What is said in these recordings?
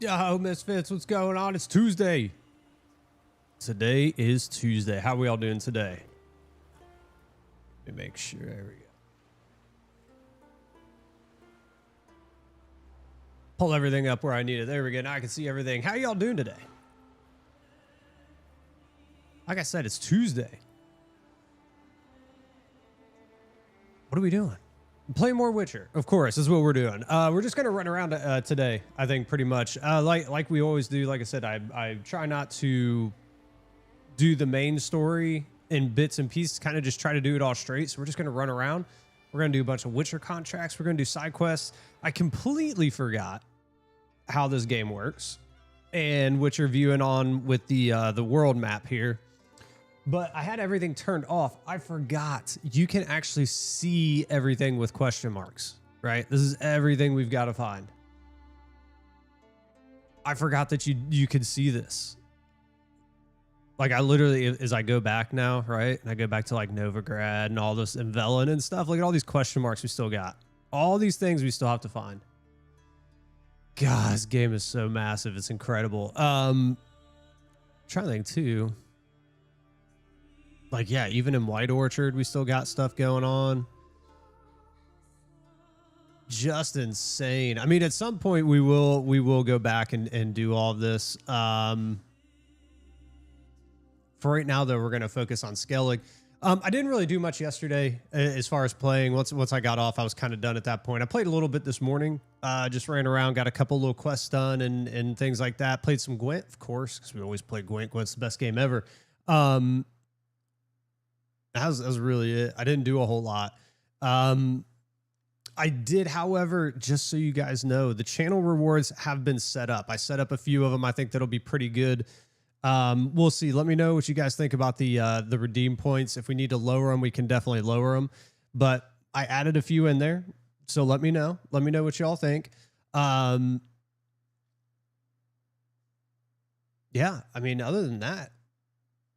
Yo, Misfits, what's going on? It's Tuesday. Today is Tuesday. How are we all doing today? Let me make sure. There we go. Pull everything up where I need it. There we go. Now I can see everything. How y'all doing today? Like I said, it's Tuesday. What are we doing? Play more Witcher, of course, is what we're doing. We're just going to run around today, I think, pretty much. Like we always do. Like I said, I try not to do the main story in bits and pieces, kind of just try to do it all straight. So we're just going to run around. We're going to do a bunch of Witcher contracts. We're going to do side quests. I completely forgot how this game works and what you're viewing on with the world map here. But I had everything turned off. I forgot you can actually see everything with question marks, right? This is everything we've got to find. I forgot that you could see this. Like I literally, as I go back now, right? And I go back to like Novigrad and all this and Velen and stuff. Look at all these question marks we still got. All these things we still have to find. God, this game is so massive. It's incredible. I'm trying to think too. Like, yeah, even in White Orchard, we still got stuff going on. Just insane. I mean, at some point we will go back and do all of this. For right now, though, we're going to focus on scaling. I didn't really do much yesterday as far as playing. Once I got off, I was kind of done at that point. I played a little bit this morning. Just ran around, got a couple little quests done and things like that. Played some Gwent, of course, because we always play Gwent. Gwent's the best game ever. That was really it. I didn't do a whole lot. I did, however, just so you guys know, the channel rewards have been set up. I set up a few of them. I think that'll be pretty good. We'll see. Let me know what you guys think about the redeem points. If we need to lower them, we can definitely lower them. But I added a few in there, so let me know. Let me know what y'all think. Yeah, I mean, other than that,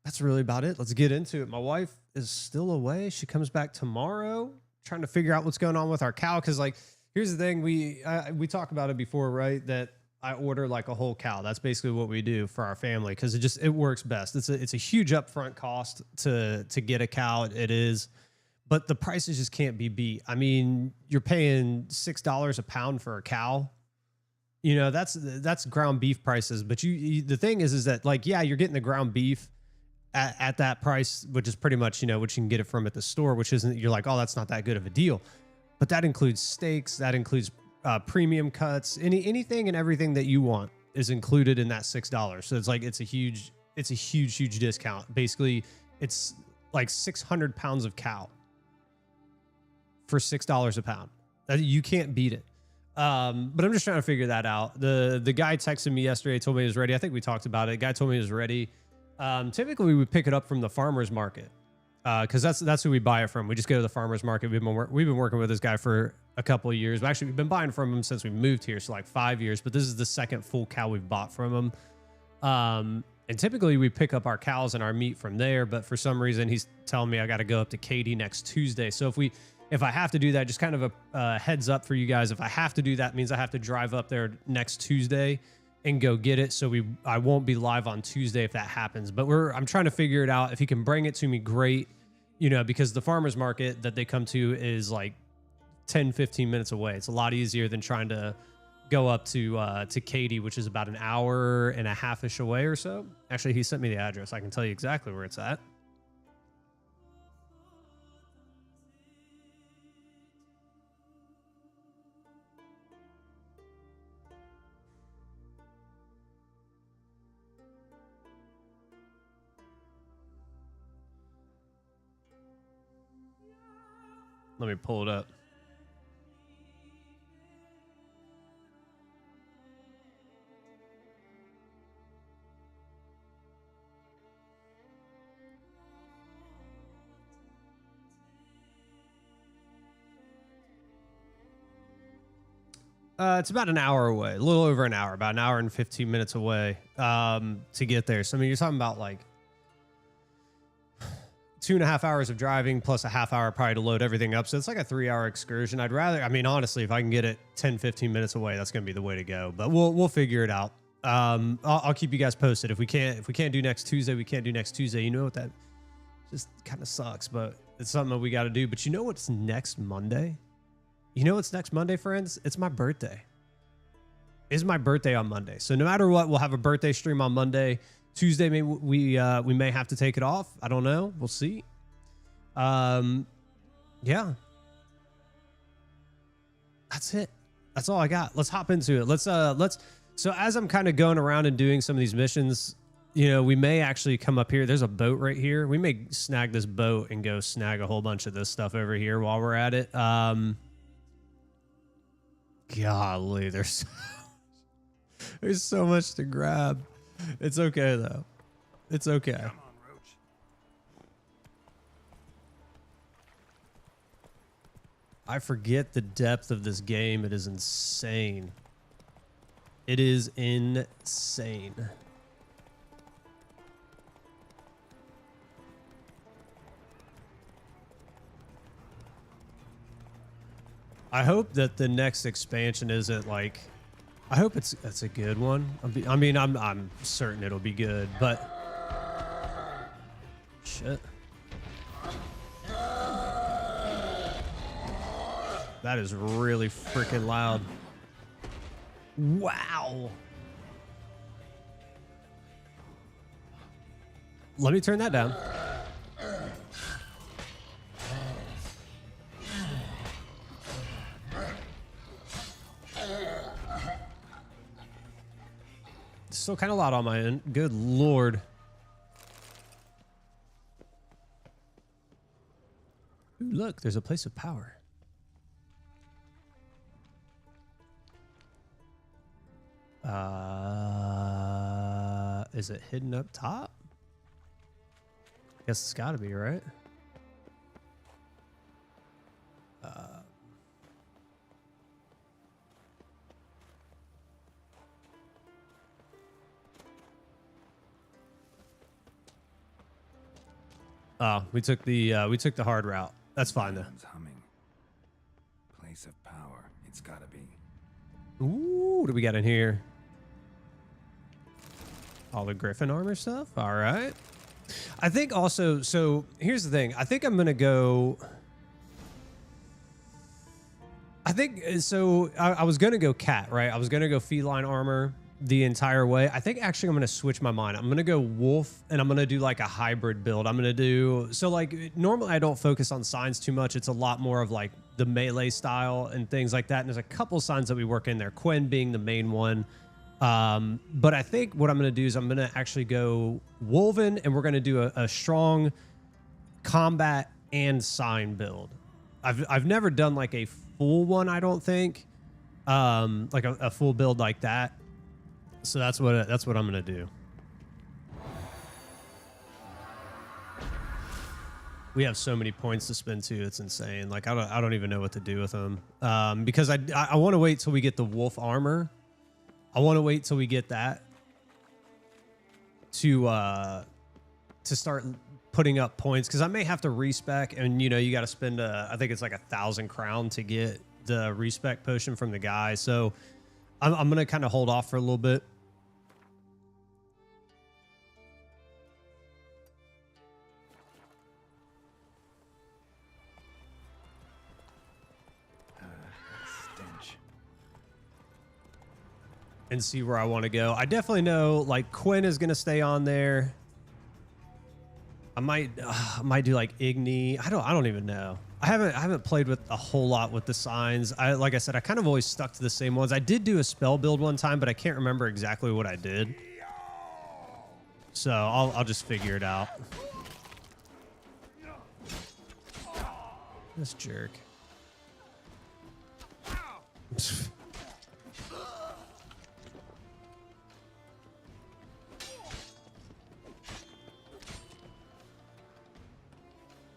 that's really about it. Let's get into it. My wife is still away. She comes back tomorrow, trying to figure out what's going on with our cow. Because, like, here's the thing. We talked about it before, right? That I order, like, a whole cow. That's basically what we do for our family because it works best. It's a huge upfront cost to get a cow. It is. But the prices just can't be beat. I mean, you're paying $6 a pound for a cow. You know, that's ground beef prices. But the thing is that, like, yeah, you're getting the ground beef at that price, which is pretty much, you know, what you can get it from at the store, which isn't, you're like, oh, that's not that good of a deal. But that includes steaks, that includes premium cuts, anything and everything that you want is included in that $6. So it's like, it's a huge discount. Basically, it's like 600 pounds of cow for $6 a pound. You can't beat it. But I'm just trying to figure that out. The guy texted me yesterday, told me he was ready. I think we talked about it. The guy told me he was ready. Typically we would pick it up from the farmer's market, because that's who we buy it from. We just go to the farmer's market. We've been working with this guy for a couple of years. Actually, we've been buying from him since we moved here, so like 5 years. But this is the second full cow we've bought from him. And typically we pick up our cows and our meat from there. But for some reason, he's telling me I got to go up to Katy next Tuesday. So if I have to do that, just kind of a heads up for you guys. If I have to do that, it means I have to drive up there next Tuesday and go get it. So I won't be live on Tuesday if that happens. But I'm trying to figure it out. If he can bring it to me, great. You know, because the farmer's market that they come to is like 10, 15 minutes away. It's a lot easier than trying to go up to Katy, which is about an hour and a half-ish away or so. Actually, he sent me the address. I can tell you exactly where it's at. Let me pull it up. It's about an hour away, a little over an hour, about an hour and 15 minutes away to get there. So, I mean, you're talking about like 2.5 hours of driving plus a half hour probably to load everything up. So it's like a 3-hour excursion. I'd rather, I mean, honestly, if I can get it 10, 15 minutes away, that's going to be the way to go, but we'll figure it out. I'll keep you guys posted. If we can't do next Tuesday, we can't do next Tuesday. You know what, that just kind of sucks, but it's something that we got to do. But you know what's next Monday? You know what's next Monday, friends? It's my birthday. It's my birthday on Monday. So no matter what, we'll have a birthday stream on Monday. Tuesday, maybe we may have to take it off. I don't know. We'll see. Yeah. That's it. That's all I got. Let's hop into it. So as I'm kind of going around and doing some of these missions, you know, we may actually come up here. There's a boat right here. We may snag this boat and go snag a whole bunch of this stuff over here while we're at it. Golly, there's so much to grab. It's okay though. It's okay. Come on, Roach. I forget the depth of this game. It is insane. It is insane. I hope that the next expansion isn't like, I hope it's a good one. I mean, I'm certain it'll be good, but shit. That is really freaking loud. Wow. Let me turn that down. Still kind of loud on my end. Good Lord. Ooh, look, there's a place of power. Is it hidden up top? Guess it's got to be, right? Oh, we took the hard route. That's fine though. Humming. Place of power. It's gotta be. Ooh, what do we got in here? All the Griffin armor stuff. All right. I think also, so here's the thing. I think I'm gonna go. I think so. I was gonna go cat, right? I was gonna go feline armor the entire way. I think actually I'm going to switch my mind. I'm going to go wolf and I'm going to do like a hybrid build. I'm going to do, so like normally I don't focus on signs too much. It's a lot more of like the melee style and things like that. And there's a couple signs that we work in there, Quen being the main one. But I think what I'm going to do is I'm going to actually go Wolven and we're going to do a strong combat and sign build. I've never done like a full one, I don't think. Like a full build like that. So that's what I'm gonna do. We have so many points to spend too. It's insane. Like I don't even know what to do with them. Because I want to wait till we get the wolf armor. I want to wait till we get that to start putting up points. Because I may have to respec, and you know you got to spend I think it's like 1,000 crown to get the respec potion from the guy. So I'm gonna kind of hold off for a little bit. And see where I want to go. I definitely know like Quen is going to stay on there. I might do like Igni. I don't even know. I haven't played with a whole lot with the signs. Like I said, I kind of always stuck to the same ones. I did do a spell build one time, but I can't remember exactly what I did. So I'll just figure it out. This jerk.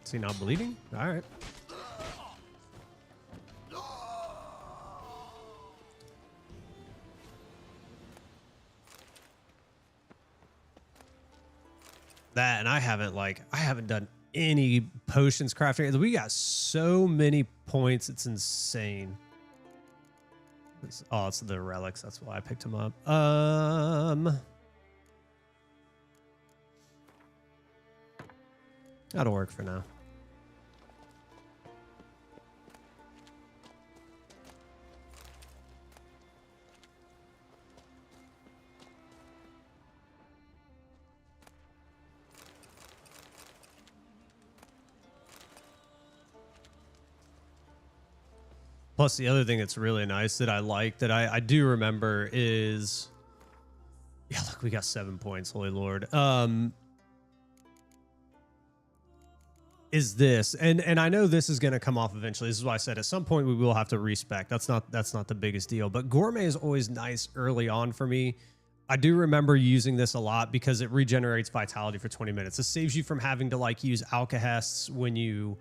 Is he not bleeding? All right. That, and I haven't done any potions crafting. We got so many points. It's insane. Oh, it's the relics. That's why I picked them up. That'll work for now. Plus, the other thing that's really nice that I like that I do remember is, yeah, look, we got 7 points. Holy Lord. Is this, and I know this is going to come off eventually. This is why I said at some point we will have to respec. That's not the biggest deal, but gourmet is always nice early on for me. I do remember using this a lot because it regenerates vitality for 20 minutes. It saves you from having to like use alkahests when you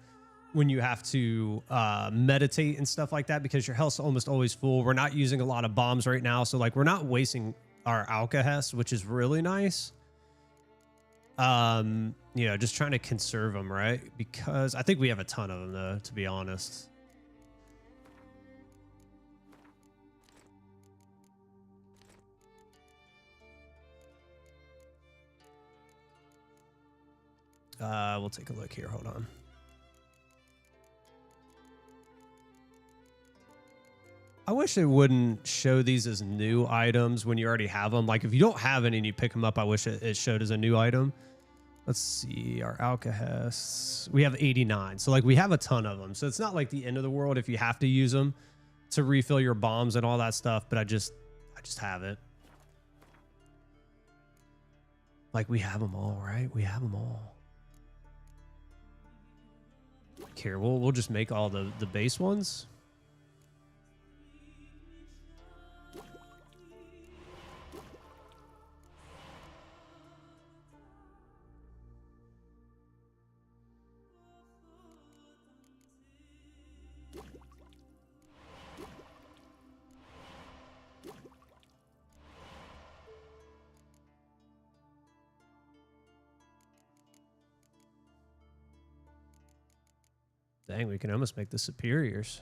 have to meditate and stuff like that, because your health's almost always full. We're not using a lot of bombs right now, so like we're not wasting our alkahests, which is really nice. You know, just trying to conserve them, right? Because I think we have a ton of them, though, to be honest. We'll take a look here. Hold on. I wish it wouldn't show these as new items when you already have them. Like if you don't have any and you pick them up, I wish it showed as a new item. Let's see, our alkahests. We have 89. So like we have a ton of them. So it's not like the end of the world if you have to use them to refill your bombs and all that stuff, but I just have it. Like we have them all, right? We have them all. Here, we'll just make all the base ones. Dang, we can almost make the superiors.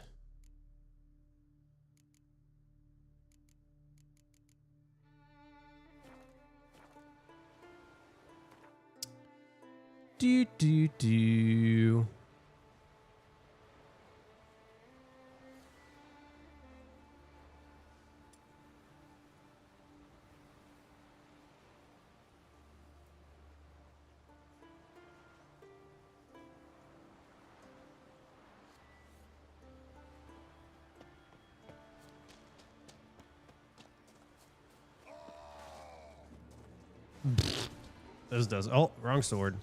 Do. This does. Oh, wrong sword.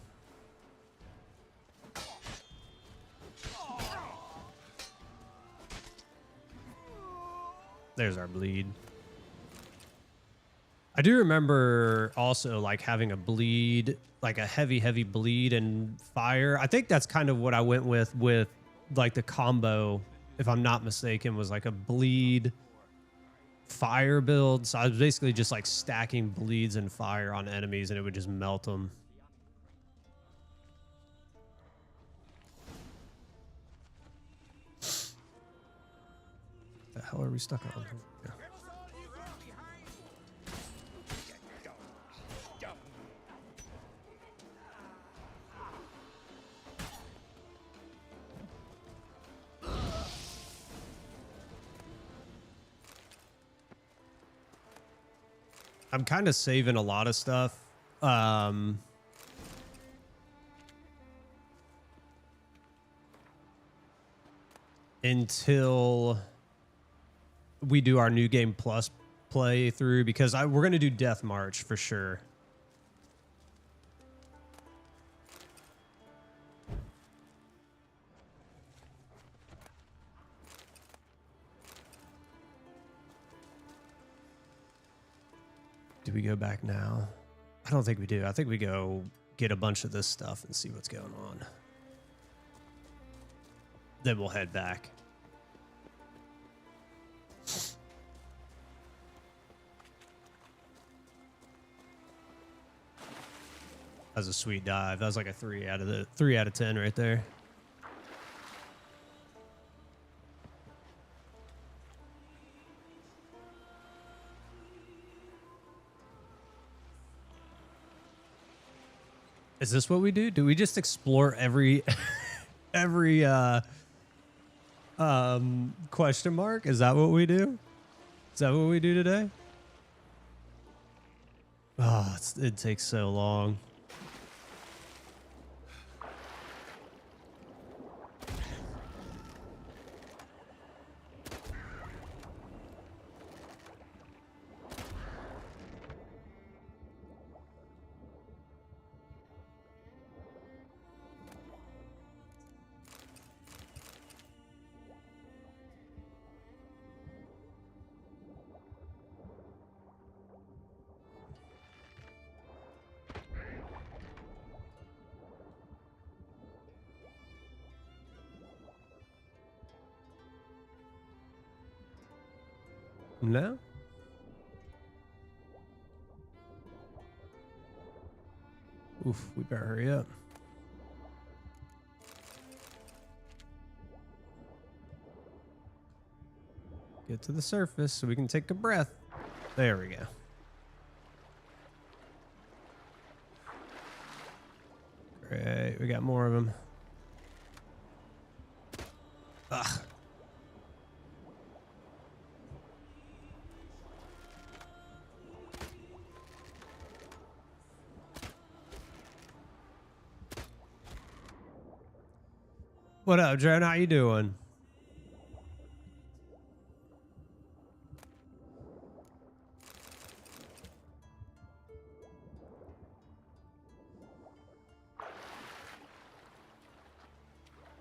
There's our bleed. I do remember also like having a bleed, like a heavy bleed and fire. I think that's kind of what I went with like the combo, if I'm not mistaken, was like a bleed fire build. So I was basically just like stacking bleeds and fire on enemies and it would just melt them. The hell are we stuck on? Yeah. I'm kind of saving a lot of stuff. Until we do our new game plus playthrough, because we're going to do Death March for sure. Do we go back now? I don't think we do. I think we go get a bunch of this stuff and see what's going on. Then we'll head back. That was a sweet dive. That was like a 3 out of 10 right there. Is this what we do? Do we just explore every question mark? Is that what we do? Is that what we do today? Oh, it takes so long. No? Oof, we better hurry up. Get to the surface so we can take a breath. There we go. Great, we got more of them. Ugh. What up, Dren? How you doing?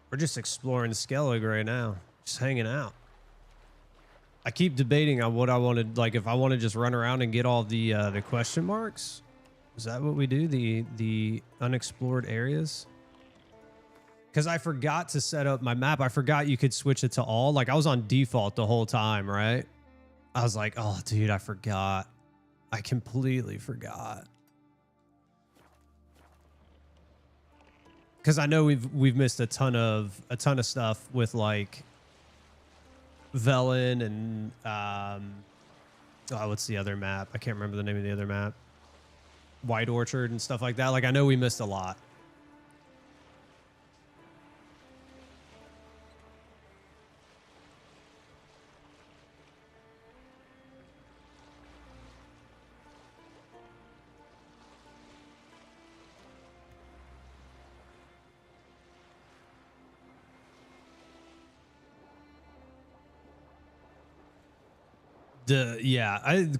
We're just exploring Skellig right now, just hanging out. I keep debating on what I wanted, like if I want to just run around and get all the question marks. Is that what we do? The unexplored areas? Because I forgot to set up my map. I forgot you could switch it to all. Like I was on default the whole time, right? I was like, oh, dude, I forgot. I completely forgot. Because I know we've missed a ton of stuff with like Velen and oh, what's the other map? I can't remember the name of the other map. White Orchard and stuff like that. Like I know we missed a lot.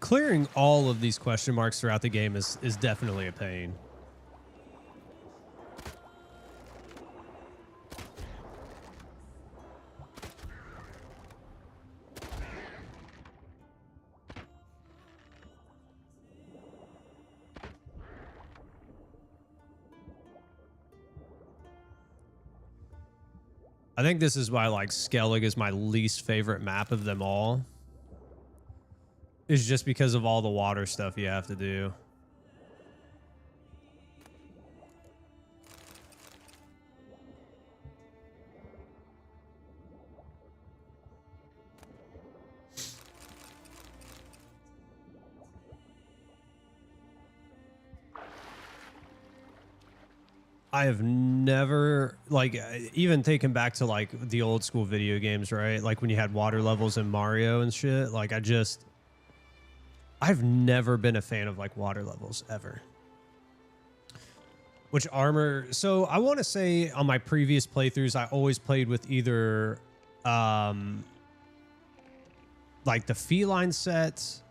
Clearing all of these question marks throughout the game is definitely a pain. I think this is why like Skellig is my least favorite map of them all. Is just because of all the water stuff you have to do. I have never, like, even taken back to like the old school video games, right? Like when you had water levels in Mario and shit. Like I've never been a fan of like water levels ever. Which armor? So I want to say on my previous playthroughs, I always played with either like the feline set.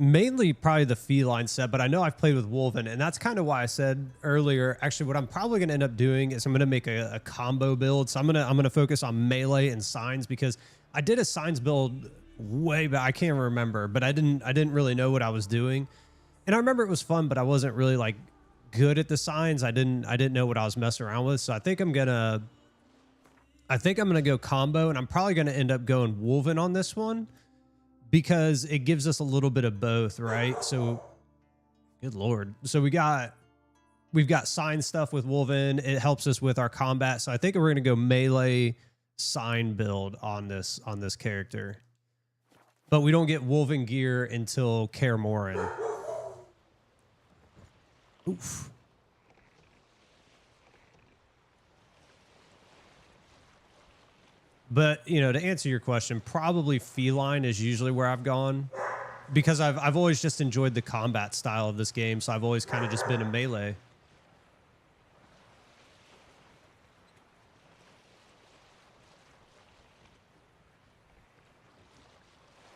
Mainly probably the feline set, but I know I've played with Wolven, and that's kind of why I said earlier, actually what I'm probably going to end up doing is I'm going to make a combo build. So I'm going to focus on melee and signs, because I did a signs build way back. I can't remember, but I didn't really know what I was doing. And I remember it was fun, but I wasn't really like good at the signs. I didn't know what I was messing around with. So I think I'm going to I think I'm going to go combo, and I'm probably going to end up going woven on this one because it gives us a little bit of both, right? So, good Lord. So we've got sign stuff with woven. It helps us with our combat. So I think we're going to go melee sign build on this character. But we don't get woven gear until Kaer Morhen. Oof. But, you know, to answer your question, probably feline is usually where I've gone because I've always just enjoyed the combat style of this game. So I've always kind of just been a melee.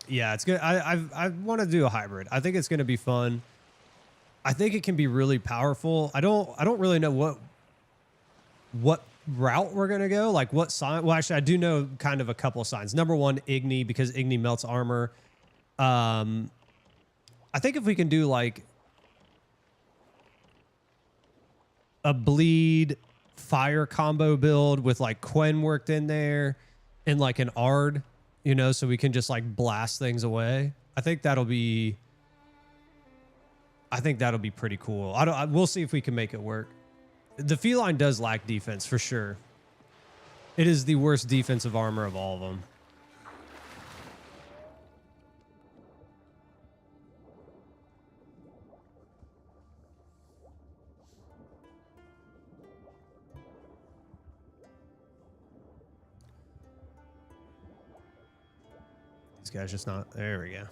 Yeah, it's good. I want to do a hybrid. I think it's going to be fun. I think it can be really powerful. I don't really know what route we're gonna go, like what sign. Well, actually, I do know kind of a couple of signs. Number one, Igni, because Igni melts armor. I think if we can do like a bleed fire combo build with like Quen worked in there and like an Ard, you know, so we can just like blast things away. I think that'll be pretty cool. We'll see if we can make it work. The feline does lack defense for sure. It is the worst defensive armor of all of them. These guys just not. There we go.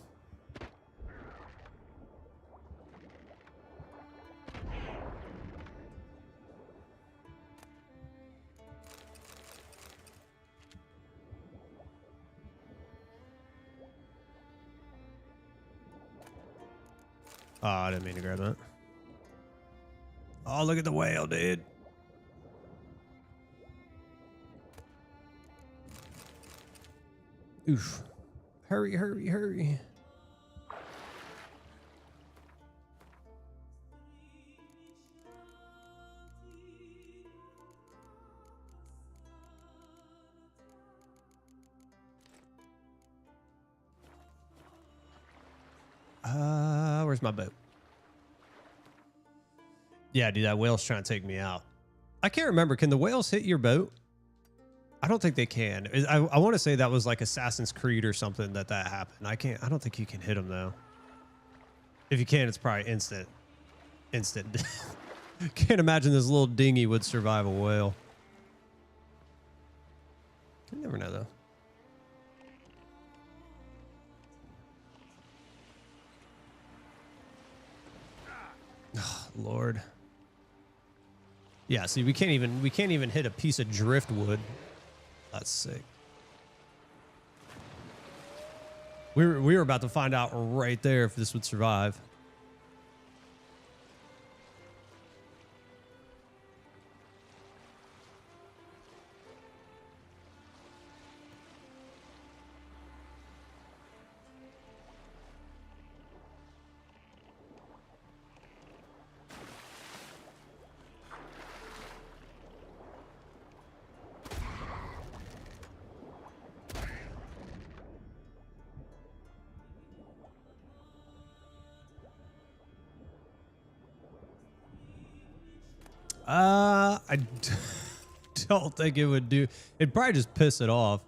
Oh, I didn't mean to grab that. Oh, look at the whale, dude. Oof. Hurry, hurry, hurry. Where's my boat? Yeah, dude, that whale's trying to take me out. I can't remember. Can the whales hit your boat? I don't think they can. I want to say that was like Assassin's Creed or something that happened. I don't think you can hit them though. If you can, it's probably instant death. Can't imagine this little dinghy would survive a whale. You never know though. Oh, Lord. Yeah, see, we can't even hit a piece of driftwood. That's sick. We were about to find out right there if this would survive. I don't think it would do. It'd probably just piss it off.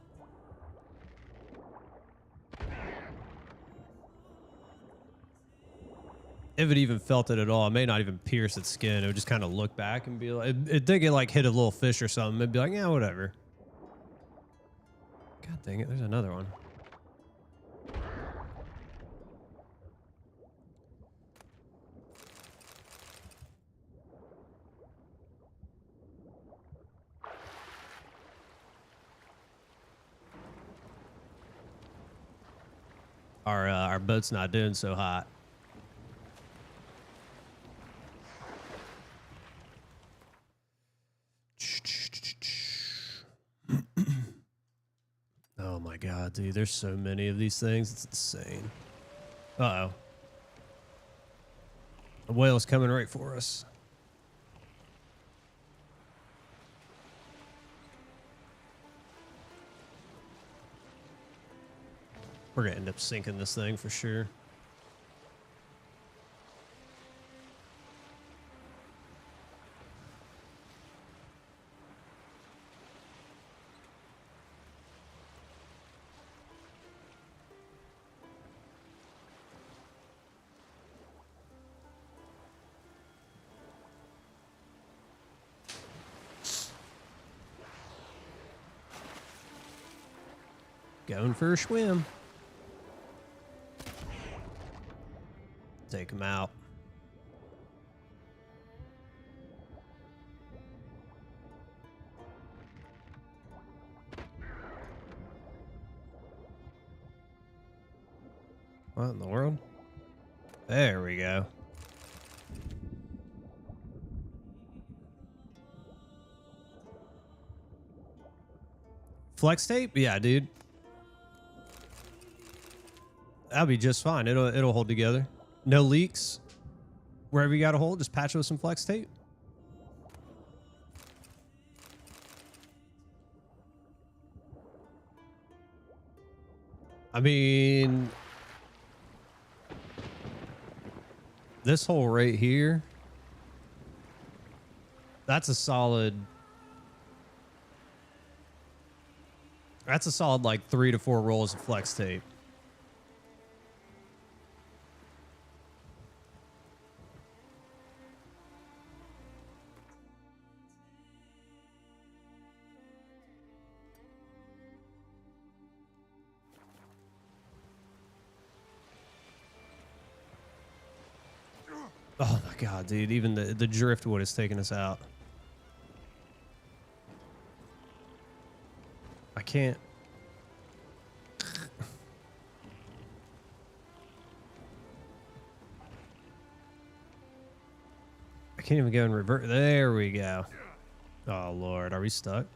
If it even felt it at all, it may not even pierce its skin. It would just kind of look back and be like, it'd think it like hit a little fish or something. It'd be like, yeah, whatever. God dang it, there's another one. Our boat's not doing so hot. Oh my God, dude, there's so many of these things. It's insane. Uh-oh. The whale's coming right for us. We're gonna end up sinking this thing for sure. Going for a swim. Take him out. What in the world? There we go. Flex tape? Yeah, dude. That'll be just fine. It'll hold together. No leaks. Wherever you got a hole, just patch it with some flex tape. I mean, this hole right here, that's a solid like 3 to 4 rolls of flex tape. Oh my god, dude, even the driftwood is taking us out. I can't. I can't even go and revert. There we go. Oh Lord, are we stuck?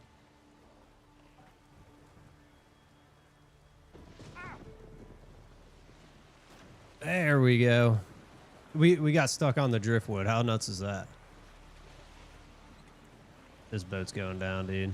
There we go. We got stuck on the driftwood. How nuts is that? This boat's going down, dude.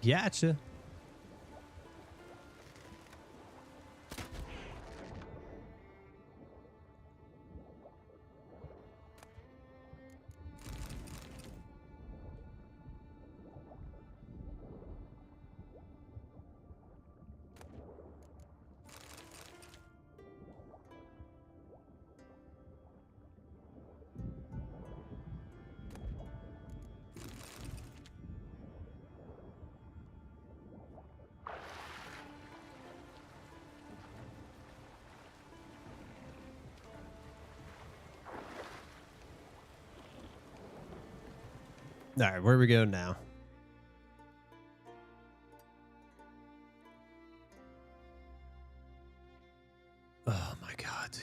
Gotcha. All right, where we go now? Oh my god, dude.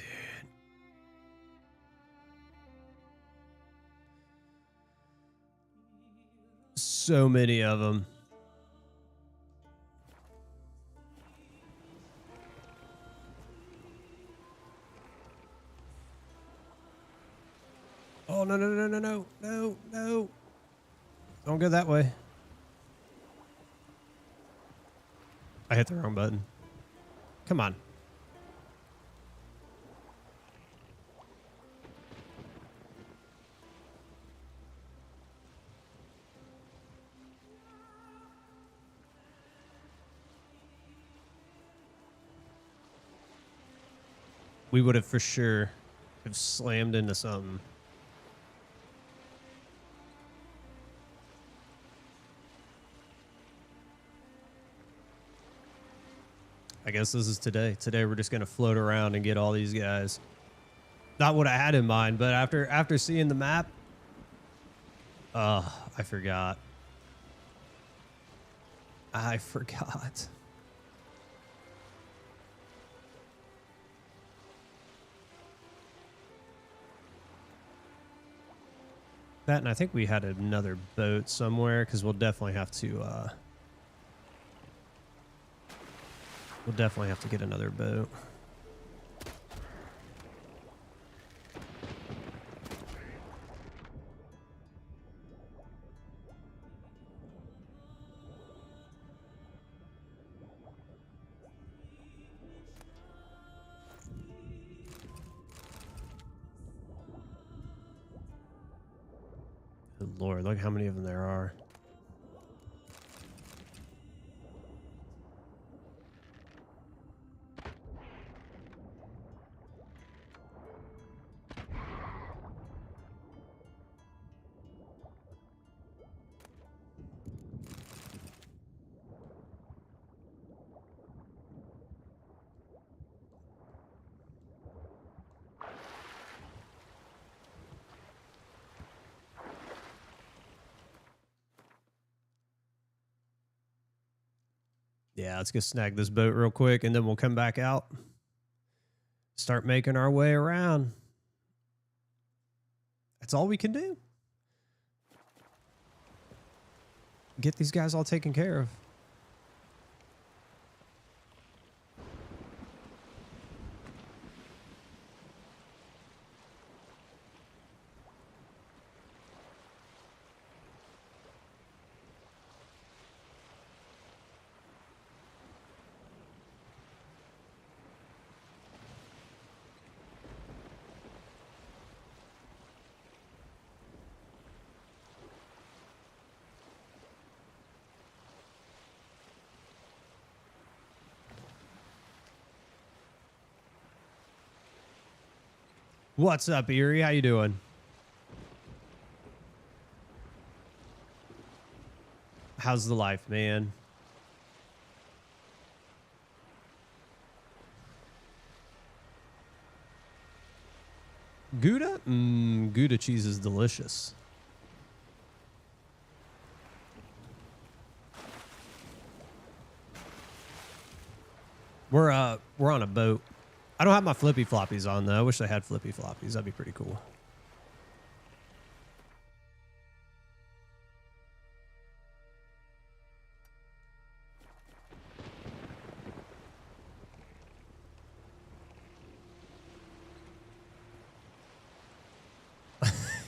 So many of them. Oh, no, no, no, no, no, no, no. Don't go that way. I hit the wrong button. Come on. We would have for sure have slammed into something. I guess this is today. Today we're just gonna float around and get all these guys. Not what I had in mind, but after seeing the map, I forgot. I forgot. That, and I think we had another boat somewhere because we'll definitely have to get another boat. Good Lord, look how many of them there are. Yeah, let's go snag this boat real quick, and then we'll come back out. Start making our way around. That's all we can do. Get these guys all taken care of. What's up, Erie? How you doing? How's the life, man? Gouda? Gouda cheese is delicious. We're on a boat. I don't have my flippy floppies on though. I wish I had flippy floppies. That'd be pretty cool.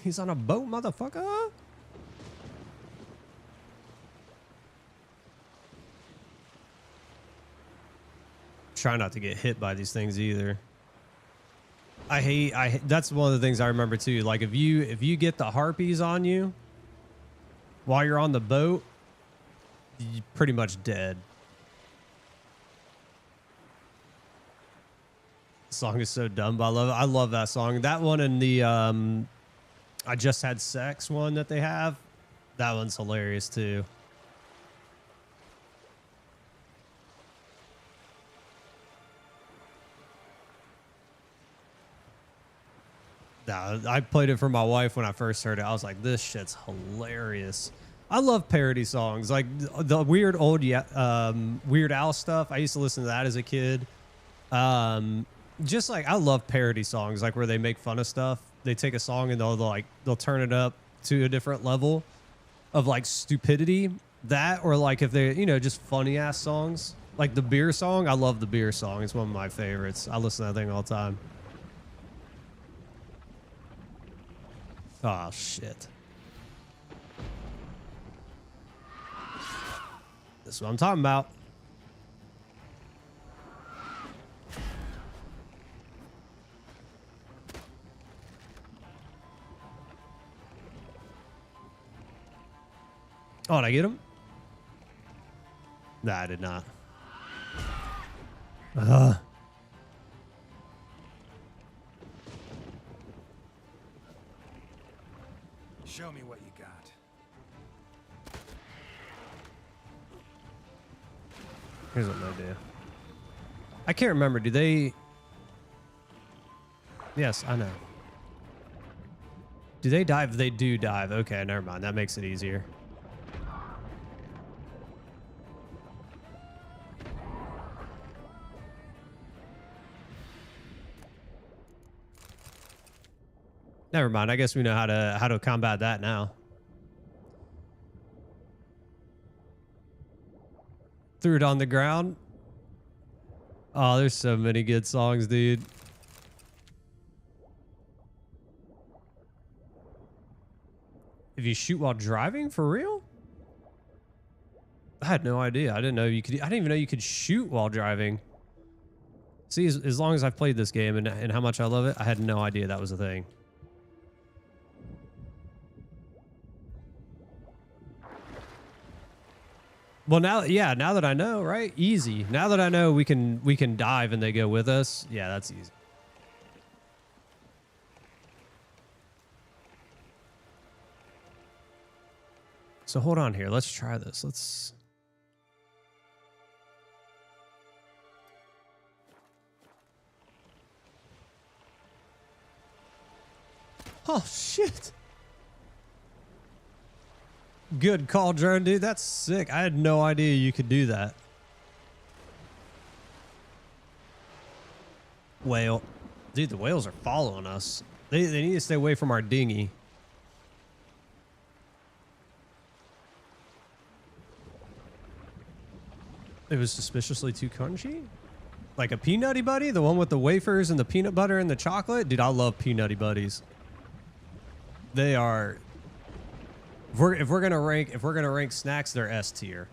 He's on a boat, motherfucker. Try not to get hit by these things either. I hate that's one of the things I remember too. Like if you get the harpies on you while you're on the boat, you're pretty much dead. The song is so dumb, but I love it. I love that song. That one and the I Just Had Sex one that they have, that one's hilarious too. Nah, I played it for my wife when I first heard it. I was like, this shit's hilarious. I love parody songs. Like the weird old Weird Al stuff. I used to listen to that as a kid. Just like I love parody songs, like where they make fun of stuff. They take a song and they'll turn it up to a different level of like stupidity. That or like if they just funny ass songs. Like the beer song. I love the beer song. It's one of my favorites. I listen to that thing all the time. Oh, shit. This is what I'm talking about. Oh, did I get him? Nah, I did not. Show me what you got. Here's what they do. I can't remember. Do they... Yes, I know. Do they dive? They do dive. Okay, never mind. That makes it easier. Never mind. I guess we know how to combat that now. Threw it on the ground. Oh, there's so many good songs, dude. If you shoot while driving, for real? I had no idea. I didn't know you could. I didn't even know you could shoot while driving. See, as long as I've played this game and how much I love it, I had no idea that was a thing. Well, now, yeah, now that I know, right? Easy. Now that I know we can dive and they go with us, yeah, that's easy. So hold on here. Let's try this. Let's. Oh, shit. Good call, drone, dude. That's sick. I had no idea you could do that. Whale. Dude, the whales are following us. They need to stay away from our dinghy. It was suspiciously too crunchy? Like a Peanutty Buddy? The one with the wafers and the peanut butter and the chocolate? Dude, I love Peanutty Buddies. They are... If we're gonna rank snacks, they're S tier.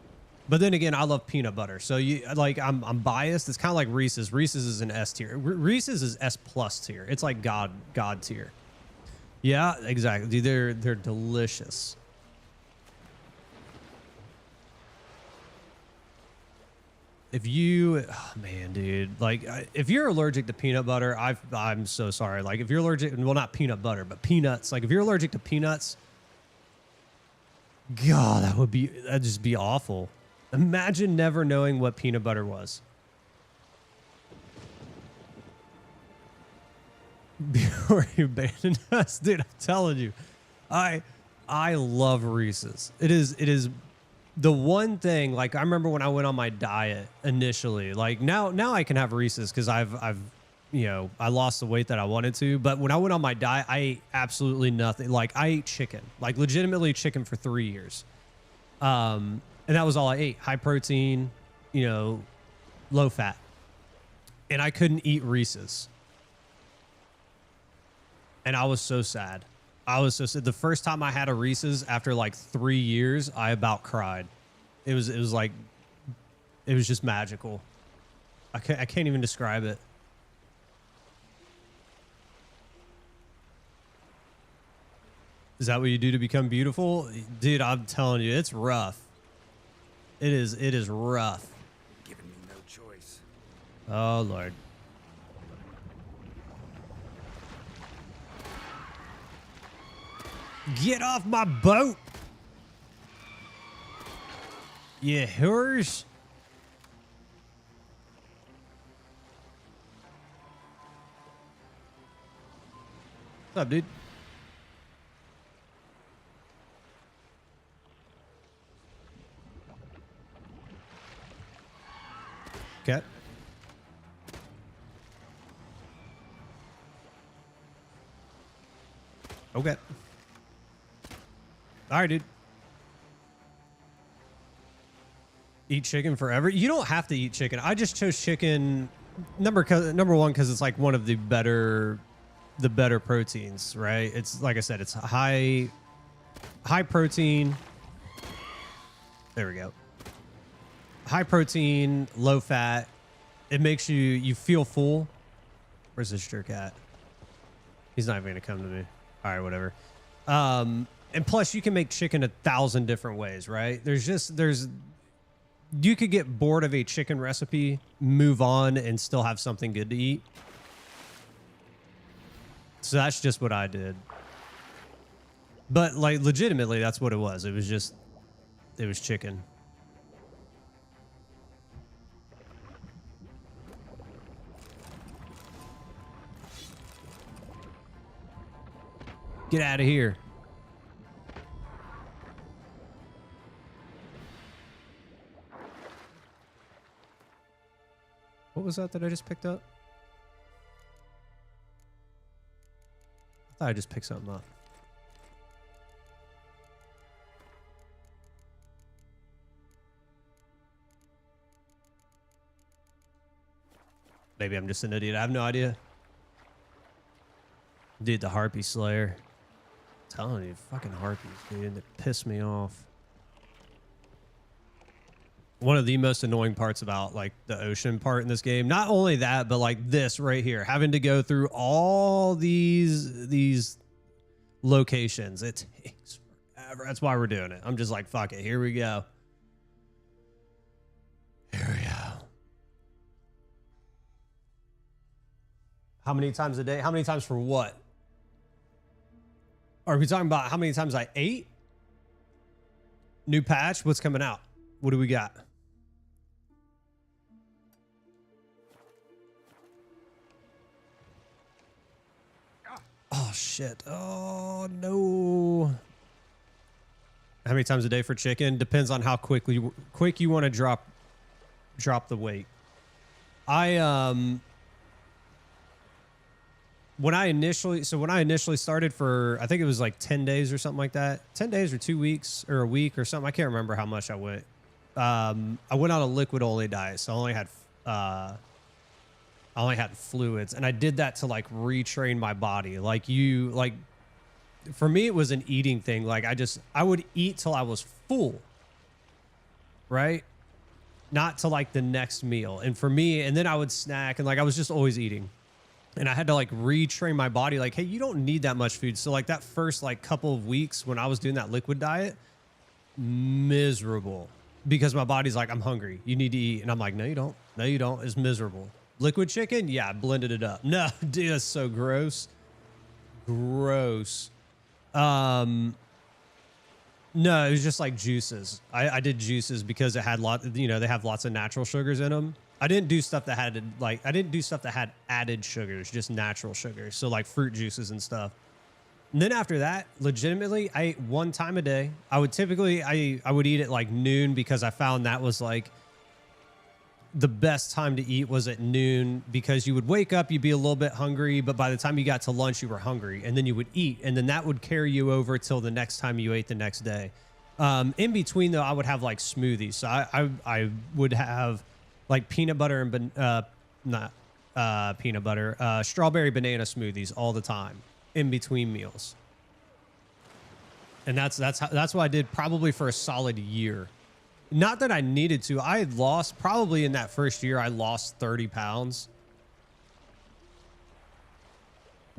But then again, I love peanut butter. So I'm biased. It's kind of like Reese's. Reese's is an S tier. Reese's is S plus tier. It's like God tier. Yeah, exactly. Dude, they're delicious. If you, oh man, dude, like if you're allergic to peanut butter, I'm so sorry. Like if you're allergic, well, not peanut butter, but peanuts. Like if you're allergic to peanuts, God, that'd just be awful. Imagine never knowing what peanut butter was. Before you abandoned us, dude, I'm telling you, I love Reese's. It is the one thing. Like I remember when I went on my diet initially. Like now I can have Reese's because I've you know, I lost the weight that I wanted to. But when I went on my diet, I ate absolutely nothing. Like I ate chicken, like legitimately chicken for 3 years. And that was all I ate. High protein, you know, low fat. And I couldn't eat Reese's. And I was so sad. I was so sad. The first time I had a Reese's after like 3 years, I about cried. It was like, it was just magical. I can't even describe it. Is that what you do to become beautiful? Dude, I'm telling you, it's rough. It is rough. Giving me no choice. Oh, Lord. Get off my boat. You whores. What's up, dude? Okay. Okay. All right, dude. Eat chicken forever? You don't have to eat chicken. I just chose chicken number one because it's like one of the better proteins, right? It's like I said, it's high protein. There we go. High protein, low fat. It makes you feel full. Where's this jerk at? He's not even gonna come to me. All right, whatever. And plus you can make chicken 1,000 different ways, right? You could get bored of a chicken recipe, move on, and still have something good to eat. So that's just what I did. But like legitimately, that's what it was. It was chicken. Get out of here. What was that I just picked up? Thought I just picked something up. Maybe I'm just an idiot. I have no idea. Dude, the Harpy Slayer. I'm telling you, fucking harpies, dude. They piss me off. One of the most annoying parts about like the ocean part in this game. Not only that, but like this right here, having to go through all these locations. It takes forever. That's why we're doing it. I'm just like, fuck it. Here we go. Here we go. How many times a day? How many times for what? Are we talking about how many times I ate? New patch? What's coming out? What do we got? Oh, shit. Oh, no. How many times a day for chicken? Depends on how quick you want to drop the weight. When I initially started for, I think it was like 10 days or something like that. 10 days or 2 weeks or a week or something. I can't remember how much I went. I went on a liquid only diet. So I only had fluids, and I did that to like retrain my body. For me, it was an eating thing. Like I would eat till I was full, right? Not to like the next meal. And for me, and then I would snack, and like I was just always eating. And I had to like retrain my body. Like, hey, you don't need that much food. So like that first like couple of weeks when I was doing that liquid diet, miserable, because my body's like, I'm hungry. You need to eat. And I'm like, no, you don't. No, you don't. It's miserable. Liquid chicken? Yeah, I blended it up. No, dude, that's so gross. Gross. No, it was just like juices. I did juices because it had they have lots of natural sugars in them. I didn't do stuff that had added sugars, just natural sugars. So like fruit juices and stuff. And then after that, legitimately, I ate one time a day. I would eat at like noon, because I found that was like the best time to eat was at noon, because you would wake up, you'd be a little bit hungry, but by the time you got to lunch, you were hungry, and then you would eat, and then that would carry you over till the next time you ate the next day. In between though, I would have like smoothies. So I would have like peanut butter and strawberry banana smoothies all the time in between meals. And that's what I did probably for a solid year. Not that I needed to. I had lost, probably in that first year, I lost 30 pounds.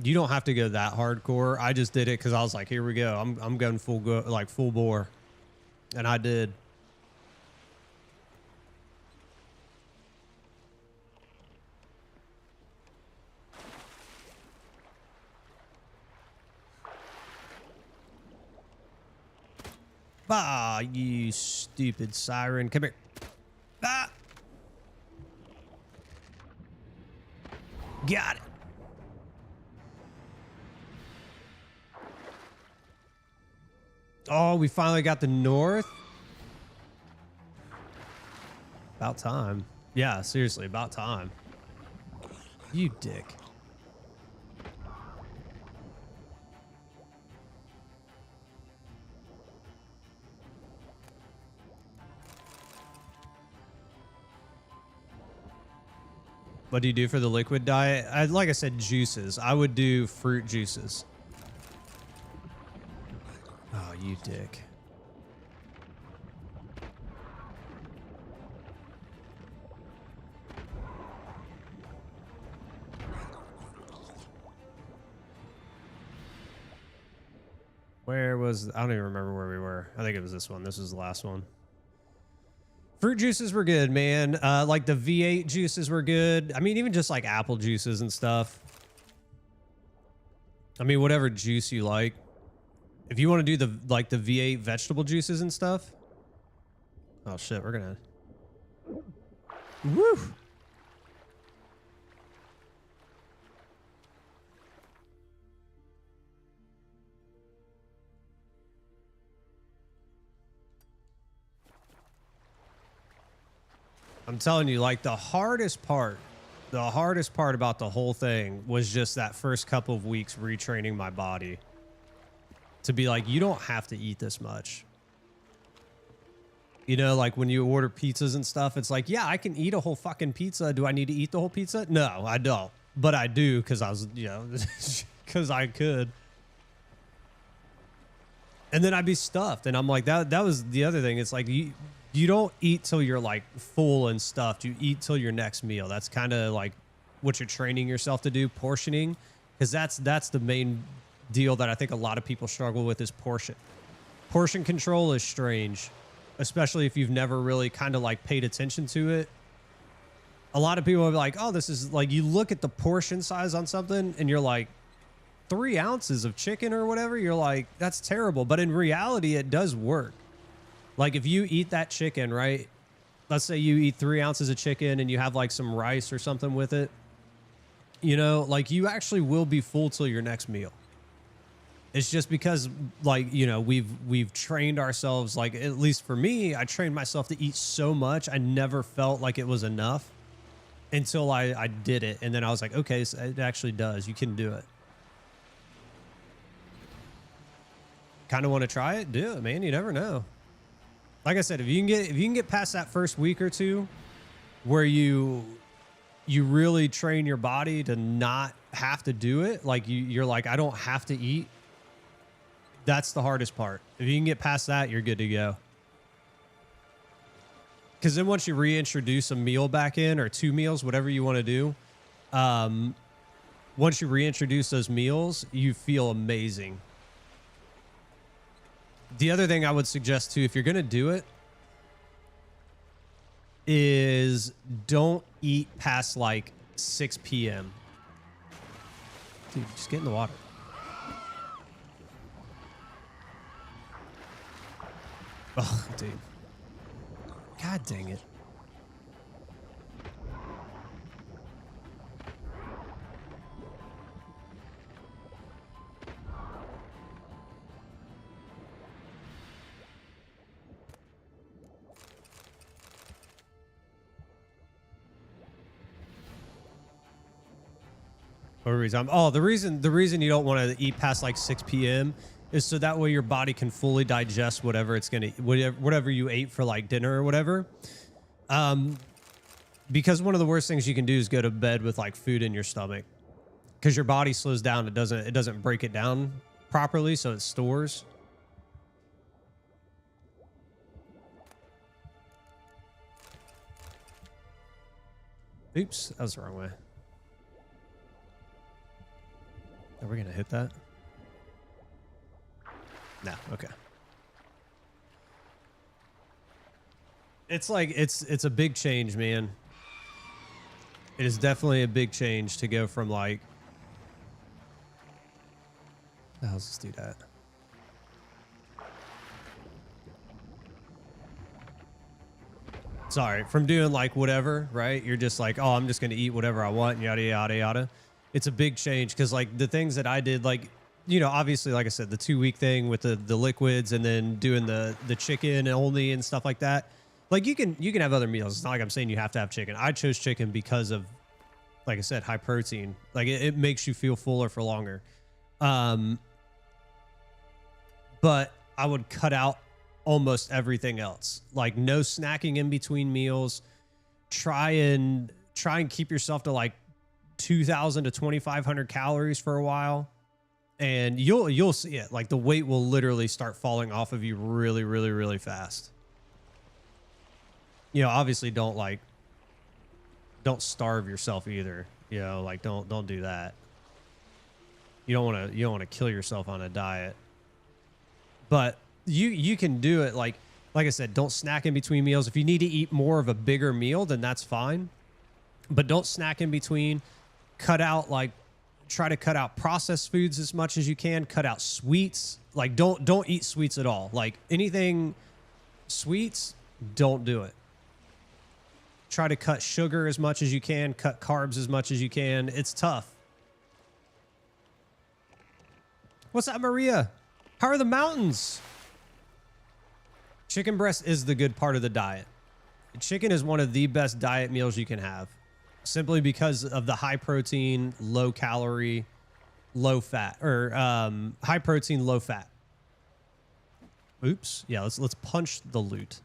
You don't have to go that hardcore. I just did it because I was like, here we go. I'm going full bore. And I did. Ah, you stupid siren. Come here. Ah! Got it. Oh, we finally got the north. About time. Yeah, seriously, about time. You dick. What do you do for the liquid diet? Like I said, juices. I would do fruit juices. Oh, you dick. Where was... I don't even remember where we were. I think it was this one. This was the last one. Fruit juices were good, man. Like the V8 juices were good. I mean, even just like apple juices and stuff. I mean, whatever juice you like. If you want to do the V8 vegetable juices and stuff. Oh shit, we're gonna. Woo! I'm telling you, like the hardest part The hardest part about the whole thing was just that first couple of weeks retraining my body to be like, you don't have to eat this much. You know, like when you order pizzas and stuff, it's like, yeah, I can eat a whole fucking pizza. Do I need to eat the whole pizza? No, I don't. But I do because I was, you know, because I could. And then I'd be stuffed. And I'm like, that was the other thing. It's like you don't eat till you're like full and stuffed. You eat till your next meal. That's kind of like what you're training yourself to do, portioning. Because that's the main deal that I think a lot of people struggle with is portion. Portion control is strange, especially if you've never really kind of like paid attention to it. A lot of people are like, oh, this is like, you look at the portion size on something and you're like, 3 ounces of chicken or whatever. You're like, that's terrible. But in reality, it does work. Like if you eat that chicken, right? Let's say you eat 3 ounces of chicken and you have like some rice or something with it. You know, like you actually will be full till your next meal. It's just because, like, you know, we've trained ourselves, like, at least for me, I trained myself to eat so much. I never felt like it was enough until I did it. And then I was like, okay, so it actually does. You can do it. Kind of want to try it? Do it, man. You never know. Like I said, if you can get past that first week or two where you really train your body to not have to do it, like you're like, I don't have to eat. That's the hardest part. If you can get past that, you're good to go. Because then once you reintroduce a meal back in, or 2 meals, whatever you want to do, once you reintroduce those meals, you feel amazing. The other thing I would suggest too, if you're going to do it, is don't eat past like 6 p.m. Dude, just get in the water. Oh, dude. God dang it. What reason? Oh, the reason you don't want to eat past like 6 p.m. is so that way your body can fully digest whatever it's gonna, whatever you ate for like dinner or whatever. Because one of the worst things you can do is go to bed with like food in your stomach, because your body slows down. It doesn't break it down properly, so it stores. Oops, that was the wrong way. Are we gonna hit that? No, okay. It's like it's a big change, man. It is definitely a big change to go from like, let's just do that. Sorry, from doing like whatever, right? You're just like, oh, I'm just gonna eat whatever I want, yada yada yada. It's a big change because like the things that I did, like, you know, obviously, like I said, the 2-week thing with the liquids, and then doing the chicken only and stuff like that. Like you can have other meals. It's not like I'm saying you have to have chicken. I chose chicken because of, like I said, high protein. Like it makes you feel fuller for longer. But I would cut out almost everything else. Like no snacking in between meals. Try and keep yourself to like 2,000 to 2,500 calories for a while, and you'll see it. Like the weight will literally start falling off of you really, really, really fast. You know, obviously don't starve yourself either. You know, like don't do that. You don't want to kill yourself on a diet. But you can do it. Like I said, don't snack in between meals. If you need to eat more of a bigger meal, then that's fine. But don't snack in between. Try to cut out processed foods as much as you can. Cut out sweets. Like don't eat sweets at all. Like anything sweets, don't do it. Try to cut sugar as much as you can. Cut carbs as much as you can. It's tough. What's up, Maria? How are the mountains? Chicken breast is the good part of the diet. Chicken is one of the best diet meals you can have. simply because of the high protein, low calorie, low fat, or high protein, low fat. Oops. Yeah, let's punch the loot.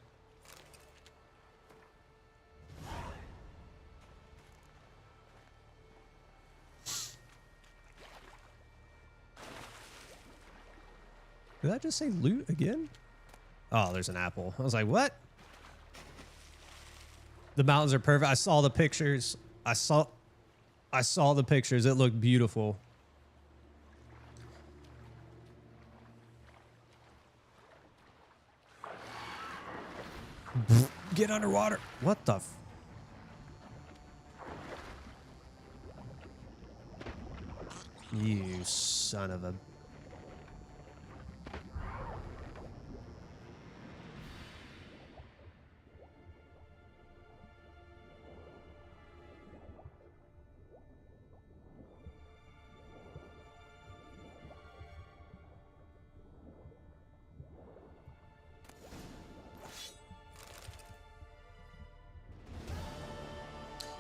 Did I just say loot again? Oh, there's an apple. I was like, what? The mountains are perfect. I saw the pictures. I saw the pictures. It looked beautiful. Get underwater. What the f... You son of a...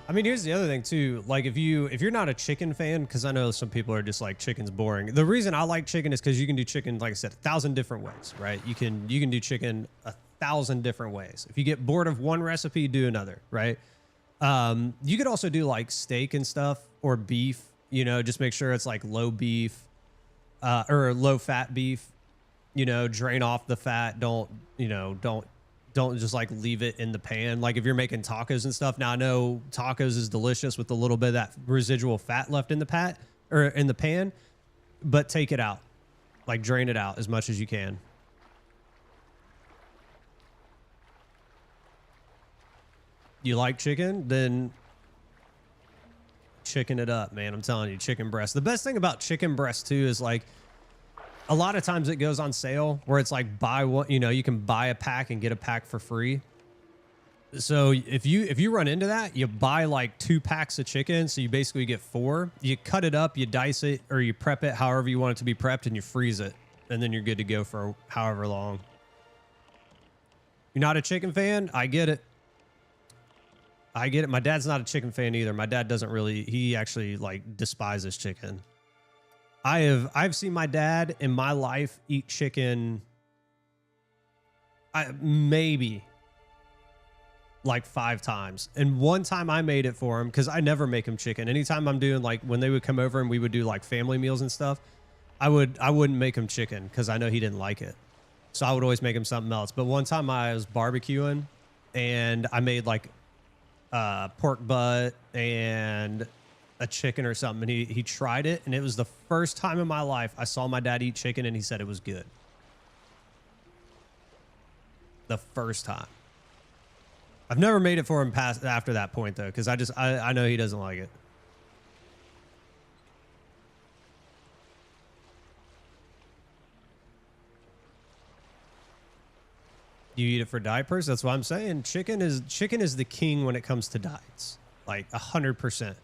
I mean, here's the other thing too. Like if you're not a chicken fan, because I know some people are just like chicken's boring. The reason I like chicken is because you can do chicken, like I said, 1,000 different ways, right? You can do chicken 1,000 different ways. If you get bored of one recipe, do another, right? You could also do like steak and stuff or beef. You know, just make sure it's like low beef or low fat beef. You know, drain off the fat. Don't just like leave it in the pan. Like if you're making tacos and stuff. Now I know tacos is delicious with a little bit of that residual fat left in the pan, but take it out. Like drain it out as much as you can. You like chicken? Then chicken it up, man. I'm telling you, chicken breast. The best thing about chicken breast too is like, a lot of times it goes on sale where it's like buy one, you know, you can buy a pack and get a pack for free. So if you run into that, you buy like 2 packs of chicken. So you basically get 4, you cut it up, you dice it, or you prep it however you want it to be prepped, and you freeze it. And then you're good to go for however long. You're not a chicken fan? I get it. I get it. My dad's not a chicken fan either. My dad doesn't really, he actually like despises chicken. I've seen my dad in my life eat chicken maybe like 5 times. And one time I made it for him because I never make him chicken. Anytime I'm doing like when they would come over and we would do like family meals and stuff, I wouldn't make him chicken because I know he didn't like it. So I would always make him something else. But one time I was barbecuing and I made like pork butt and a chicken or something, and he tried it, and it was the first time in my life I saw my dad eat chicken and he said it was good. The first time. I've never made it for him past after that point though, because I know he doesn't like it. You eat it for diapers? That's what I'm saying. Chicken is the king when it comes to diets. Like 100%.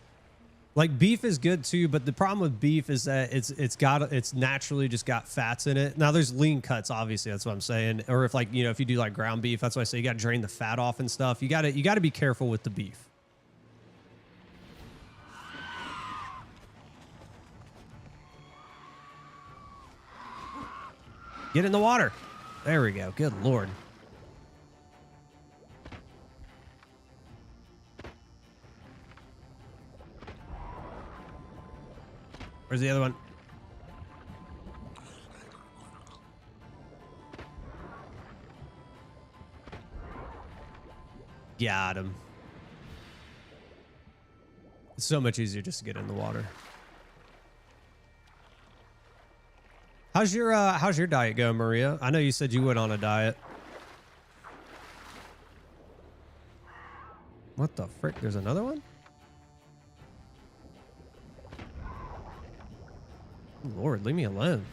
Like beef is good too, but the problem with beef is that it's naturally just got fats in it. Now there's lean cuts, obviously, that's what I'm saying. Or if like, you know, if you do like ground beef, that's why I say you got to drain the fat off and stuff. You got to be careful with the beef. Get in the water. There we go. Good Lord. Where's the other one? Got him. It's so much easier just to get in the water. How's your diet going, Maria? I know you said you went on a diet. What the frick? There's another one? Lord, leave me alone.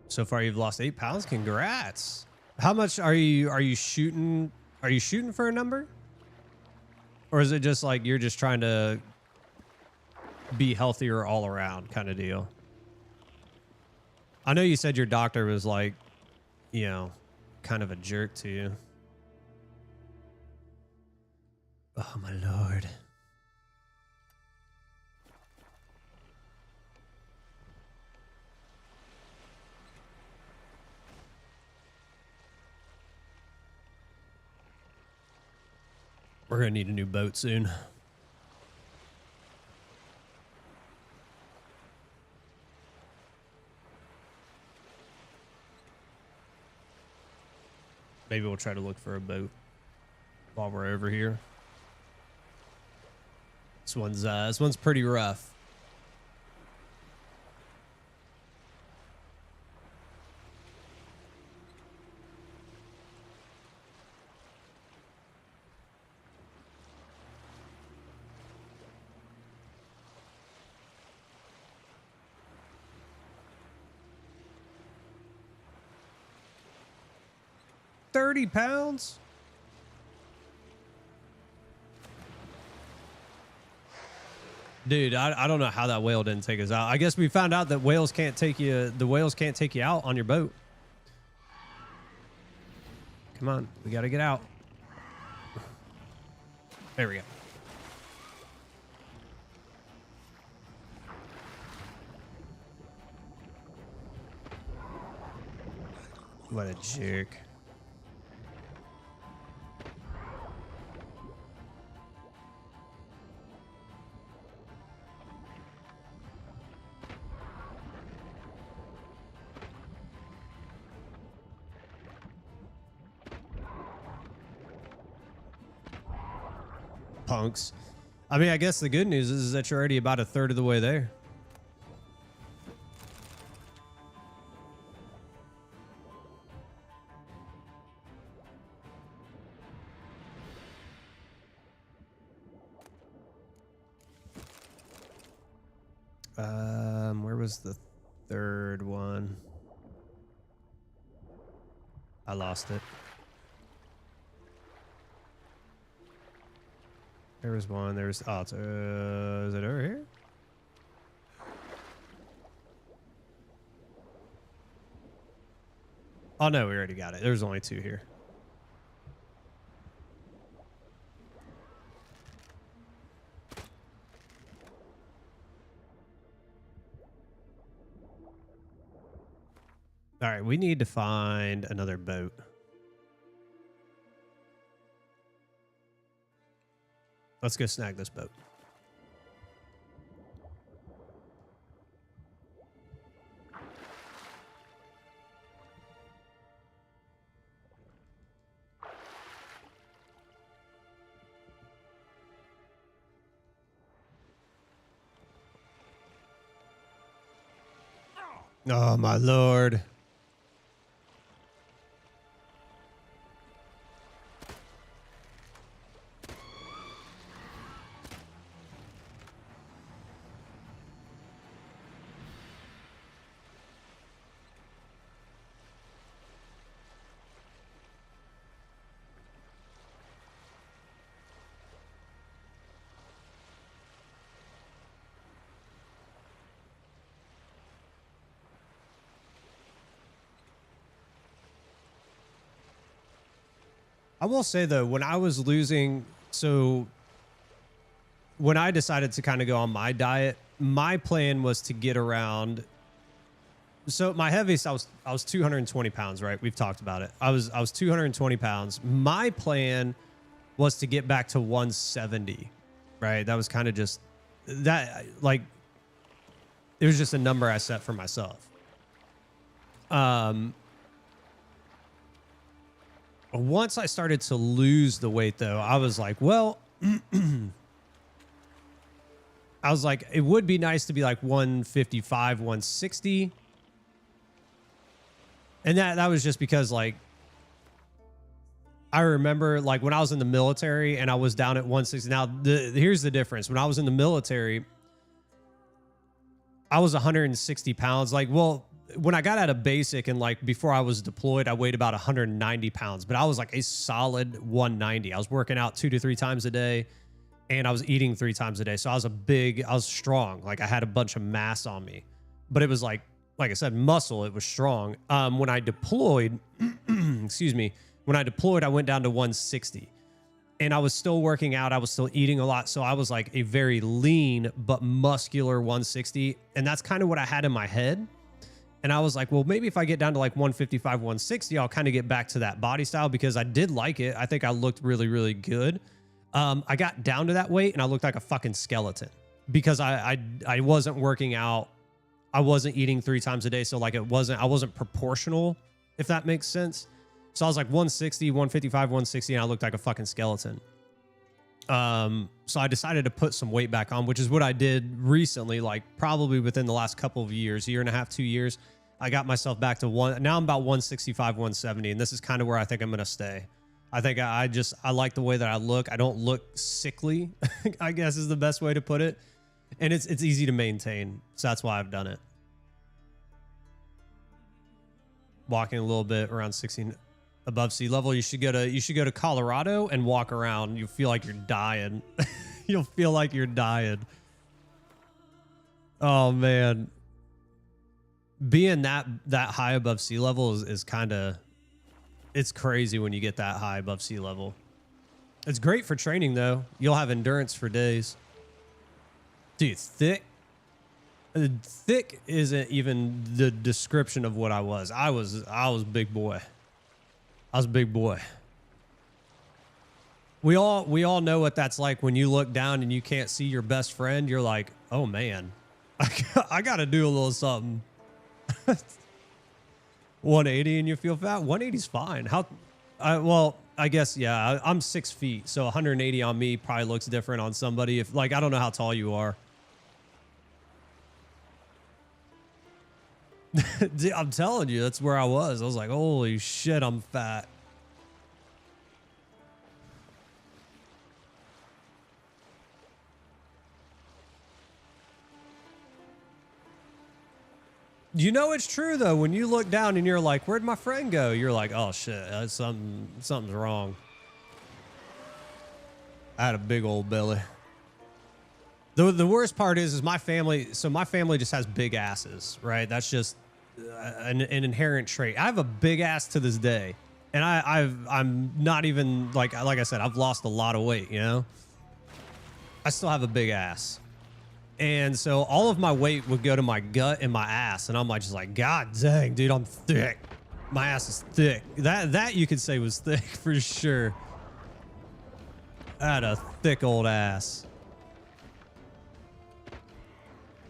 So far, you've lost 8 pounds. Congrats. How much are you shooting? Are you shooting for a number? Or is it just like you're just trying to be healthier all around kind of deal? I know you said your doctor was like, you know, kind of a jerk to you. Oh, my Lord. We're going to need a new boat soon. Maybe we'll try to look for a boat while we're over here. This one's pretty rough. £30? Dude, I don't know how that whale didn't take us out. I guess we found out that whales can't take you. The whales can't take you out on your boat. Come on, we got to get out. There we go. What a jerk. Punks. I mean, I guess the good news is that you're already about a third of the way there. Where was the third one? I lost it. There was one. There's oh, it's, is it over here? Oh no, we already got it. There's only 2 here. All right, we need to find another boat. Let's go snag this boat. Oh, my Lord. I will say though, when I was losing, so when I decided to kind of go on my diet, my plan was to get around. So my heaviest, I was 220 pounds, right? We've talked about it. I was 220 pounds. My plan was to get back to 170, right? That was kind of just that, like, it was just a number I set for myself. Once I started to lose the weight, though, I was like, well, I was like, it would be nice to be like 155, 160. And that was just because, like, I remember, like, when I was in the military and I was down at 160. Now, here's the difference. When I was in the military, I was 160 pounds. Like, well, when I got out of basic and like before I was deployed, I weighed about 190 pounds, but I was like a solid 190. I was working out 2 to 3 times a day and I was eating 3 times a day. So I was strong. Like I had a bunch of mass on me, but it was like I said, muscle, it was strong. When I deployed, excuse me, when I deployed, I went down to 160 and I was still working out. I was still eating a lot. So I was like a very lean, but muscular 160. And that's kind of what I had in my head. And I was like, well, maybe if I get down to like 155, 160, I'll kind of get back to that body style because I did like it. I think I looked really, really good. I got down to that weight and I looked like a fucking skeleton because I wasn't working out. I wasn't eating 3 times a day. So like I wasn't proportional, if that makes sense. So I was like 160, 155, 160, and I looked like a fucking skeleton. So I decided to put some weight back on, which is what I did recently, like probably within the last couple of years, 1.5 years, 2 years. I got myself back to now I'm about 165, 170, and this is kind of where I think I'm going to stay. I think I like the way that I look. I don't look sickly, I guess is the best way to put it. And it's easy to maintain. So that's why I've done it. Walking a little bit around 16 above sea level. You should go to Colorado and walk around. You feel like you're dying. You'll feel like you're dying. Oh man. Being that high above sea level is kind of, it's crazy when you get that high above sea level. It's great for training though. You'll have endurance for days. Dude, thick isn't even the description of what I was. I was big boy. I was a big boy. We all know what that's like when you look down and you can't see your best friend. You're like, oh man, I got to do a little something. 180 and you feel fat? 180 is fine. Well, I guess, yeah, I'm 6 feet. So 180 on me probably looks different on somebody. If like, I don't know how tall you are. Dude, I'm telling you, that's where I was. I was like, holy shit, I'm fat. You know it's true though. When you look down and you're like, where'd my friend go? You're like, oh shit, something's wrong. I had a big old belly. The worst part is my family. So my family just has big asses, right? That's just an inherent trait. I have a big ass to this day, and I'm not even like I said, I've lost a lot of weight. You know, I still have a big ass, and so all of my weight would go to my gut and my ass, and I'm like just like, God dang, dude, I'm thick. My ass is thick. That you could say was thick for sure. I had a thick old ass.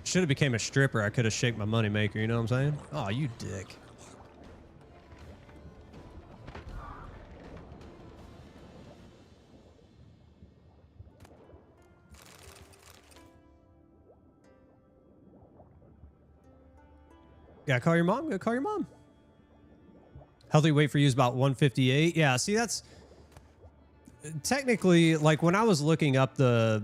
Should have became a stripper. I could have shaked my money maker. You know what I'm saying? Oh, you dick. Gotta call your mom. Gotta call your mom. Healthy weight for you is about 158. Yeah, see, that's technically like when I was looking up the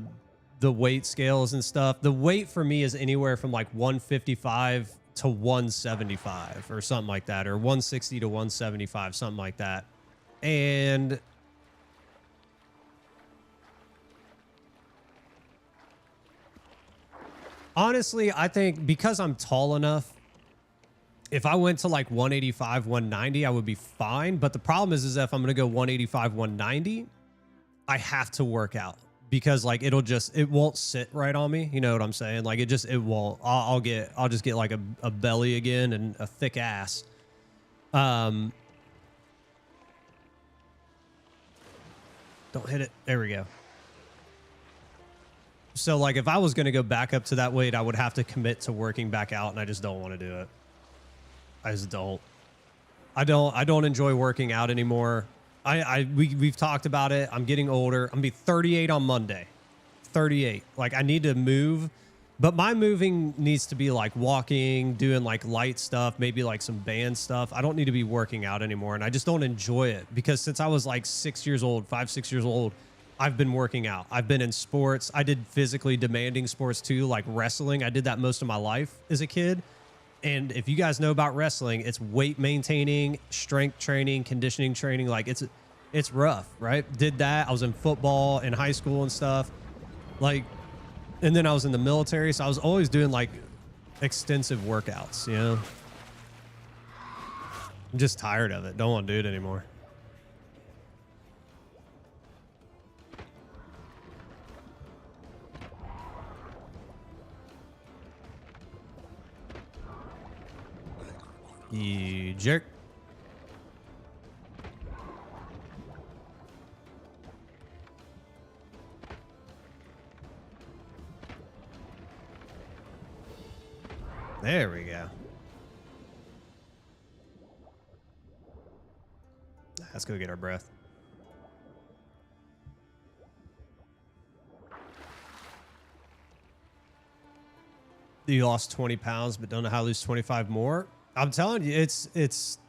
weight scales and stuff, the weight for me is anywhere from like 155 to 175 or something like that, or 160 to 175, something like that. And honestly, I think because I'm tall enough, if I went to like 185, 190, I would be fine. But the problem is if I'm going to go 185, 190, I have to work out. Because like it won't sit right on me. You know what I'm saying? Like it won't. I'll just get like a belly again and a thick ass. Don't hit it. There we go. So like if I was going to go back up to that weight, I would have to commit to working back out, and I just don't want to do it. I just don't. I don't enjoy working out anymore. We've talked about it. I'm getting older. I'm gonna be 38 on Monday. 38. Like I need to move, but my moving needs to be like walking, doing like light stuff, maybe like some band stuff. I don't need to be working out anymore, and I just don't enjoy it because since I was like 6 years old, 5, 6 years old, I've been working out. I've been in sports. I did physically demanding sports too, like wrestling. I did that most of my life as a kid. And if you guys know about wrestling, it's weight maintaining, strength training, conditioning training. Like it's rough, right? Did that. I was in football in high school and stuff. Like, and then I was in the military. So I was always doing like extensive workouts, you know? I'm just tired of it. Don't want to do it anymore. You jerk. There we go. Let's go get our breath. You lost 20 pounds, but don't know how to lose 25 more. I'm telling you, it's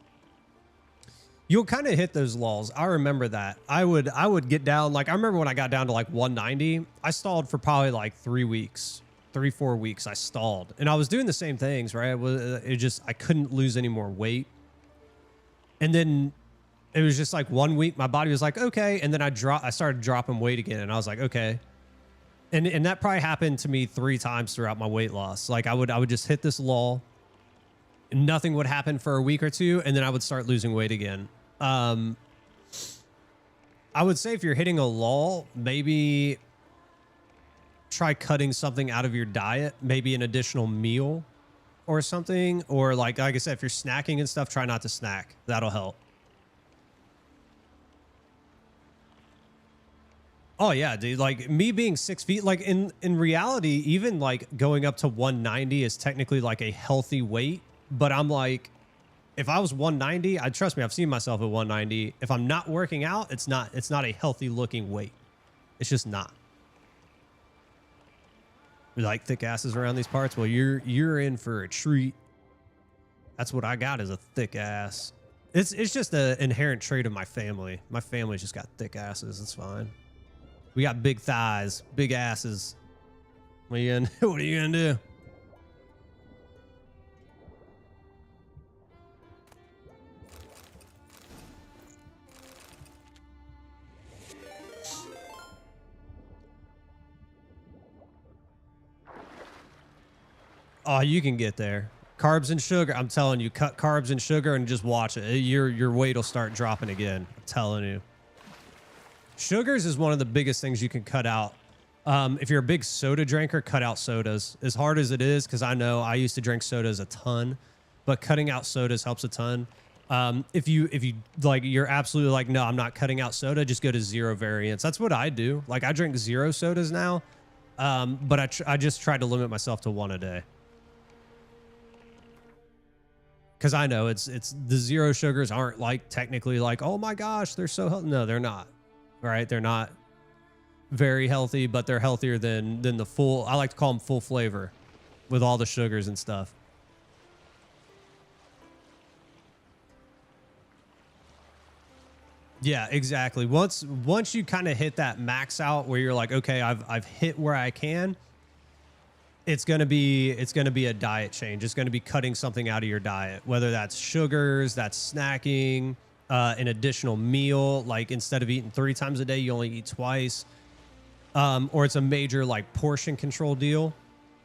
you'll kind of hit those lulls. I remember that. I would get down, like I remember when I got down to like 190, I stalled for probably like 3 weeks, 4 weeks. I stalled, and I was doing the same things, right? I couldn't lose any more weight, and then it was just like 1 week, my body was like, okay, and then I started dropping weight again, and I was like, okay. And that probably happened to me 3 times throughout my weight loss. Like I would just hit this lull. Nothing would happen for a week or two, and then I would start losing weight again. I would say if you're hitting a lull, maybe try cutting something out of your diet, maybe an additional meal or something. Or like I said, if you're snacking and stuff, try not to snack. That'll help. Oh yeah, dude. Like me being 6 feet, like in reality, even like going up to 190 is technically like a healthy weight. But I'm like, if I was 190, trust me, I've seen myself at 190. If I'm not working out, it's not a healthy looking weight. It's just not. You like thick asses around these parts? Well, you're in for a treat. That's what I got, is a thick ass. It's just an inherent trait of my family. My family's just got thick asses. It's fine. We got big thighs, big asses. What are you gonna do? Oh, you can get there. Carbs and sugar. I'm telling you, cut carbs and sugar and just watch it. Your weight will start dropping again. I'm telling you. Sugars is one of the biggest things you can cut out. If you're a big soda drinker, cut out sodas. As hard as it is, because I know I used to drink sodas a ton, but cutting out sodas helps a ton. If you like, you're absolutely like, no, I'm not cutting out soda, just go to 0 variants. That's what I do. Like I drink 0 sodas now, but I just try to limit myself to 1 a day. Because I know it's the 0 sugars aren't like technically like, oh my gosh, they're so healthy. No, they're not. Right? They're not very healthy, but they're healthier than the full. I like to call them full flavor with all the sugars and stuff. Yeah, exactly. Once you kind of hit that max out where you're like, okay, I've hit where I can. It's gonna be a diet change. It's gonna be cutting something out of your diet, whether that's sugars, that's snacking, an additional meal. Like instead of eating 3 times a day, you only eat twice, or it's a major like portion control deal.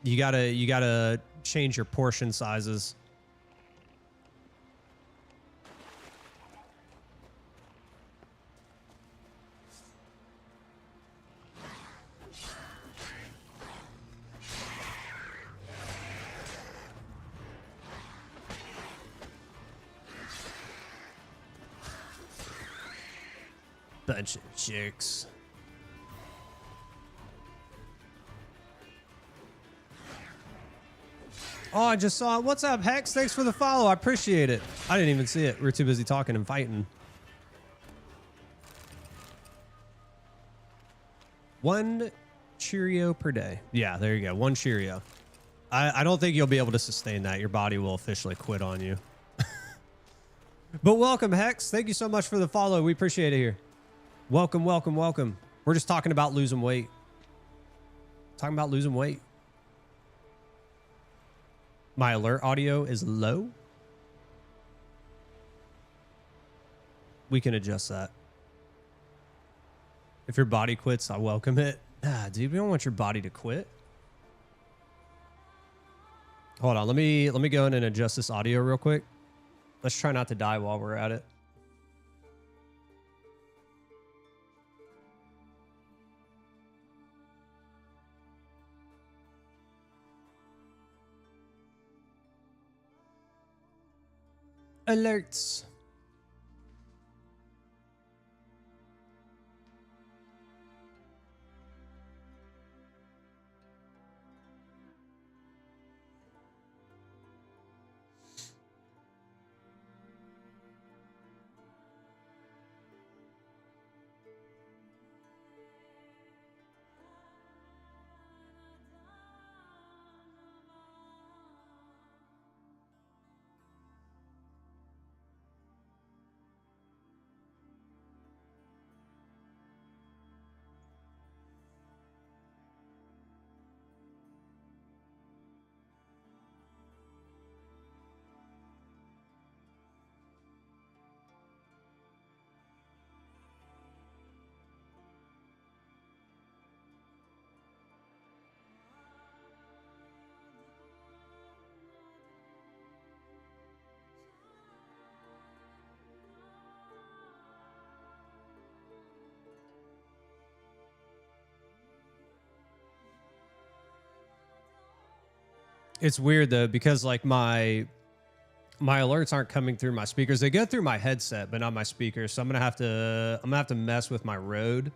You gotta change your portion sizes. Bunch of chicks. Oh, I just saw it. What's up, Hex? Thanks for the follow. I appreciate it. I didn't even see it. We were too busy talking and fighting. 1 Cheerio per day. Yeah, there you go. 1 Cheerio. I don't think you'll be able to sustain that. Your body will officially quit on you. But welcome, Hex. Thank you so much for the follow. We appreciate it here. Welcome, welcome, welcome. We're just talking about losing weight. Talking about losing weight. My alert audio is low. We can adjust that. If your body quits, I welcome it. Nah, dude, we don't want your body to quit. Hold on, let me go in and adjust this audio real quick. Let's try not to die while we're at it. Alerts. It's weird though, because like my alerts aren't coming through my speakers. They go through my headset, but not my speakers. So I'm gonna have to mess with my Rode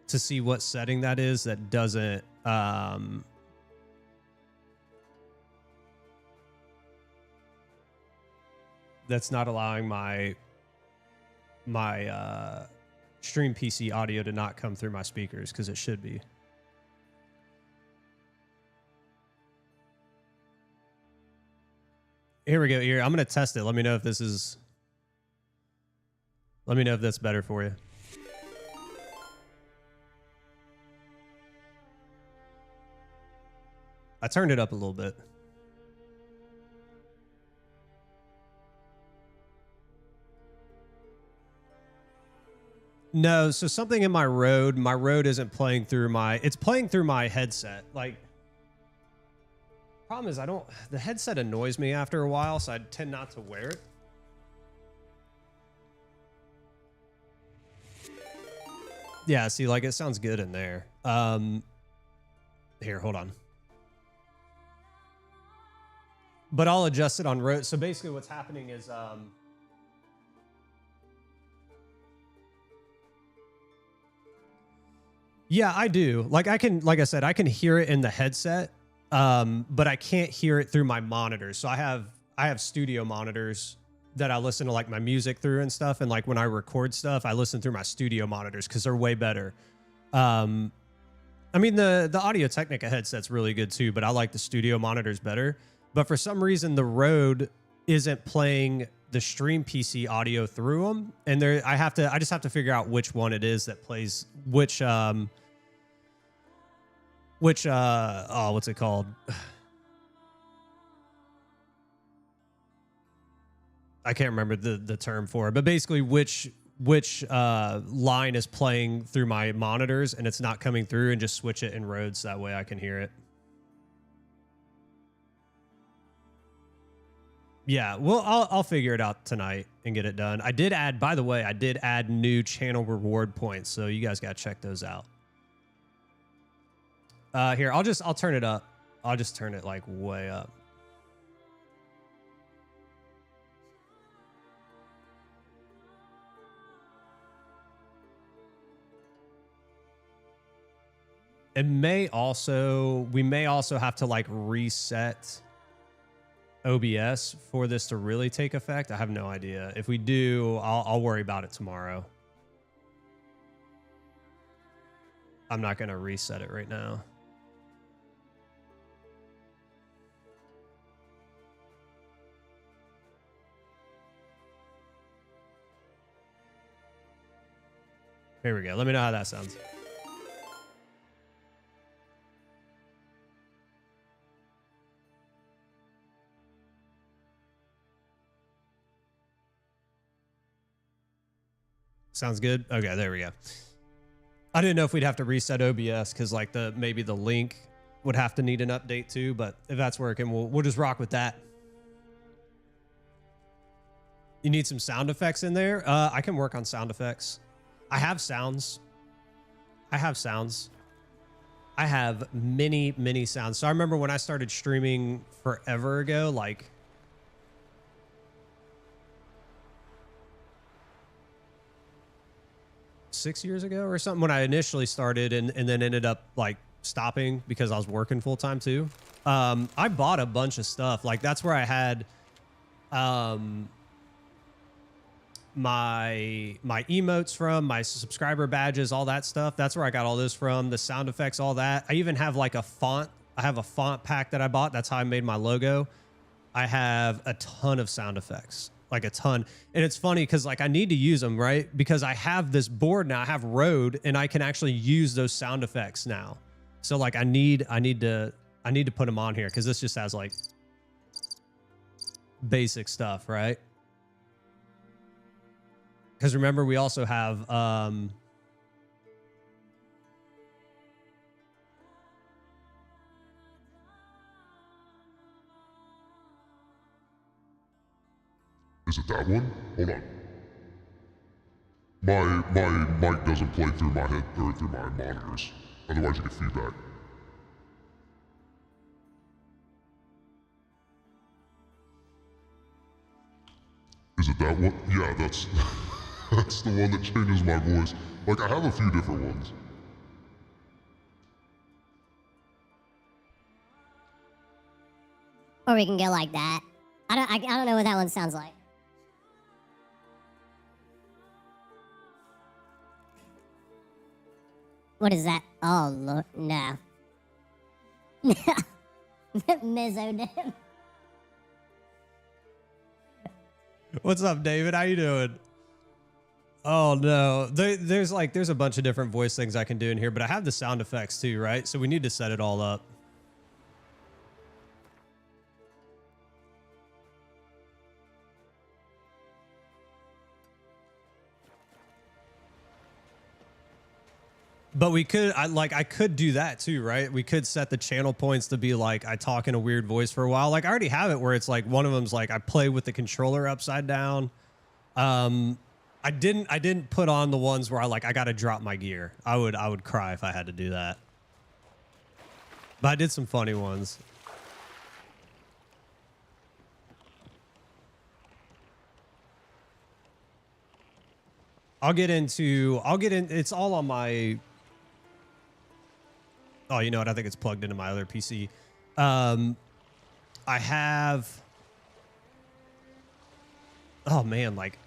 to see what setting that is that doesn't that's not allowing my stream PC audio to not come through my speakers, because it should be. Here we go. Here, I'm going to test it. Let me know if this is... Let me know if that's better for you. I turned it up a little bit. No, so something in my Rode isn't playing through my... It's playing through my headset. Like... Problem is, the headset annoys me after a while, so I tend not to wear it. Yeah, see, like, it sounds good in there. Here, hold on. But I'll adjust it on Rode. So basically what's happening is, yeah, I do. Like I said, I can hear it in the headset. But I can't hear it through my monitors. So I have studio monitors that I listen to like my music through and stuff. And like when I record stuff, I listen through my studio monitors because they're way better. I mean, the Audio Technica headset's really good too, but I like the studio monitors better. But for some reason, the Rode isn't playing the stream PC audio through them. And I just have to figure out which one it is that plays which, what's it called? I can't remember the term for it, but basically which line is playing through my monitors and it's not coming through, and just switch it in Rhodes. That way I can hear it. Yeah, well, I'll figure it out tonight and get it done. By the way, I did add new channel reward points, so you guys got to check those out. Here, I'll turn it up. I'll just turn it like way up. We may also have to like reset OBS for this to really take effect. I have no idea. If we do, I'll worry about it tomorrow. I'm not going to reset it right now. Here we go. Let me know how that sounds. Sounds good. Okay, there we go. I didn't know if we'd have to reset OBS because like maybe the link would have to need an update too, but if that's working, we'll just rock with that. You need some sound effects in there? I can work on sound effects. I have sounds. I have many sounds. So I remember when I started streaming forever ago, like 6 years ago or something, when I initially started and then ended up like stopping because I was working full time too. I bought a bunch of stuff. Like that's where I had my emotes from, my subscriber badges, all that stuff. That's where I got all this from, the sound effects, all that. I even have like a font. I have a font pack that I bought. That's how I made my logo. I have a ton of sound effects, like a ton. And it's funny because like I need to use them, right? Because I have this board now, I have Rode, and I can actually use those sound effects now. So like I need to put them on here because this just has like basic stuff, right? Because remember, we also have Is it that one? Hold on. My mic doesn't play through my head or through my monitors. Otherwise you get feedback. Is it that one? Yeah, that's that's the one that changes my voice. Like I have a few different ones. Or we can go like that. I don't know what that one sounds like. What is that? Oh, look, no. Mezzodip. What's up, David? How you doing? Oh no, there's a bunch of different voice things I can do in here, but I have the sound effects too, right? So we need to set it all up. But we could, I could do that too, right? We could set the channel points to be like, I talk in a weird voice for a while. Like I already have it where it's like, one of them's like, I play with the controller upside down. I didn't put on the ones where I got to drop my gear. I would cry if I had to do that. But I did some funny ones. I'll get in, it's all on my, oh, you know what? I think it's plugged into my other PC. I have, oh man, like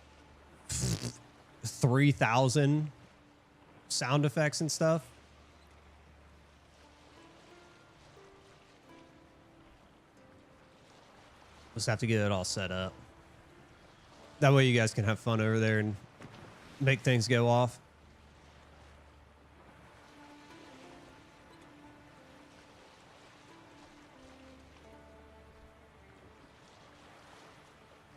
3,000 sound effects and stuff. Just have to get it all set up. That way you guys can have fun over there and make things go off.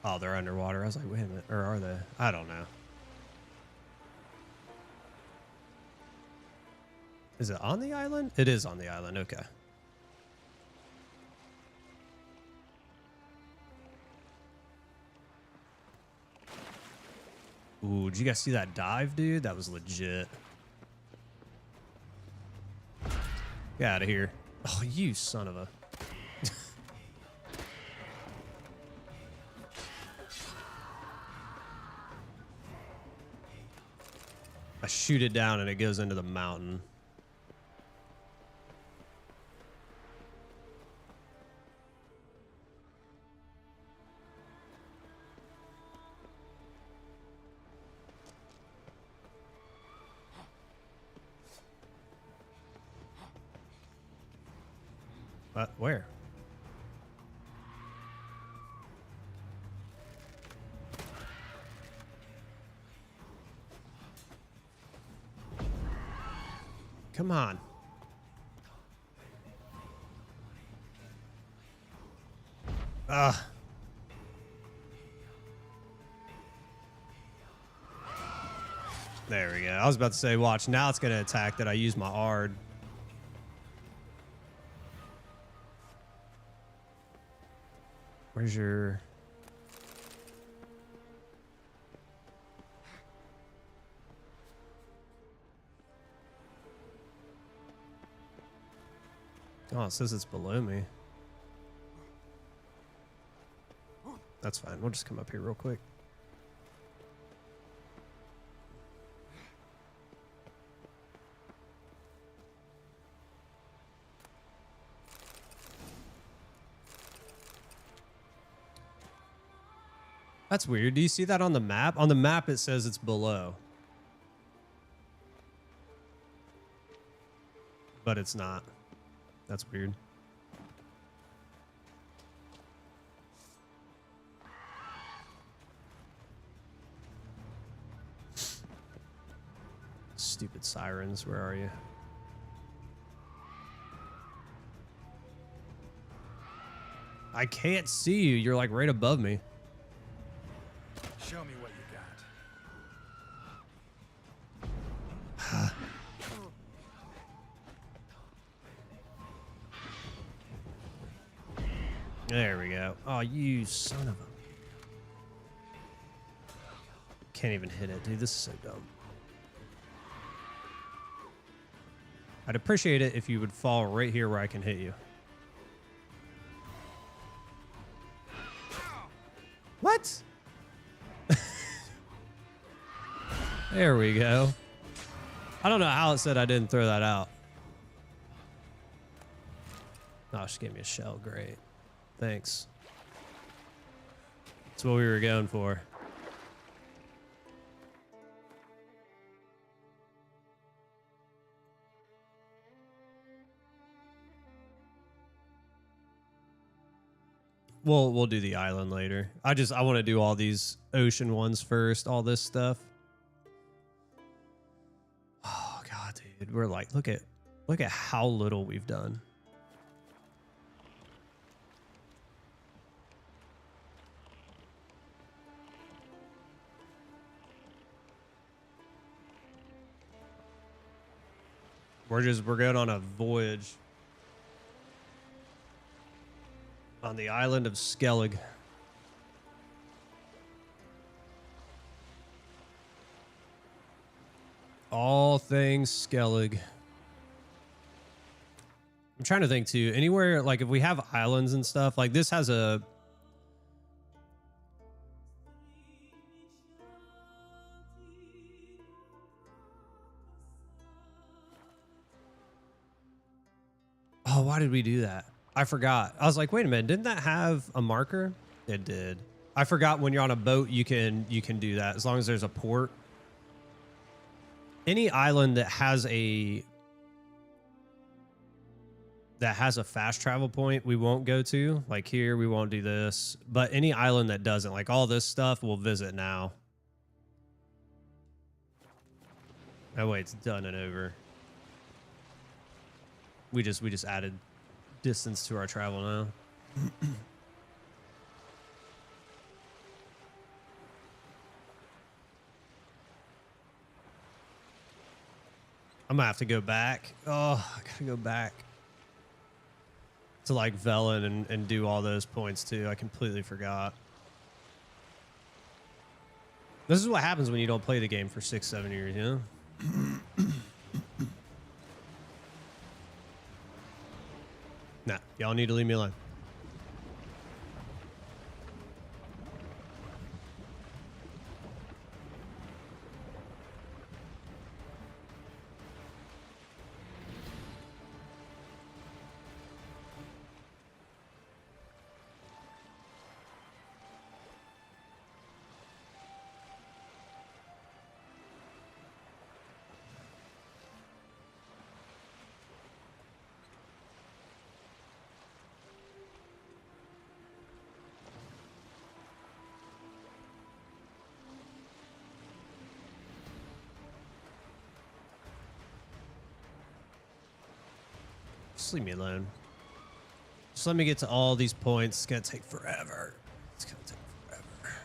Oh, they're underwater. I was like, wait a minute. Or are they? I don't know. Is it on the island? It is on the island. Okay. Ooh, did you guys see that dive, dude? That was legit. Get out of here. Oh, you son of a... I shoot it down and it goes into the mountain. Where? Come on. There we go. I was about to say, watch. Now it's going to attack that I use my ARD. Where's your... Oh, it says it's below me. That's fine. We'll just come up here real quick. That's weird. Do you see that on the map? On the map, it says it's below. But it's not. That's weird. Stupid sirens. Where are you? I can't see you. You're like right above me. Show me what you got. There we go. Oh, you son of a... Can't even hit it, dude. This is so dumb. I'd appreciate it if you would fall right here where I can hit you. What? There we go. I don't know how it said I didn't throw that out. Oh, she gave me a shell. Great. Thanks. That's what we were going for. We'll do the island later. I want to do all these ocean ones first, all this stuff. Oh god, dude. We're like, look at how little we've done. We're going on a voyage on the island of Skellig. All things Skellig. I'm trying to think too. Anywhere, like if we have islands and stuff, like this has a... Oh, why did we do that? I forgot. I was like, wait a minute, didn't that have a marker? It did. I forgot when you're on a boat, you can do that as long as there's a port. Any island that has a fast travel point, we won't go to. Like here, we won't do this. But any island that doesn't, like all this stuff, we'll visit now. Oh wait, it's done and over. We just added distance to our travel now. I'm gonna have to go back. Oh, I gotta go back to like Velen and do all those points too. I completely forgot. This is what happens when you don't play the game for 6-7 years, you know? Nah, y'all need to leave me alone. Just leave me alone. Just let me get to all these points. It's gonna take forever. It's gonna take forever.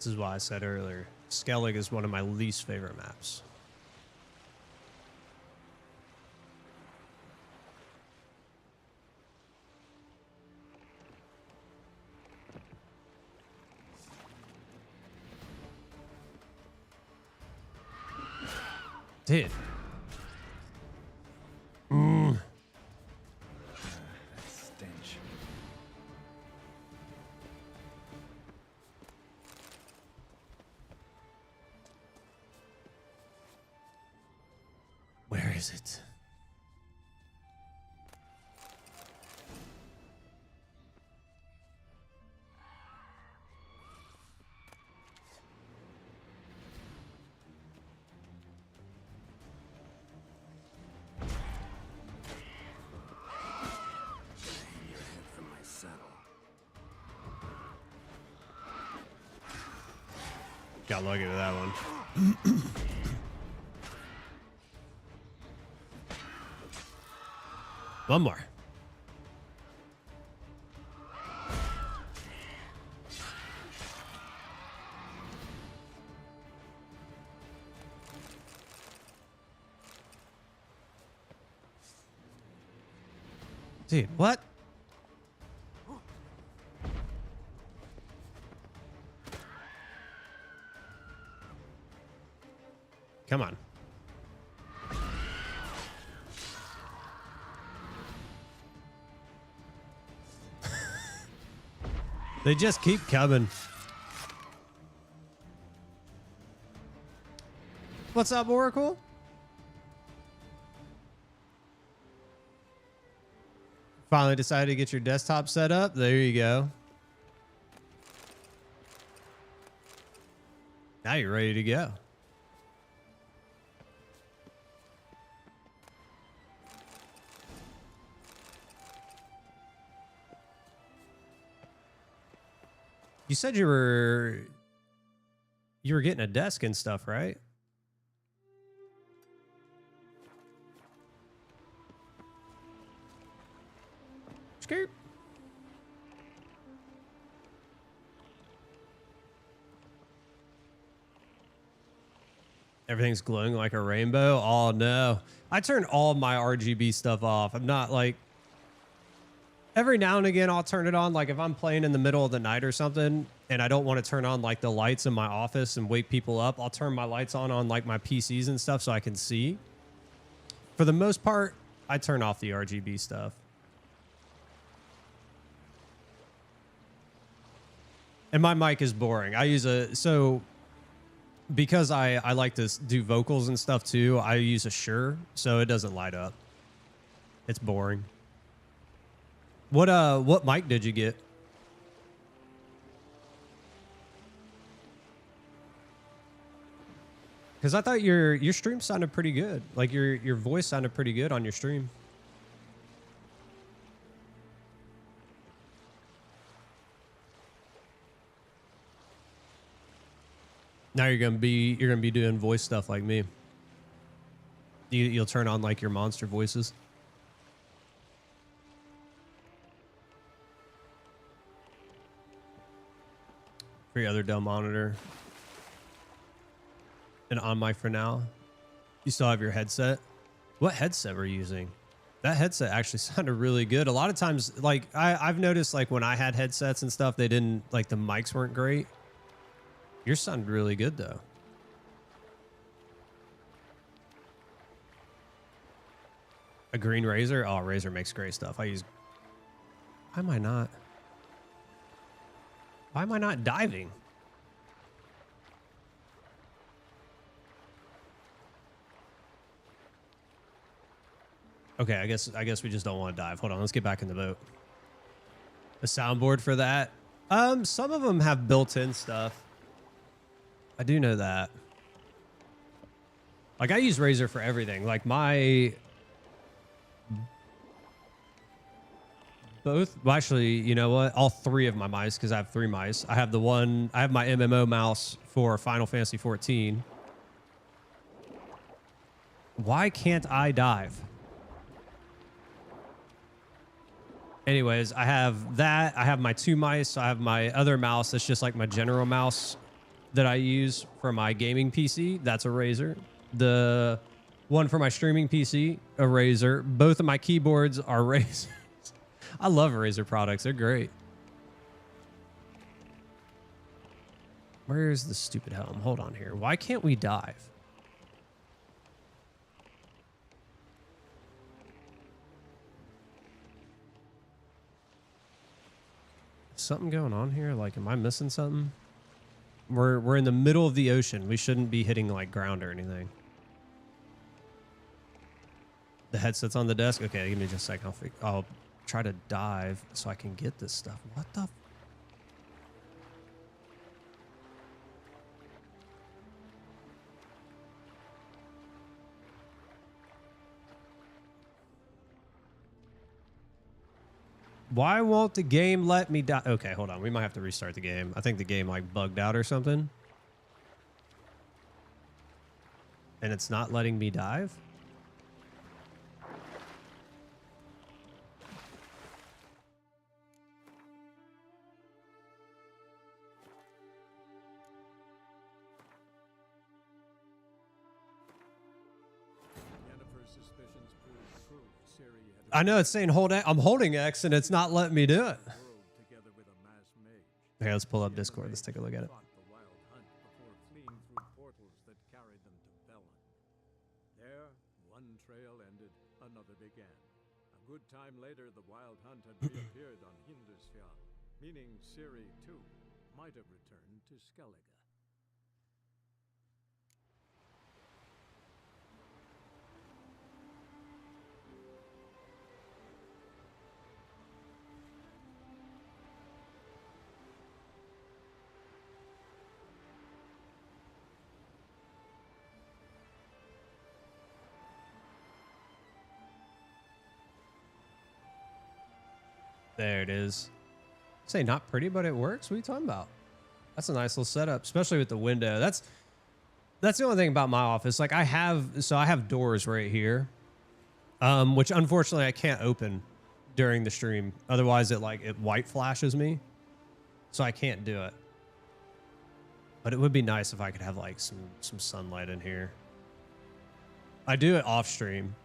This is why I said earlier, Skellig is one of my least favorite maps. Dude. Stench. Where is it? From my saddle. Got lucky with that one. One more. Dude, what? Come on. They just keep coming. What's up, Oracle? Finally decided to get your desktop set up. There you go. Now you're ready to go. You said you were getting a desk and stuff, right? Skirt. Everything's glowing like a rainbow. Oh no. I turn all my RGB stuff off. I'm not like, every now and again I'll turn it on. Like if I'm playing in the middle of the night or something and I don't want to turn on like the lights in my office and wake people up, I'll turn my lights on like my PCs and stuff so I can see. For the most part, I turn off the RGB stuff. And my mic is boring. I use because I like to do vocals and stuff too, I use a Shure, so it doesn't light up. It's boring. What mic did you get? Because I thought your stream sounded pretty good. Like your voice sounded pretty good on your stream. Now you're gonna be doing voice stuff like me. You'll turn on like your monster voices. For your other Dell monitor. And on mic for now. You still have your headset. What headset were you using? That headset actually sounded really good. A lot of times, like I've noticed, like when I had headsets and stuff, they didn't, like the mics weren't great. Yours sounded really good though. A green Razer? Oh, Razer makes great stuff. I use. Why am I not diving? Okay, I guess we just don't want to dive. Hold on, let's get back in the boat. A soundboard for that? Some of them have built-in stuff. I do know that. Like I use Razer for everything. Like my well, actually, you know what? All three of my mice, because I have three mice. I have my MMO mouse for Final Fantasy 14. Why can't I dive? Anyways, I have that. I have my two mice. I have my other mouse that's just like my general mouse that I use for my gaming PC, that's a Razer. The one for my streaming PC, a Razer. Both of my keyboards are Razers. I love Razer products. They're great. Where's the stupid helm? Hold on here. Why can't we dive? Something going on here? Like, am I missing something? We're in the middle of the ocean. We shouldn't be hitting like ground or anything. The headset's on the desk. Okay, give me just a second. I'll try to dive so I can get this stuff. What the? Why won't the game let me die? Okay, hold on. We might have to restart the game. I think the game like bugged out or something. And it's not letting me dive? I know it's saying hold X. I'm holding X and it's not letting me do it. Okay, let's pull up Discord. Let's take a look at it. There, one trail ended, another began. A good time later, the wild hunt had reappeared on Hindusfjall, meaning Siri, too, might have returned to Skellige. There it is. Say not pretty, but it works. What are you talking about? That's a nice little setup, especially with the window. That's the only thing about my office. Like I have doors right here, which unfortunately I can't open during the stream. Otherwise it white flashes me. So I can't do it. But it would be nice if I could have like some sunlight in here. I do it off stream.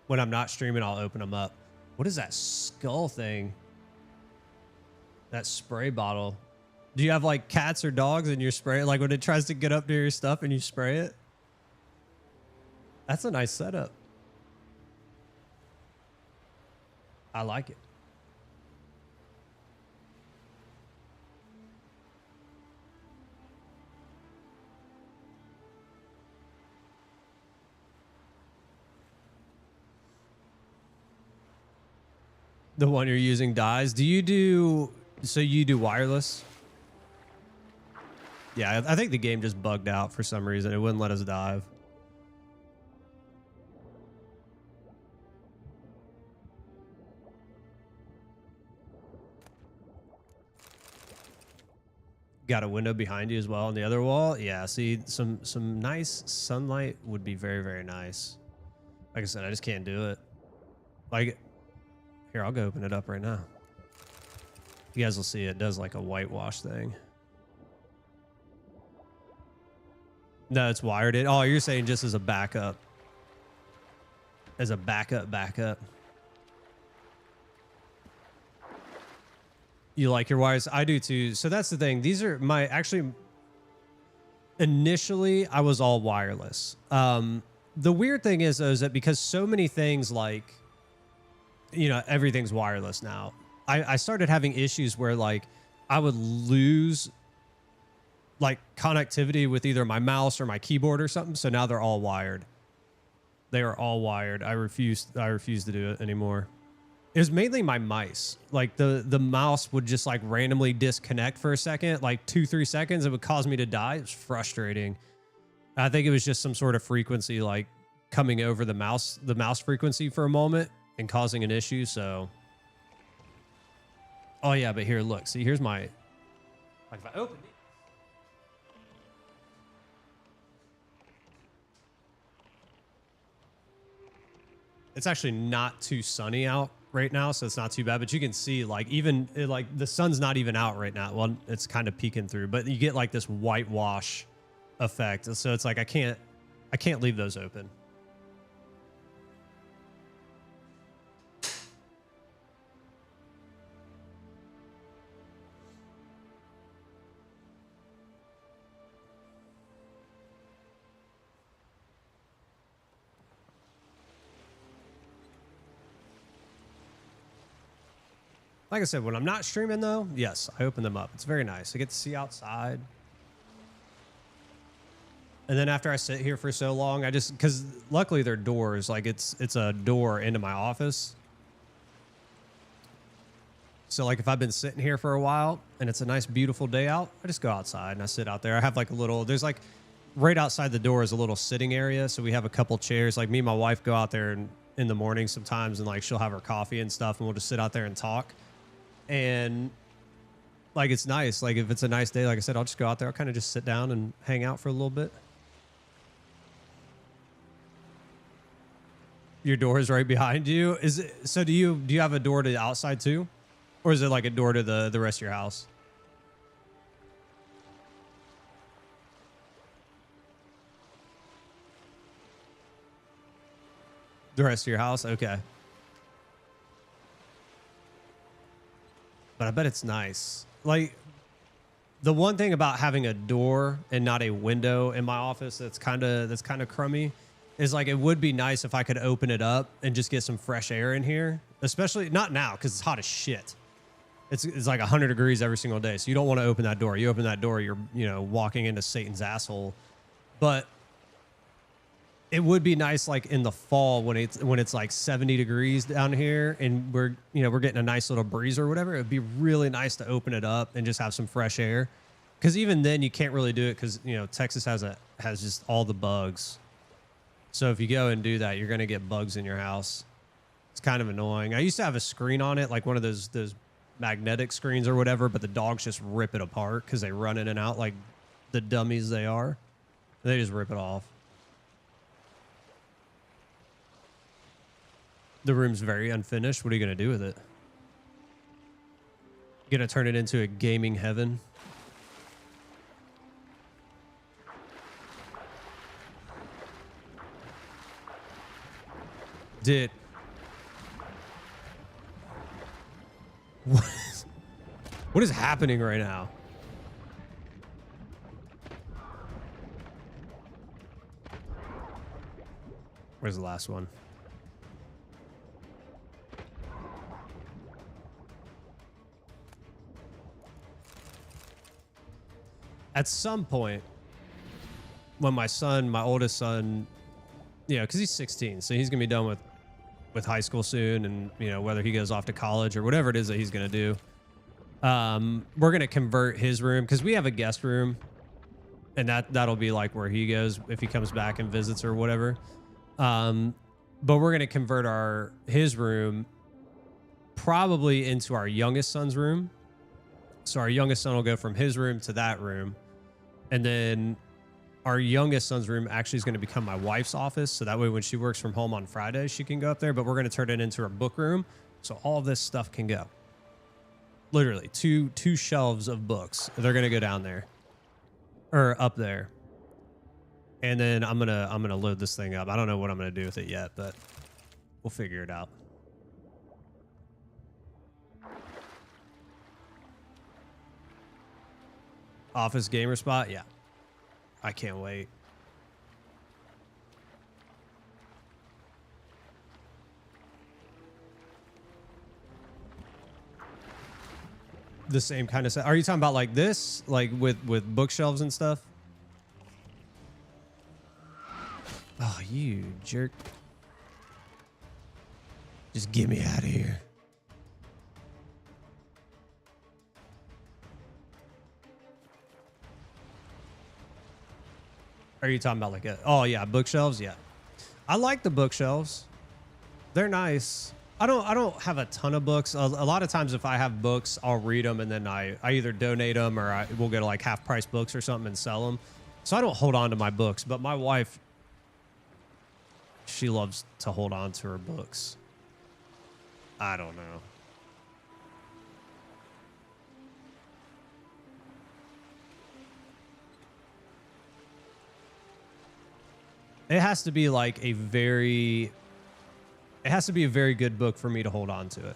When I'm not streaming, I'll open them up. What is that skull thing? That spray bottle. Do you have like cats or dogs and you spray it? Like when it tries to get up to your stuff and you spray it? That's a nice setup. I like it. The one you're using dies. Do you do... So you do wireless? Yeah, I think the game just bugged out for some reason. It wouldn't let us dive. Got a window behind you as well on the other wall. Yeah, see, some nice sunlight would be very, very nice. Like I said, I just can't do it. Like... Here, I'll go open it up right now. You guys will see it does like a whitewash thing. No, it's wired in. Oh, you're saying just as a backup. As a backup. You like your wires? I do too. So that's the thing. These are my... Actually, initially, I was all wireless. The weird thing is, though, is that because so many things like... You know, everything's wireless now. I started having issues where like I would lose like connectivity with either my mouse or my keyboard or something. So now they're all wired. They are all wired. I refuse to do it anymore. It was mainly my mice. Like the mouse would just like randomly disconnect for a second, like 2-3 seconds. It would cause me to die. It was frustrating. I think it was just some sort of frequency like coming over the mouse frequency for a moment and causing an issue. So, oh yeah, but here, look, see, here's my, like if I open it, it's actually not too sunny out right now, so it's not too bad. But you can see like even like the sun's not even out right now. Well, it's kind of peeking through, but you get like this whitewash effect. So it's like I can't leave those open. Like I said, when I'm not streaming though, yes, I open them up. It's very nice. I get to see outside. And then after I sit here for so long, I just, because luckily they're doors, like it's a door into my office. So like if I've been sitting here for a while and it's a nice, beautiful day out, I just go outside and I sit out there. I have like a little, there's like right outside the door is a little sitting area. So we have a couple chairs. Like me and my wife go out there in the morning sometimes and like she'll have her coffee and stuff and we'll just sit out there and talk. And like it's nice. Like if it's a nice day, like I said, I'll just go out there. I'll kind of just sit down and hang out for a little bit. Your door is right behind you. Is it so? Do you have a door to the outside too, or is it like a door to the rest of your house? The rest of your house, okay. But I bet it's nice. Like the one thing about having a door and not a window in my office that's kind of crummy is like it would be nice if I could open it up and just get some fresh air in here, especially not now because it's hot as shit. It's like 100 degrees every single day, so you don't want to open that door. You open that door, you're walking into Satan's asshole. But it would be nice like in the fall when it's like 70 degrees down here and we're getting a nice little breeze or whatever. It would be really nice to open it up and just have some fresh air. Because even then you can't really do it because Texas has just all the bugs. So if you go and do that, you're going to get bugs in your house. It's kind of annoying. I used to have a screen on it, like one of those magnetic screens or whatever, but the dogs just rip it apart because they run in and out like the dummies they are. They just rip it off. The room's very unfinished. What are you going to do with it? You going to turn it into a gaming heaven? What is happening right now? Where's the last one? At some point, when my oldest son, because he's 16, so he's gonna be done with high school soon, and whether he goes off to college or whatever it is that he's gonna do, we're gonna convert his room because we have a guest room, and that'll be like where he goes if he comes back and visits or whatever. But we're gonna convert his room probably into our youngest son's room. So our youngest son will go from his room to that room. And then our youngest son's room actually is going to become my wife's office. So that way when she works from home on Friday, she can go up there. But we're going to turn it into her book room. So all this stuff can go. Literally two shelves of books. They're going to go down there or up there. And then I'm going to load this thing up. I don't know what I'm going to do with it yet, but we'll figure it out. Office gamer spot? Yeah. I can't wait. The same kind of set. Are you talking about like this? Like with bookshelves and stuff? Oh, you jerk. Just get me out of here. Are you talking about like oh yeah, bookshelves? Yeah. I like the bookshelves. They're nice. I don't have a ton of books. A lot of times if I have books, I'll read them and then I either donate them or we'll go to like half price books or something and sell them. So I don't hold on to my books, but my wife, she loves to hold on to her books. I don't know. It has to be like a very, it has to be a very good book for me to hold on to it.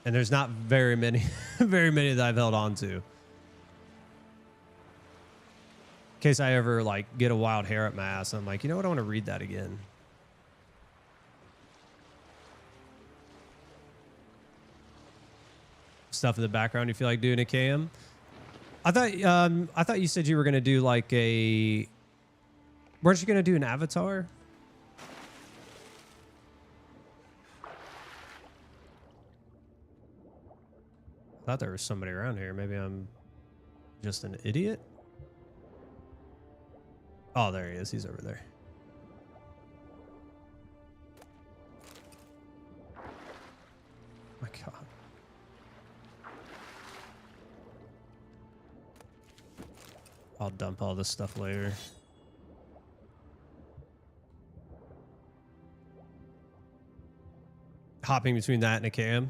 And there's not very many, very many that I've held on to. In case I ever like get a wild hair up my ass, I'm like, you know what? I want to read that again. Stuff in the background you feel like doing a cam? I thought you said you were gonna do like a, weren't you gonna do an avatar? I thought there was somebody around here. Maybe I'm just an idiot. Oh, there he is. He's over there. My God. I'll dump all this stuff later. Hopping between that and a cam.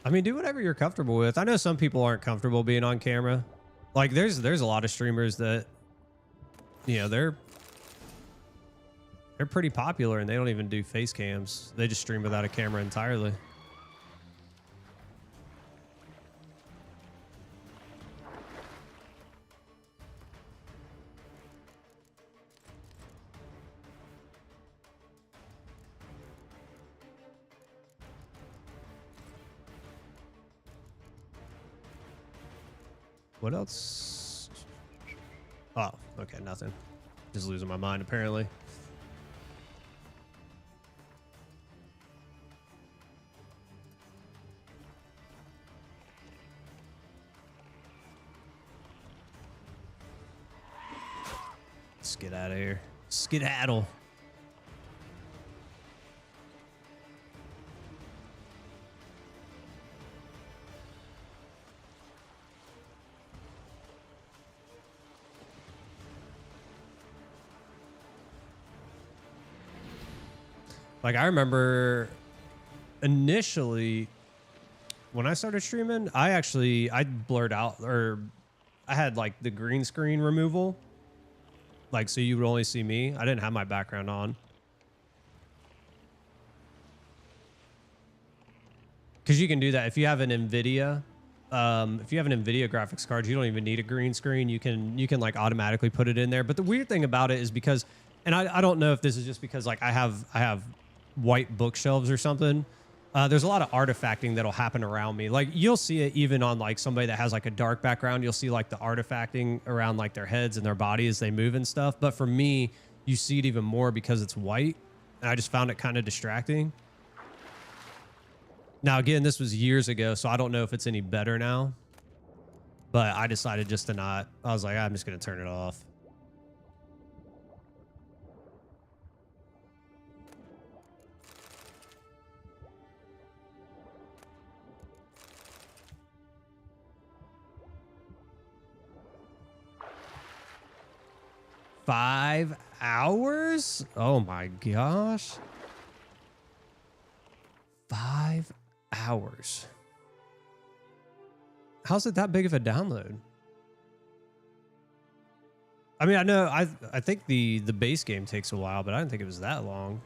I mean, do whatever you're comfortable with. I know some people aren't comfortable being on camera. Like there's a lot of streamers that, you know, they're pretty popular and they don't even do face cams. They just stream without a camera entirely. What else? Oh, okay, nothing. Just losing my mind, apparently. Let's get out of here. Skedaddle. Like I remember initially when I started streaming, I blurred out, or I had like the green screen removal. Like, so you would only see me. I didn't have my background on. Cause you can do that if you have an NVIDIA. If you have an NVIDIA graphics card, you don't even need a green screen. You can like automatically put it in there. But the weird thing about it is because, and I don't know if this is just because like I have white bookshelves or something. There's a lot of artifacting that'll happen around me. Like you'll see it even on like somebody that has like a dark background. You'll see like the artifacting around like their heads and their body as they move and stuff. But for me, you see it even more because it's white. And I just found it kind of distracting. Now, again, this was years ago, so I don't know if it's any better now. But I decided just to not. I was like, I'm just going to turn it off. $5 hours? Oh my gosh. 5 hours. How's it that big of a download? I mean, I know I think the base game takes a while, but I didn't think it was that long.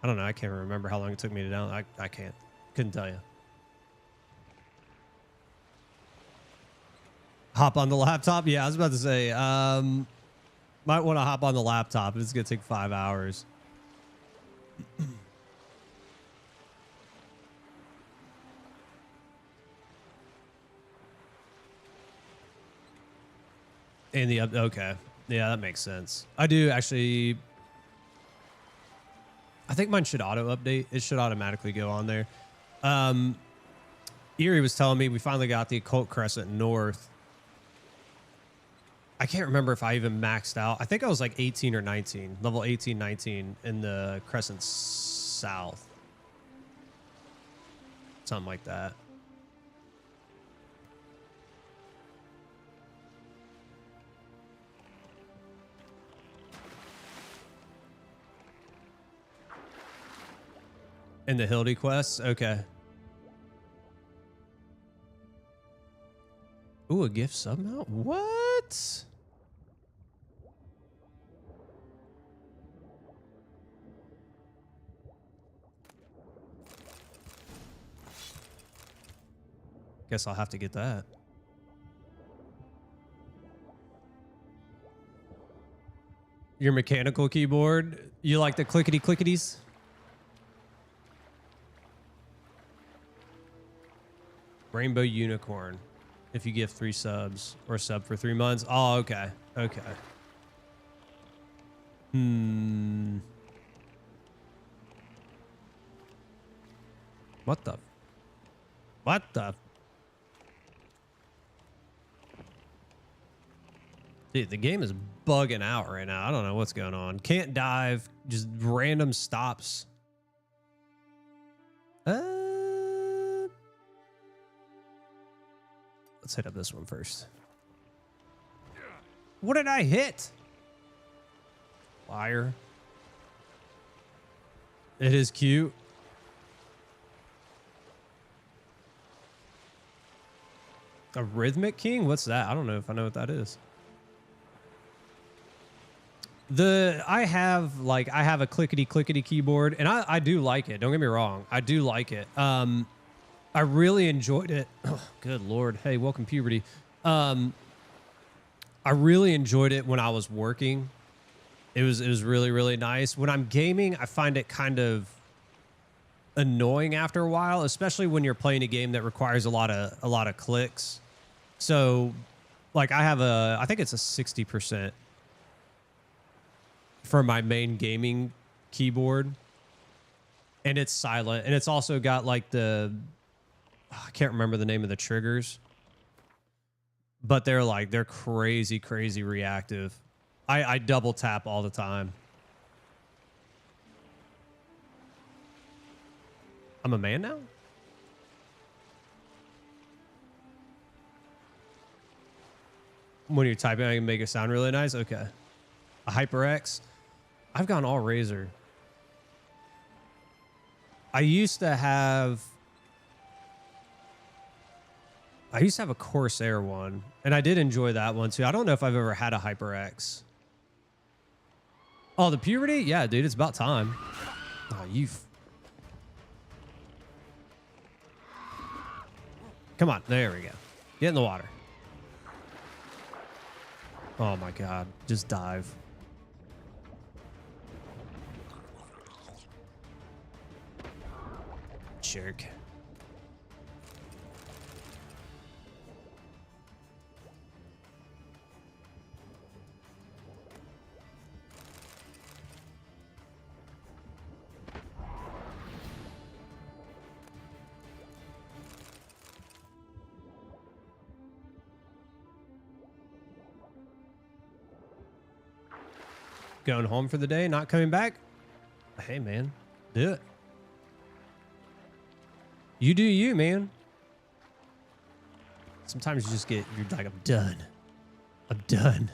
I don't know. I can't remember how long it took me to download. I couldn't tell you. Hop on the laptop? Yeah, I was about to say, might want to hop on the laptop. It's going to take 5 hours. And the okay, yeah, that makes sense. I do actually. I think mine should auto update. It should automatically go on there. Erie was telling me we finally got the Occult Crescent North. I can't remember if I even maxed out. I think I was like 18 or 19, level 18, 19 in the Crescent South, something like that. And the Hildy quests? Okay. Ooh, a gift sub mount? What? Guess I'll have to get that. Your mechanical keyboard? You like the clickety clickities? Rainbow Unicorn. If you give 3 subs or sub for 3 months. Oh, okay. Okay. What the? What the? Dude, the game is bugging out right now. I don't know what's going on. Can't dive. Just random stops. Let's hit up this one first. What did I hit? Liar. It is cute. A Rhythmic King? What's that? I don't know if I know what that is. I have a clickety keyboard, and I do like it. Don't get me wrong. I do like it. I really enjoyed it. Oh, good Lord. Hey, welcome puberty. I really enjoyed it when I was working. It was really, really nice. When I'm gaming, I find it kind of annoying after a while, especially when you're playing a game that requires a lot of clicks. So like I think it's a 60% for my main gaming keyboard, and it's silent, and it's also got like I can't remember the name of the triggers, but they're crazy reactive. I double tap all the time. I'm a man now? When you're typing, I can make it sound really nice. Okay. A HyperX. I've gone all Razer. I used to have a Corsair one, and I did enjoy that one too. I don't know if I've ever had a HyperX. Oh, the puberty? Yeah, dude, it's about time. Oh, come on, there we go. Get in the water. Oh my God, just dive. Jerk. Going home for the day, not coming back? Hey, man, do it. You do you, man. Sometimes you just you're like, I'm done. I'm done.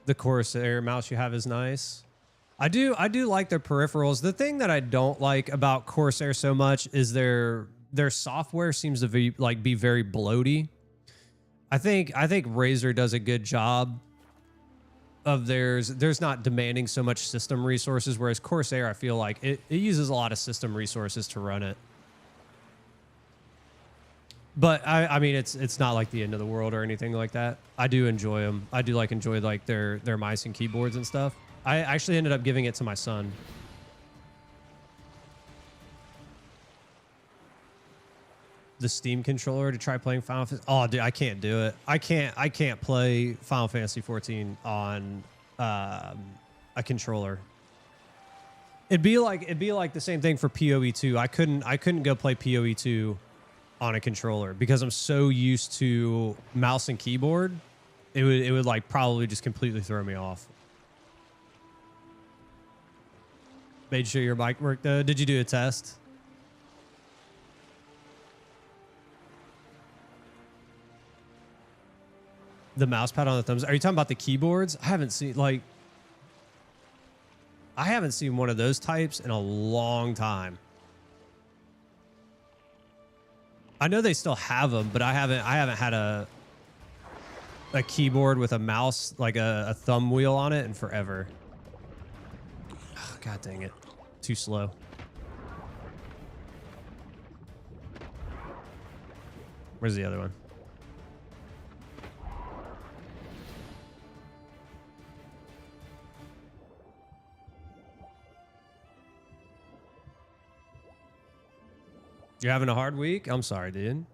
The Corsair mouse you have is nice. I do like their peripherals. The thing that I don't like about Corsair so much is their software seems to be very bloaty. I think Razer does a good job of there's not demanding so much system resources, whereas Corsair, I feel like it uses a lot of system resources to run it. But I mean, it's not like the end of the world or anything like that. I do enjoy them. I do enjoy their mice and keyboards and stuff. I actually ended up giving it to my son. The Steam controller to try playing Final Fantasy. Oh, dude, I can't do it. I can't play Final Fantasy 14 on a controller. It'd be like the same thing for PoE 2. I couldn't go play PoE 2 on a controller because I'm so used to mouse and keyboard. It would probably just completely throw me off. Made sure your mic worked though. Did you do a test? The mouse pad on the thumbs. Are you talking about the keyboards? I haven't seen I haven't seen one of those types in a long time. I know they still have them, but I haven't had a keyboard with a mouse, like a thumb wheel on it in forever. Oh, God dang it. Too slow. Where's the other one? You're having a hard week? I'm sorry, dude.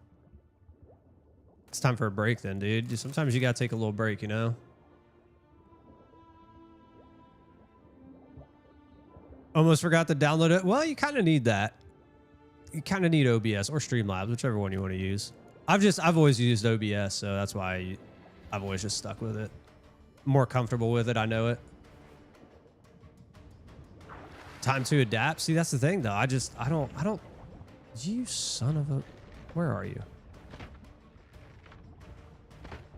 It's time for a break then, dude. Sometimes you gotta take a little break, you know? Almost forgot to download it. Well, you kind of need that. You kind of need OBS or Streamlabs, whichever one you want to use. I've always used OBS, so that's why I've always just stuck with it. More comfortable with it, I know it. Time to adapt. See, that's the thing though. I don't. You son of a... Where are you?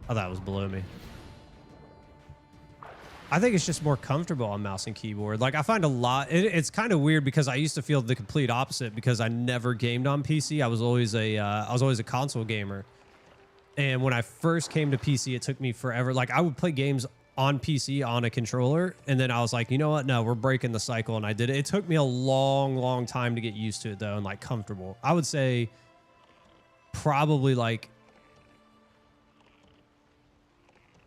Oh, that was below me. I think it's just more comfortable on mouse and keyboard. Like I find a lot... It's kind of weird because I used to feel the complete opposite because I never gamed on PC. I was always a console gamer. And when I first came to PC, it took me forever. Like I would play games on PC on a controller, and then I was like, you know what? No, we're breaking the cycle, and I did it. It took me a long time to get used to it though, and like comfortable. I would say probably like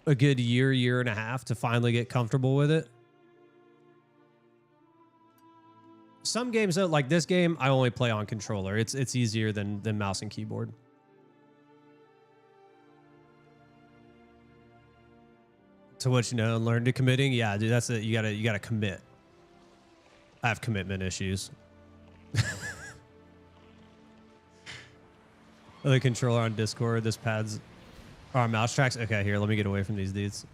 a good year and a half to finally get comfortable with it. Some games though, like this game, I only play on controller. It's easier than mouse and keyboard. To what you know and learn to committing. Yeah, dude, that's it. You gotta commit. I have commitment issues. The controller on Discord, this pad's our mouse tracks. Okay, here, let me get away from these dudes.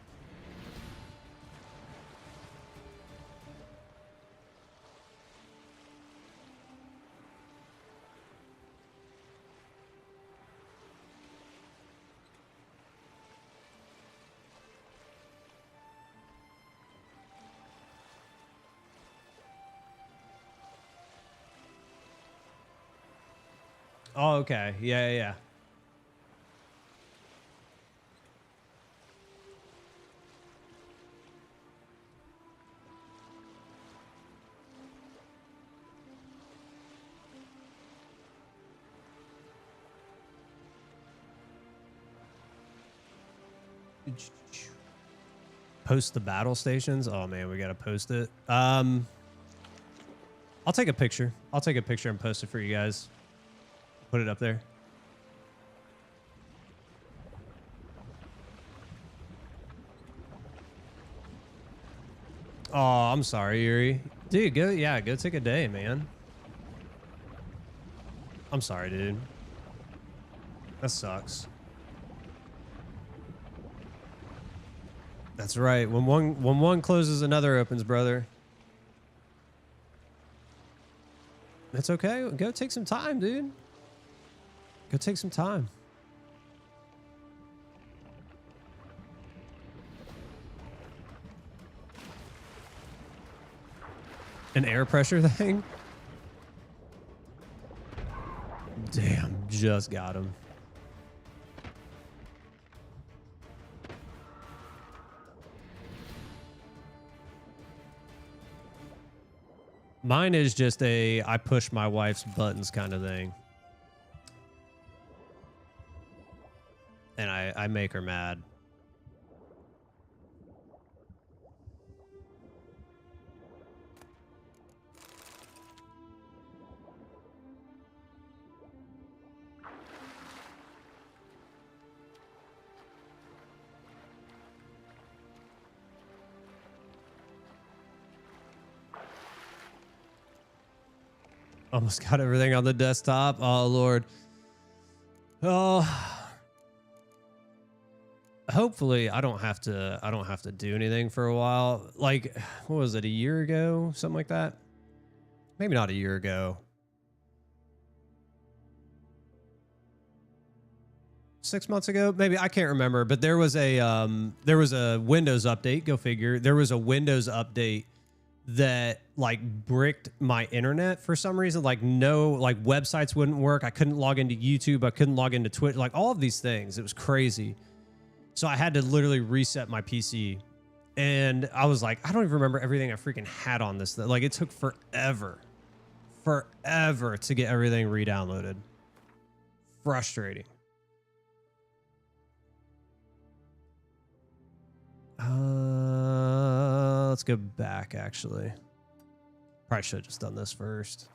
Oh, okay. Yeah. Post the battle stations. Oh man, we gotta post it. I'll take a picture. I'll take a picture and post it for you guys. Put it up there. Oh, I'm sorry, Yuri. Dude, go take a day, man. I'm sorry, dude. That sucks. That's right. When one closes, another opens, brother. It's okay. Go take some time, dude. Go take some time. An air pressure thing? Damn, just got him. Mine is just a I push my wife's buttons kind of thing. And I make her mad. Almost got everything on the desktop. Oh Lord. Oh. Hopefully I don't have to do anything for a while. Like, what was it, a year ago? Something like that? Maybe not a year ago. 6 months ago? Maybe, I can't remember, but there was a Windows update, go figure. There was a Windows update that like bricked my internet for some reason. Like no, like websites wouldn't work. I couldn't log into YouTube. I couldn't log into Twitch. Like all of these things. It was crazy. So I had to literally reset my PC. And I was like, I don't even remember everything I freaking had on this. Like it took forever to get everything re-downloaded. Frustrating. Let's go back actually. Probably should have just done this first.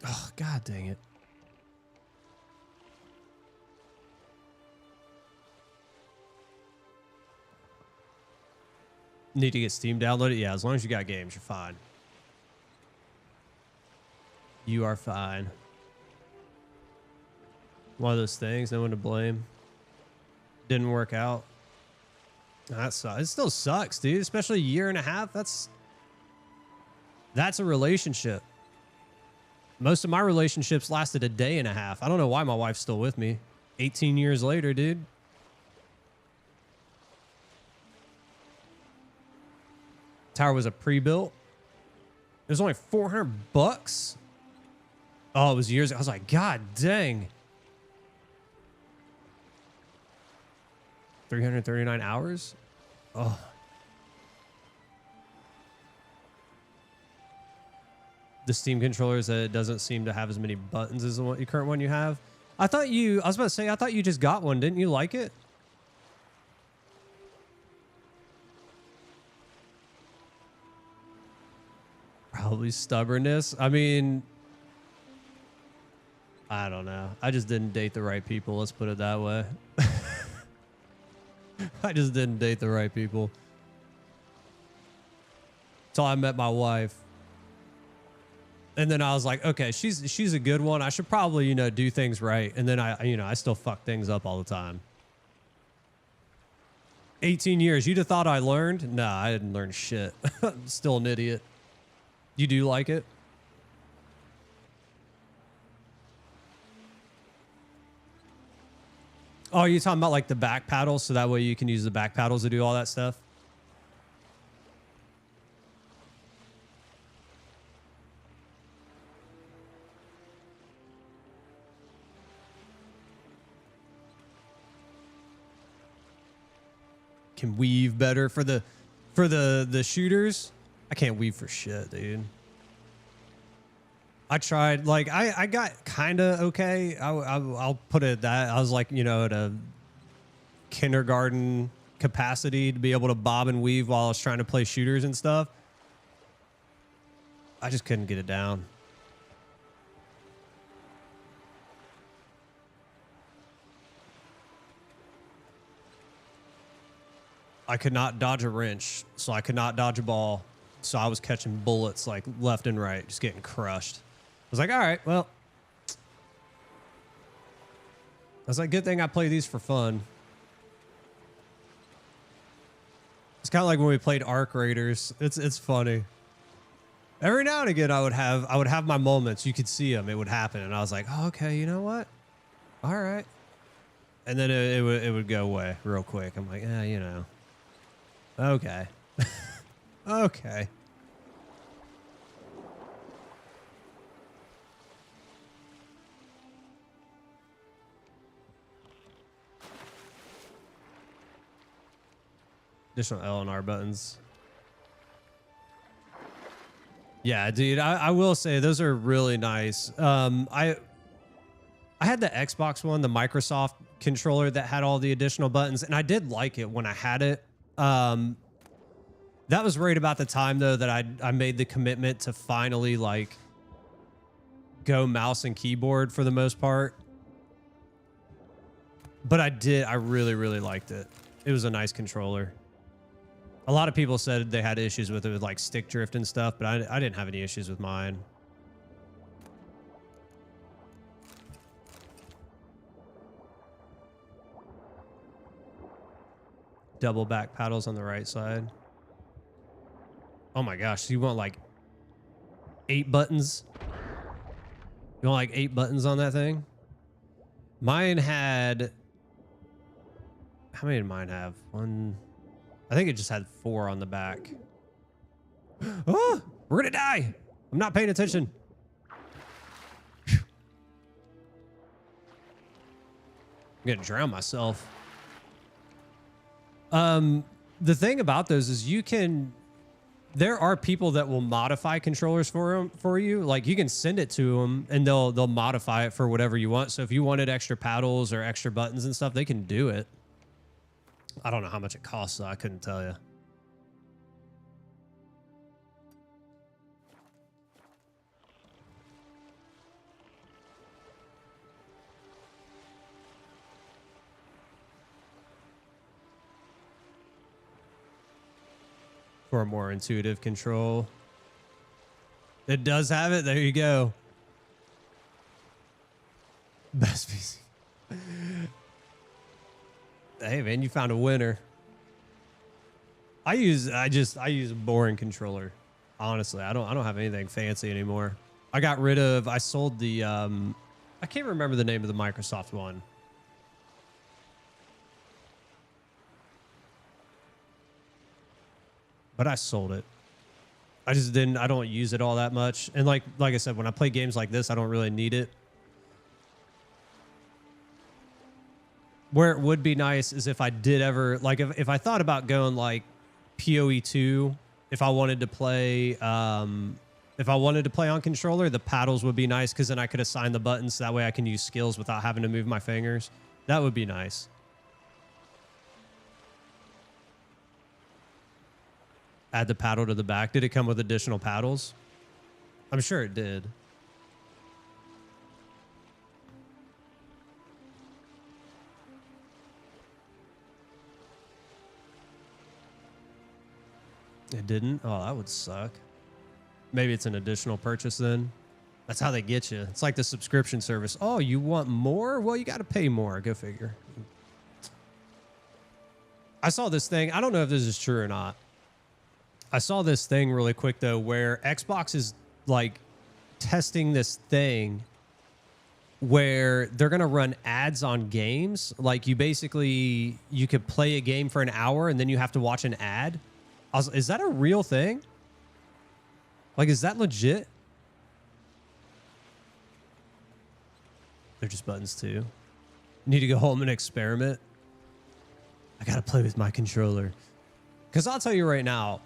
Oh, God dang it. Need to get Steam downloaded? Yeah, as long as you got games, you're fine. You are fine. One of those things, no one to blame. Didn't work out. That sucks. It still sucks, dude. Especially a year and a half. That's a relationship. Most of my relationships lasted a day and a half. I don't know why my wife's still with me. 18 years later, dude. Tower was a pre-built. It was only $400. Oh, it was years. I was like, God dang. 339 hours? Oh. The Steam controllers that it doesn't seem to have as many buttons as the current one you have. I was about to say, I thought you just got one. Didn't you like it? Probably stubbornness. I mean, I don't know. I just didn't date the right people. Let's put it that way. I just didn't date the right people. Until I met my wife. And then I was like, okay, she's a good one. I should probably, you know, do things right. And then I still fuck things up all the time. 18 years. You'd have thought I learned? Nah, I didn't learn shit. I'm still an idiot. You do like it? Oh, you're talking about like the back paddles, so that way you can use the back paddles to do all that stuff? Can weave better for the shooters. I can't weave for shit, dude. I tried, like, I got kind of okay. I'll put it at that. I was like, you know, at a kindergarten capacity to be able to bob and weave while I was trying to play shooters and stuff. I just couldn't get it down. I could not dodge a wrench, so I could not dodge a ball. So I was catching bullets like left and right, just getting crushed. I was like, all right, well. I was like, good thing I play these for fun. It's kind of like when we played Arc Raiders. It's funny. Every now and again, I would have my moments. You could see them. It would happen, and I was like, oh, okay, you know what? All right. And then it would go away real quick. I'm like, you know. Okay. Okay. Additional L and R buttons. Yeah, dude, I will say those are really nice. I had the Xbox one, the Microsoft controller that had all the additional buttons, and I did like it when I had it. That was right about the time though that I made the commitment to finally like go mouse and keyboard for the most part. But I really, really liked it. It was a nice controller. A lot of people said they had issues with it with like stick drift and stuff, but I didn't have any issues with mine. Double back paddles on the right side. Oh my gosh, so you want like 8 buttons? You want like 8 buttons on that thing? Mine had How many did mine have? One. I think it just had 4 on the back. Oh, we're gonna die. I'm not paying attention. I'm gonna drown myself. The thing about those is there are people that will modify controllers for you. Like you can send it to them and they'll modify it for whatever you want. So if you wanted extra paddles or extra buttons and stuff, they can do it. I don't know how much it costs, so I couldn't tell you. For a more intuitive control. It does have it. There you go. Best PC. Hey man, you found a winner. I use a boring controller. Honestly, I don't have anything fancy anymore. I sold the I can't remember the name of the Microsoft one. But I sold it. I don't use it all that much. And like I said, when I play games like this, I don't really need it. Where it would be nice is if I did ever, like if I thought about going like PoE2, if I wanted to play on controller, the paddles would be nice because then I could assign the buttons. So that way I can use skills without having to move my fingers. That would be nice. Add the paddle to the back. Did it come with additional paddles? I'm sure it did. It didn't? Oh, that would suck. Maybe it's an additional purchase then. That's how they get you. It's like the subscription service. Oh, you want more? Well, you got to pay more. Go figure. I saw this thing. I don't know if this is true or not. I saw this thing really quick, though, where Xbox is like testing this thing where they're going to run ads on games. Like you could play a game for an hour and then you have to watch an ad. Is that a real thing? Like, is that legit? They're just buttons too. Need to go home and experiment. I got to play with my controller. Because I'll tell you right now,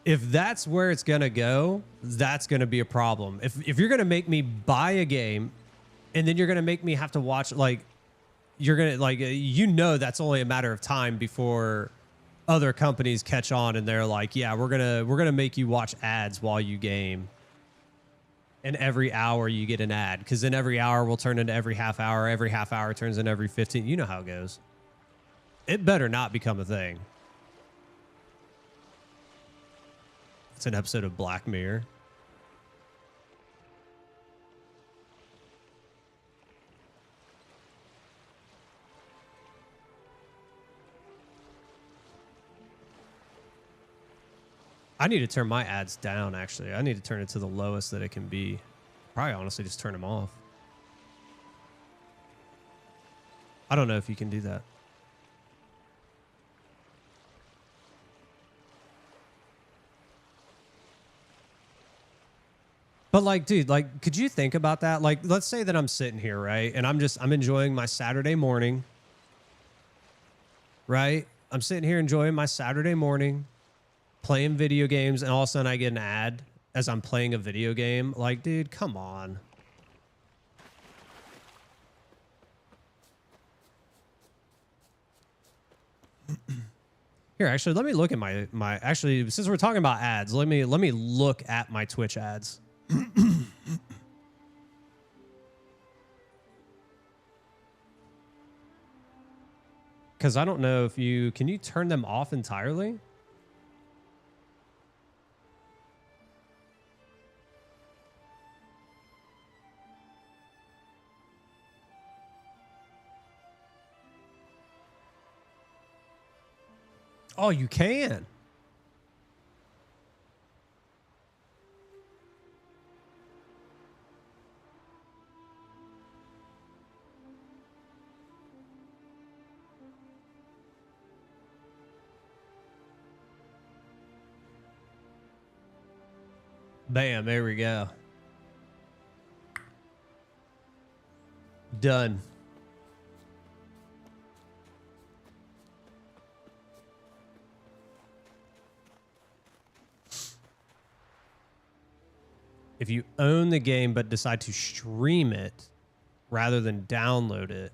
if that's where it's going to go, that's going to be a problem. If you're going to make me buy a game and then you're going to make me have to watch, like, you're going to, like, that's only a matter of time before other companies catch on and they're like, yeah, we're going to make you watch ads while you game. And every hour you get an ad, because then every hour will turn into every half hour turns into every 15. You know how it goes. It better not become a thing. It's an episode of Black Mirror. I need to turn my ads down, actually. I need to turn it to the lowest that it can be. Probably honestly just turn them off. I don't know if you can do that. But like, dude, like, could you think about that? Like, let's say that I'm sitting here, right? And I'm enjoying my Saturday morning, right? I'm sitting here enjoying my Saturday morning, playing video games, and all of a sudden I get an ad as I'm playing a video game. Like, dude, come on. Here, actually, let me look at my actually, since we're talking about ads, let me look at my Twitch ads. Because I don't know if can you turn them off entirely? Oh, you can. Bam, there we go. Done. If you own the game but decide to stream it rather than download it,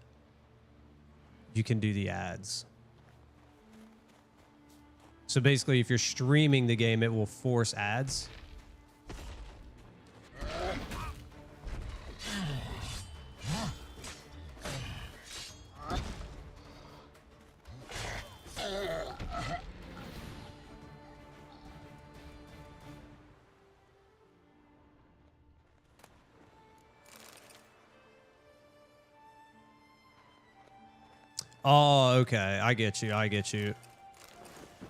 you can do the ads. So basically, if you're streaming the game, it will force ads. Oh, okay. I get you. I get you.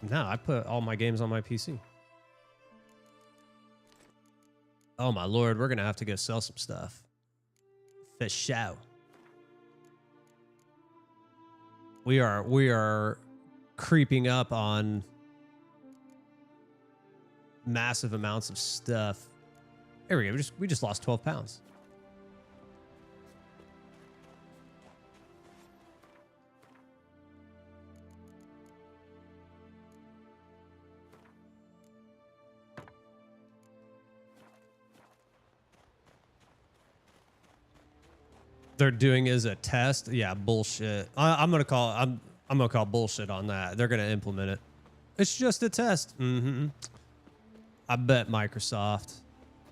No, I put all my games on my PC. Oh, my Lord. We're going to have to go sell some stuff. For show. We are creeping up on massive amounts of stuff. There we go. We just lost 12 pounds. They're doing is a test. Yeah, bullshit. I'm gonna call bullshit on that. They're gonna implement it. It's just a test. I bet Microsoft.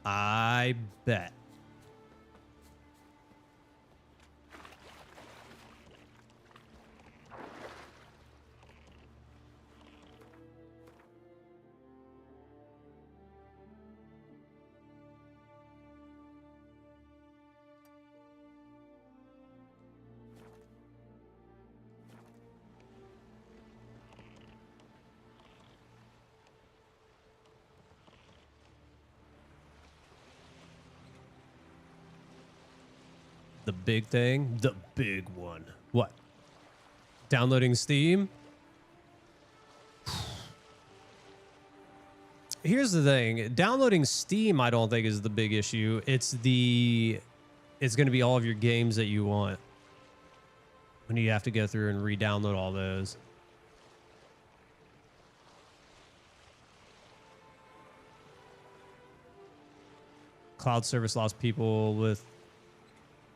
I bet. The big thing, the big one. What? Downloading Steam? Here's the thing. Downloading Steam, I don't think is the big issue. It's going to be all of your games that you want. When you have to go through and re-download all those. Cloud service allows people with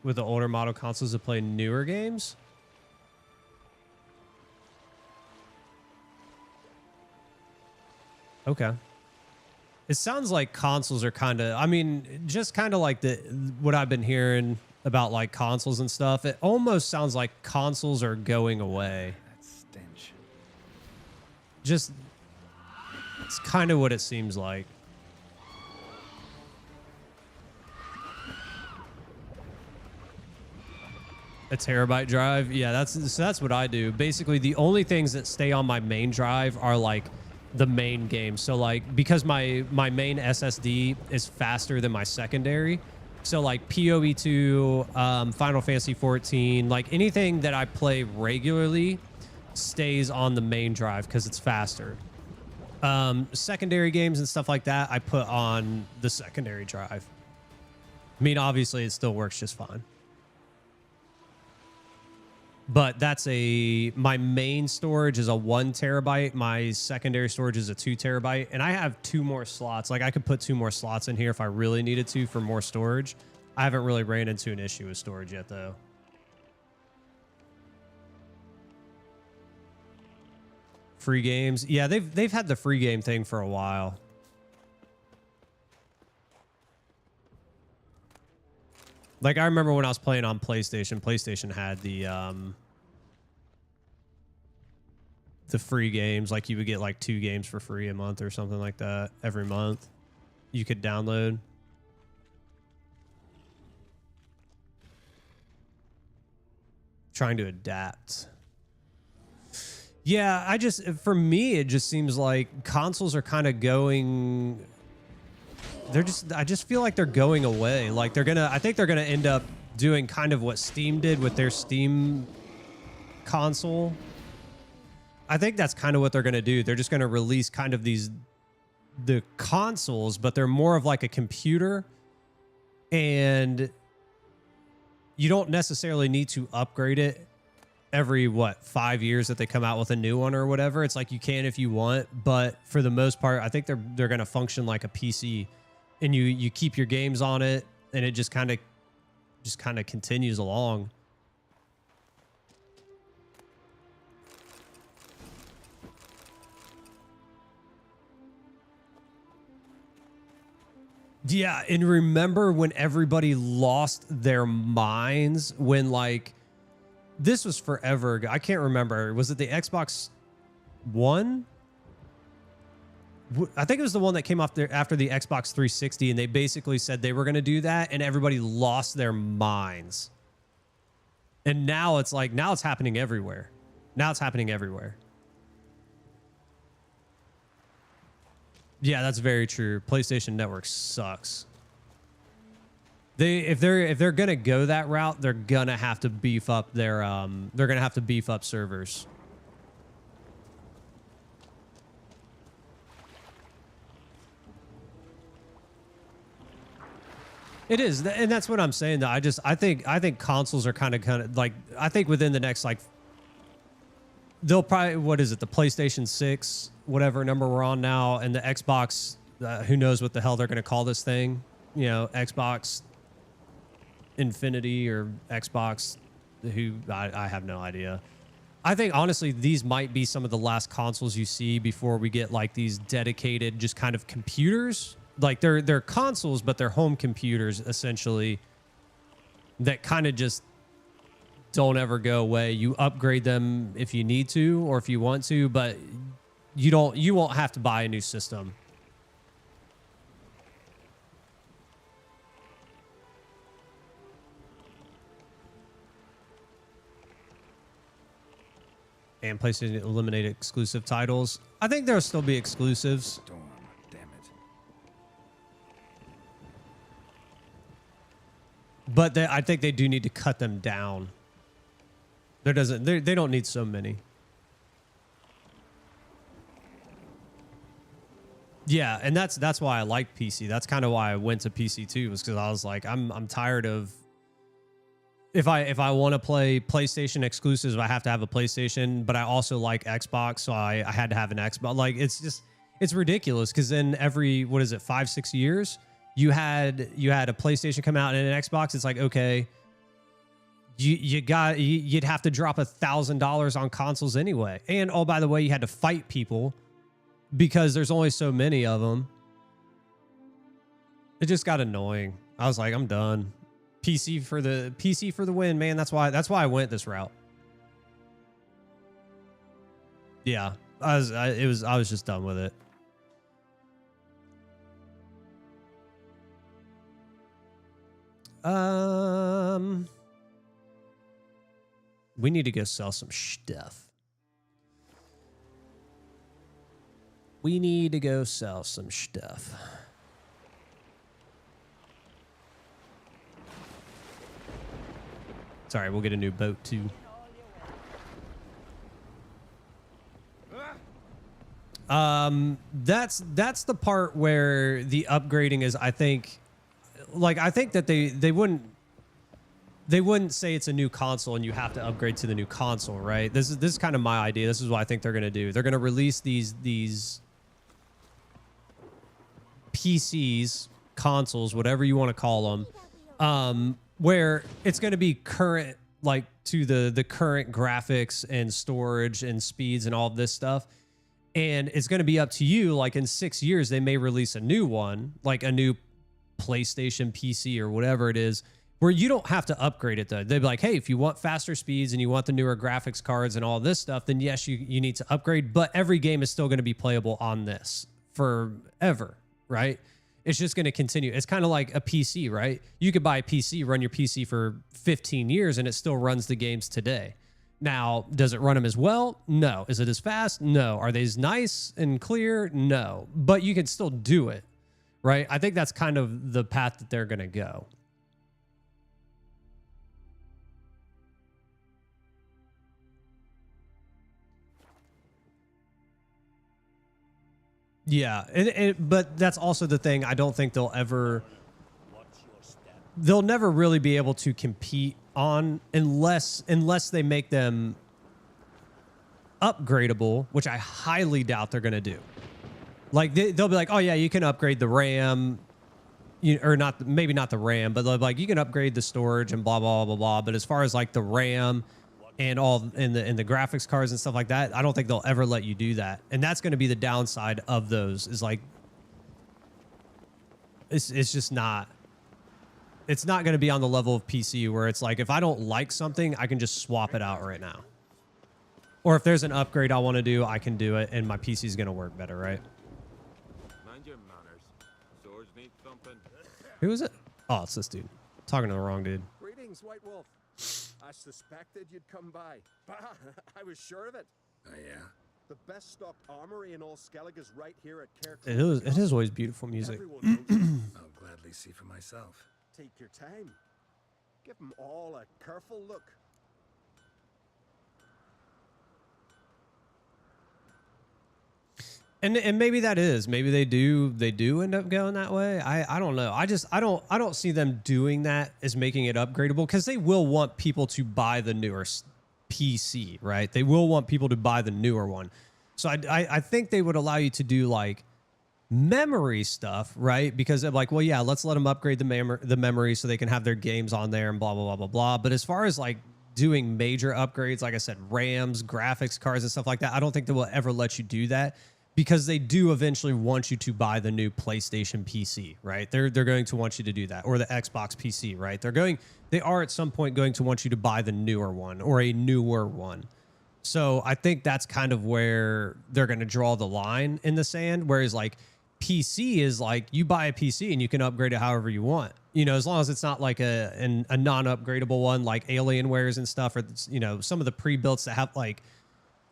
the older model consoles to play newer games. Okay. It sounds like consoles are kind of, I mean, just kind of like what I've been hearing about like consoles and stuff. It almost sounds like consoles are going away. That stench. Just, it's kind of what it seems like. A terabyte drive? Yeah, that's what I do. Basically, the only things that stay on my main drive are like the main games. So like, because my main SSD is faster than my secondary, so like PoE2, Final Fantasy 14, like anything that I play regularly stays on the main drive because it's faster. Secondary games and stuff like that, I put on the secondary drive. I mean, obviously, it still works just fine. But that's my main storage is a 1 terabyte. My secondary storage is a 2 terabyte. And I have 2 more slots. Like I could put 2 more slots in here if I really needed to for more storage. I haven't really ran into an issue with storage yet though. Free games. Yeah, they've had the free game thing for a while. Like I remember when I was playing on PlayStation, PlayStation had the free games. Like you would get like 2 games for free a month or something like that every month. You could download. Trying to adapt. Yeah, for me, it just seems like consoles are kind of going. I just feel like they're going away. Like I think they're gonna end up doing kind of what Steam did with their Steam console. I think that's kind of what they're gonna do. They're just gonna release kind of these the consoles, but they're more of like a computer, and you don't necessarily need to upgrade it every 5 years that they come out with a new one or whatever. It's like you can if you want, but for the most part, I think they're going to function like a PC, and you keep your games on it, and it just kind of continues along. Yeah, and remember when everybody lost their minds when, like, this was forever ago. I can't remember. Was it the Xbox One? I think it was the one that came off there after the Xbox 360, and they basically said they were going to do that, and everybody lost their minds. And now it's like, now it's happening everywhere. Now it's happening everywhere. Yeah, that's very true. PlayStation Network sucks. If they're gonna go that route, they're gonna have to beef up their servers. It is, and that's what I'm saying. Though I think consoles are kind of like, I think within the next, like, they'll probably, what is it, the PlayStation 6, whatever number we're on now, and the Xbox, who knows what the hell they're going to call this thing, you know, Xbox Infinity or Xbox, I have no idea. I think, honestly, these might be some of the last consoles you see before we get, like, these dedicated just kind of computers. Like, they're consoles, but they're home computers, essentially, that kind of just don't ever go away. You upgrade them if you need to or if you want to, but you won't have to buy a new system. And PlayStation eliminated exclusive titles. I think there'll still be exclusives. Storm, damn it. But I think they do need to cut them down. They don't need so many. Yeah, and that's why I like PC. That's kind of why I went to PC too, was because I was like, I'm tired of, if I want to play PlayStation exclusives, I have to have a PlayStation, but I also like Xbox, so I had to have an Xbox. Like, it's ridiculous, because then every, 5-6 years, you had a PlayStation come out and an Xbox. It's like, okay, you'd have to drop $1,000 on consoles anyway. And, oh, by the way, you had to fight people because there's only so many of them. It just got annoying. I was like, I'm done. PC for the win, man. That's why I went this route. Yeah, I was just done with it. We need to go sell some stuff. We need to go sell some stuff. Sorry, we'll get a new boat too. That's the part where the upgrading is, I think, like, I think that they wouldn't say it's a new console and you have to upgrade to the new console, right? This is kind of my idea. This is what I think they're going to do. They're going to release these PCs, consoles, whatever you want to call them, where it's going to be current, like, to the current graphics and storage and speeds and all of this stuff. And it's going to be up to you. Like, in 6 years, they may release a new one, like a new PlayStation PC or whatever it is, where you don't have to upgrade it, though. They'd be like, hey, if you want faster speeds and you want the newer graphics cards and all this stuff, then yes, you need to upgrade. But every game is still going to be playable on this forever, right? It's just going to continue. It's kind of like a PC, right? You could buy a PC, run your PC for 15 years, and it still runs the games today. Now, does it run them as well? No. Is it as fast? No. Are they as nice and clear? No. But you can still do it, right? I think that's kind of the path that they're going to go. Yeah, but that's also the thing. I don't think they'll never really be able to compete on unless they make them upgradable, which I highly doubt they're going to do. Like they'll be like, oh yeah, you can upgrade the RAM, or not, maybe not the RAM, but like you can upgrade the storage and blah blah blah blah. But as far as like the RAM and all in the graphics cards and stuff like that, I don't think they'll ever let you do that. And that's going to be the downside of those. Is like it's just not. It's not going to be on the level of PC where it's like if I don't like something, I can just swap it out right now. Or if there's an upgrade I want to do, I can do it, and my PC is going to work better, right? Mind your manners. Swords need thumping. Who is it? Oh, it's this dude. Talking to the wrong dude. Greetings, White Wolf. I suspected you'd come by. Bah, I was sure of it. Oh, yeah? The best stocked armory in all Skellig is right here at Kerr. It is always beautiful music. Everyone knows it. I'll gladly see for myself. Take your time. Give them all a careful look. And maybe that is, maybe they do end up going that way. I don't know. I don't see them doing that as making it upgradable, because they will want people to buy the newer PC, right? They will want people to buy the newer one. So I think they would allow you to do like memory stuff, right? Because they're like, well, yeah, let's let them upgrade the memory so they can have their games on there and blah blah blah blah blah. But as far as like doing major upgrades, like I said, RAMs, graphics cards, and stuff like that, I don't think they will ever let you do that. Because they do eventually want you to buy the new PlayStation PC, right? They're going to want you to do that, or the Xbox PC, right? They are at some point going to want you to buy the newer one or a newer one. So I think that's kind of where they're going to draw the line in the sand. Whereas like PC is like you buy a PC and you can upgrade it however you want, as long as it's not like a non-upgradable one like Alienwares and stuff, or some of the pre-builts that have like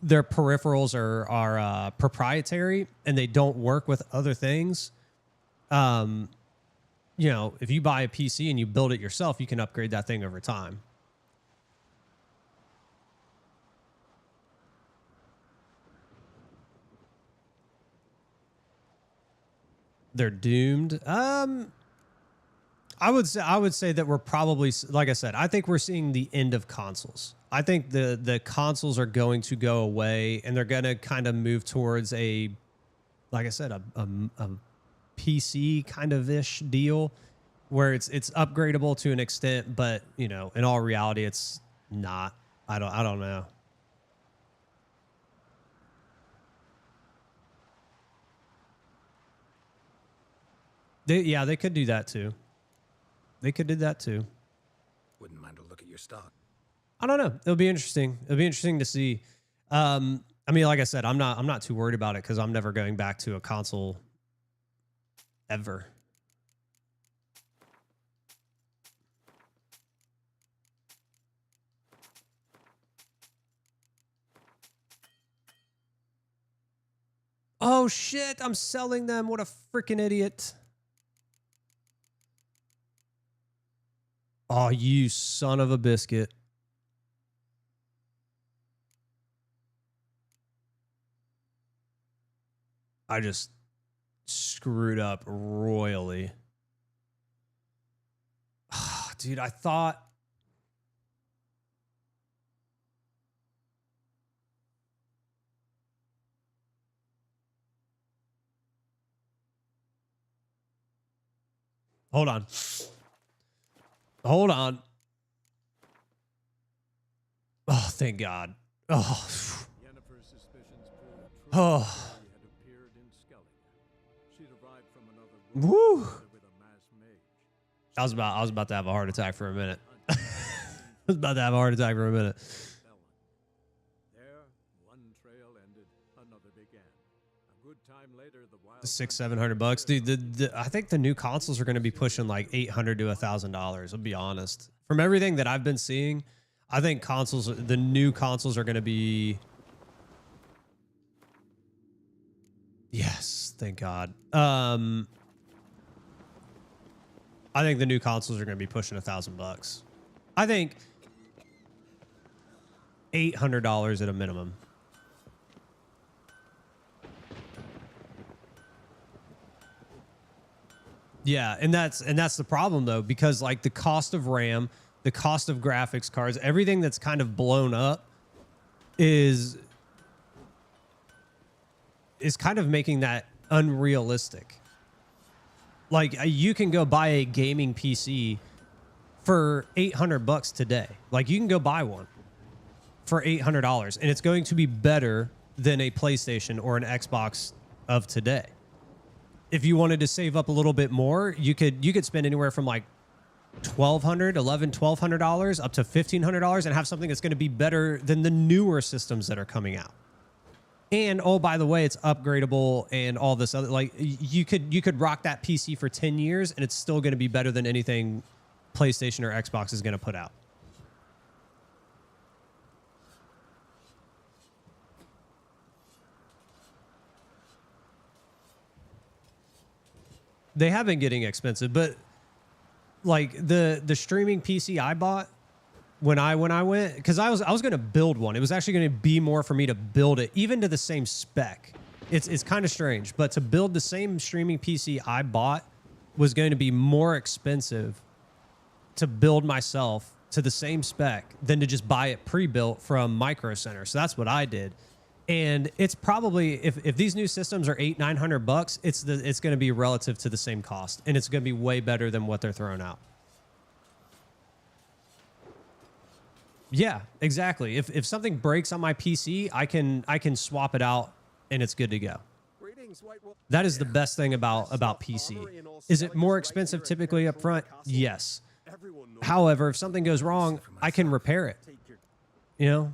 their peripherals are proprietary and they don't work with other things. If you buy a PC and you build it yourself, you can upgrade that thing over time. They're doomed. I would say that we're probably, like I said, I think we're seeing the end of consoles. I think the consoles are going to go away, and they're going to kind of move towards like I said, a PC kind of ish deal where it's upgradable to an extent, but in all reality, it's not. I don't know. They could do that too. They could do that too. Wouldn't mind a look at your stock. I don't know. It'll be interesting. It'll be interesting to see. I mean, like I said, I'm not too worried about it because I'm never going back to a console ever. Oh shit, I'm selling them. What a freaking idiot. Oh, you son of a biscuit. I just screwed up royally. Oh, dude, I thought... Hold on. Hold on. Oh, thank God. Oh. Yennefer's suspicions proved true. Oh. She had appeared in Skellig. She'd arrived from another Woo. world with a mass mage. I was about to have a heart attack for a minute. I was about to have a heart attack for a minute. There, one trail ended, another began. A good time later, the wild $600-700, dude. I think the new consoles are going to be pushing like $800 to $1,000. I'll be honest. From everything that I've been seeing, I think the new consoles are going to be. Yes, thank God. I think the new consoles are going to be pushing $1,000. I think $800 at a minimum. Yeah, and that's the problem though, because like the cost of RAM, the cost of graphics cards, everything that's kind of blown up is kind of making that unrealistic. Like you can go buy a gaming PC for $800 today. Like you can go buy one for $800 and it's going to be better than a PlayStation or an Xbox of today. If you wanted to save up a little bit more, you could spend anywhere from like $1,200 up to $1,500 and have something that's going to be better than the newer systems that are coming out. And oh, by the way, it's upgradable and all this other, like you could rock that PC for 10 years and it's still going to be better than anything PlayStation or Xbox is going to put out. They have been getting expensive, but like the streaming PC I bought when I went, because I was going to build one. It was actually going to be more for me to build it, even to the same spec. It's kind of strange, but to build the same streaming PC I bought was going to be more expensive to build myself to the same spec than to just buy it pre-built from Micro Center. So that's what I did. And it's probably, if these new systems are $800-900, it's going to be relative to the same cost, and it's going to be way better than what they're throwing out. Yeah, exactly. If something breaks on my PC, I can swap it out and it's good to go. That is the best thing about PC. Is it more expensive typically up front? Yes. However, if something goes wrong, I can repair it. You know?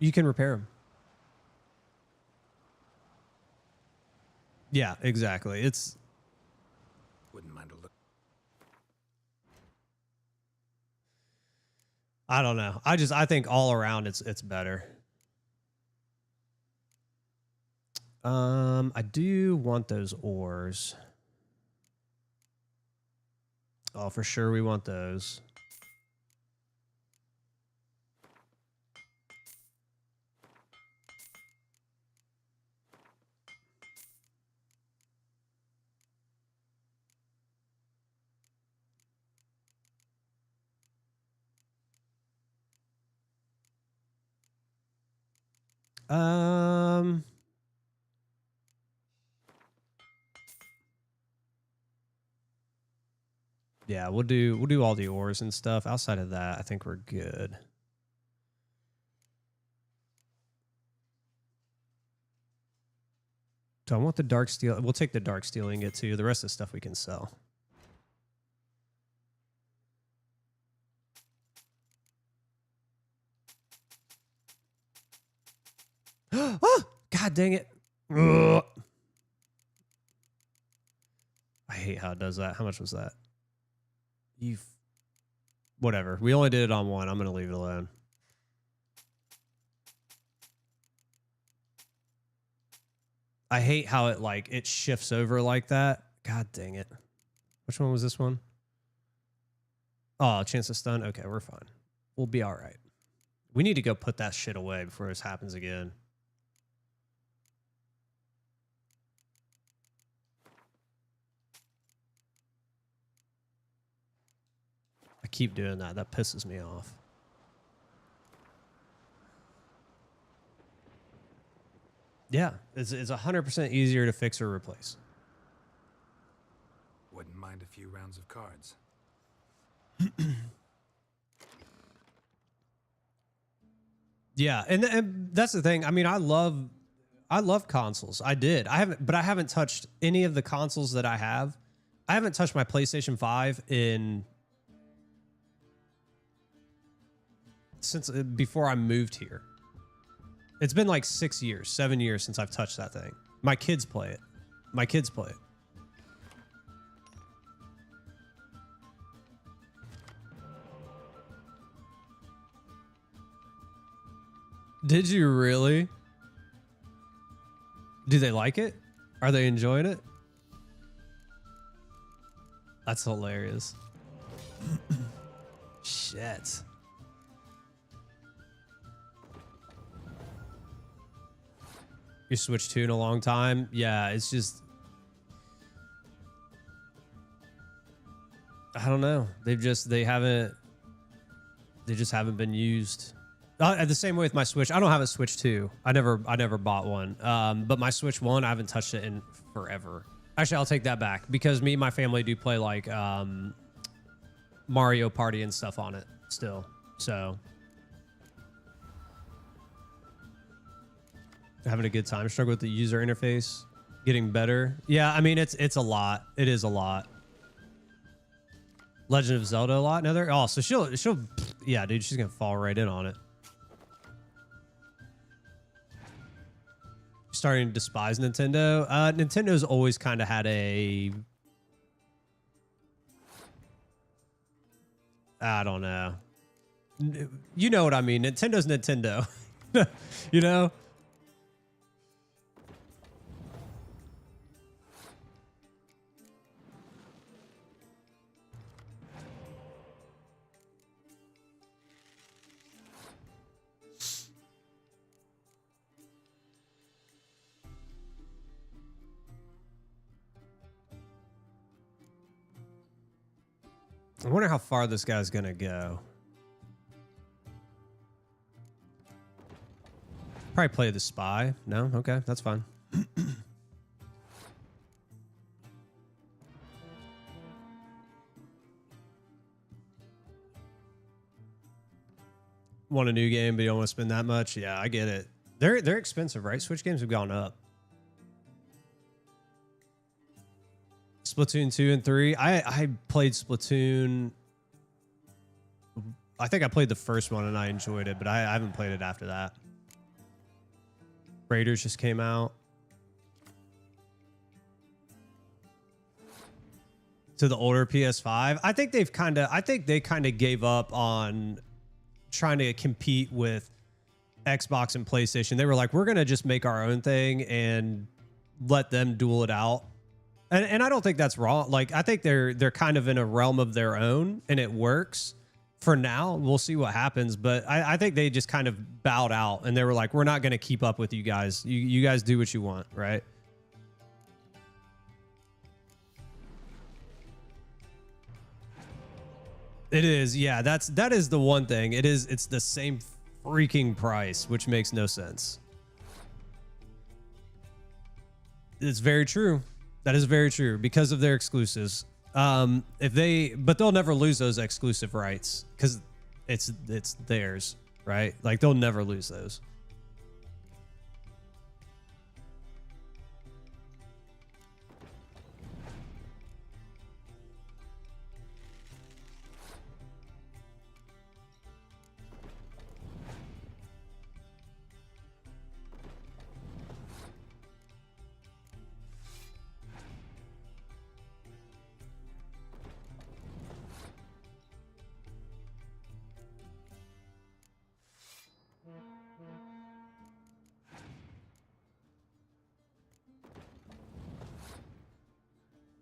You can repair them. Yeah, exactly. It's Wouldn't mind a look. I don't know. I think all around it's better. I do want those ores. Oh, for sure we want those. Yeah, we'll do all the ores and stuff. Outside of that, I think we're good. Do I want the dark steel? We'll take the dark steel ingot too. The rest of the stuff we can sell. Oh, God dang it. Ugh. I hate how it does that. How much was that? Whatever. We only did it on one. I'm going to leave it alone. I hate how it shifts over like that. God dang it. Which one was this one? Oh, chance to stun. Okay, we're fine. We'll be all right. We need to go put that shit away before this happens again. I keep doing that. That pisses me off. Yeah, it's 100% easier to fix or replace. Wouldn't mind a few rounds of cards. Yeah, and that's the thing. I mean, I love consoles. I haven't touched any of the consoles that I have. I haven't touched my PlayStation 5 since before I moved here. It's been like 6 years, 7 years since I've touched that thing. My kids play it. Did you really? Do they like it? Are they enjoying it? That's hilarious. Shit. You switched to in a long time? Yeah, it's just... I don't know. They just haven't been used. The same way with my Switch. I don't have a Switch 2. I never bought one. But my Switch 1, I haven't touched it in forever. Actually, I'll take that back because me and my family do play like Mario Party and stuff on it still. So having a good time. Struggle with the user interface. Getting better. Yeah, I mean it's a lot. It is a lot. Legend of Zelda a lot. Another. Oh, so she'll yeah, dude, she's gonna fall right in on it. Starting to despise Nintendo. Nintendo's always kind of had a, I don't know. You know what I mean? Nintendo's Nintendo. You know? I wonder how far this guy's gonna go. Probably play the spy. No? Okay, that's fine. Want a new game, but you don't want to spend that much? Yeah, I get it. They're expensive, right? Switch games have gone up. Splatoon 2 and 3. I played Splatoon. I think I played the first one and I enjoyed it, but I haven't played it after that. Raiders just came out. To the older PS5. I think they kind of gave up on trying to compete with Xbox and PlayStation. They were like, we're going to just make our own thing and let them duel it out. And I don't think that's wrong. Like, I think they're kind of in a realm of their own and it works for now. We'll see what happens. But I think they just kind of bowed out and they were like, we're not going to keep up with you guys. You guys do what you want, right? It is. Yeah, that is the one thing. It's the same freaking price, which makes no sense. It's very true. That is very true because of their exclusives. But they'll never lose those exclusive rights because it's theirs, right? Like they'll never lose those.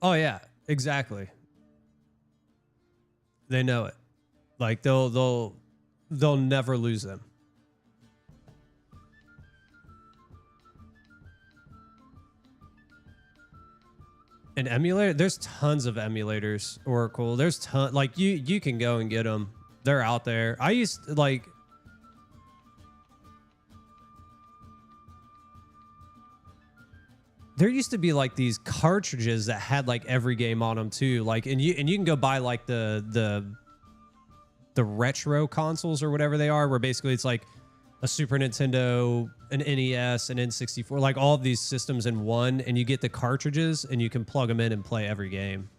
Oh yeah, exactly. They know it. Like they'll never lose them. An emulator? There's tons of emulators, Oracle. There's ton, like you can go and get them. They're out there. I used to, like, there used to be like these cartridges that had like every game on them too. Like, and you can go buy like the retro consoles or whatever they are, where basically it's like a Super Nintendo, an NES, an N64, like all of these systems in one, and you get the cartridges and you can plug them in and play every game.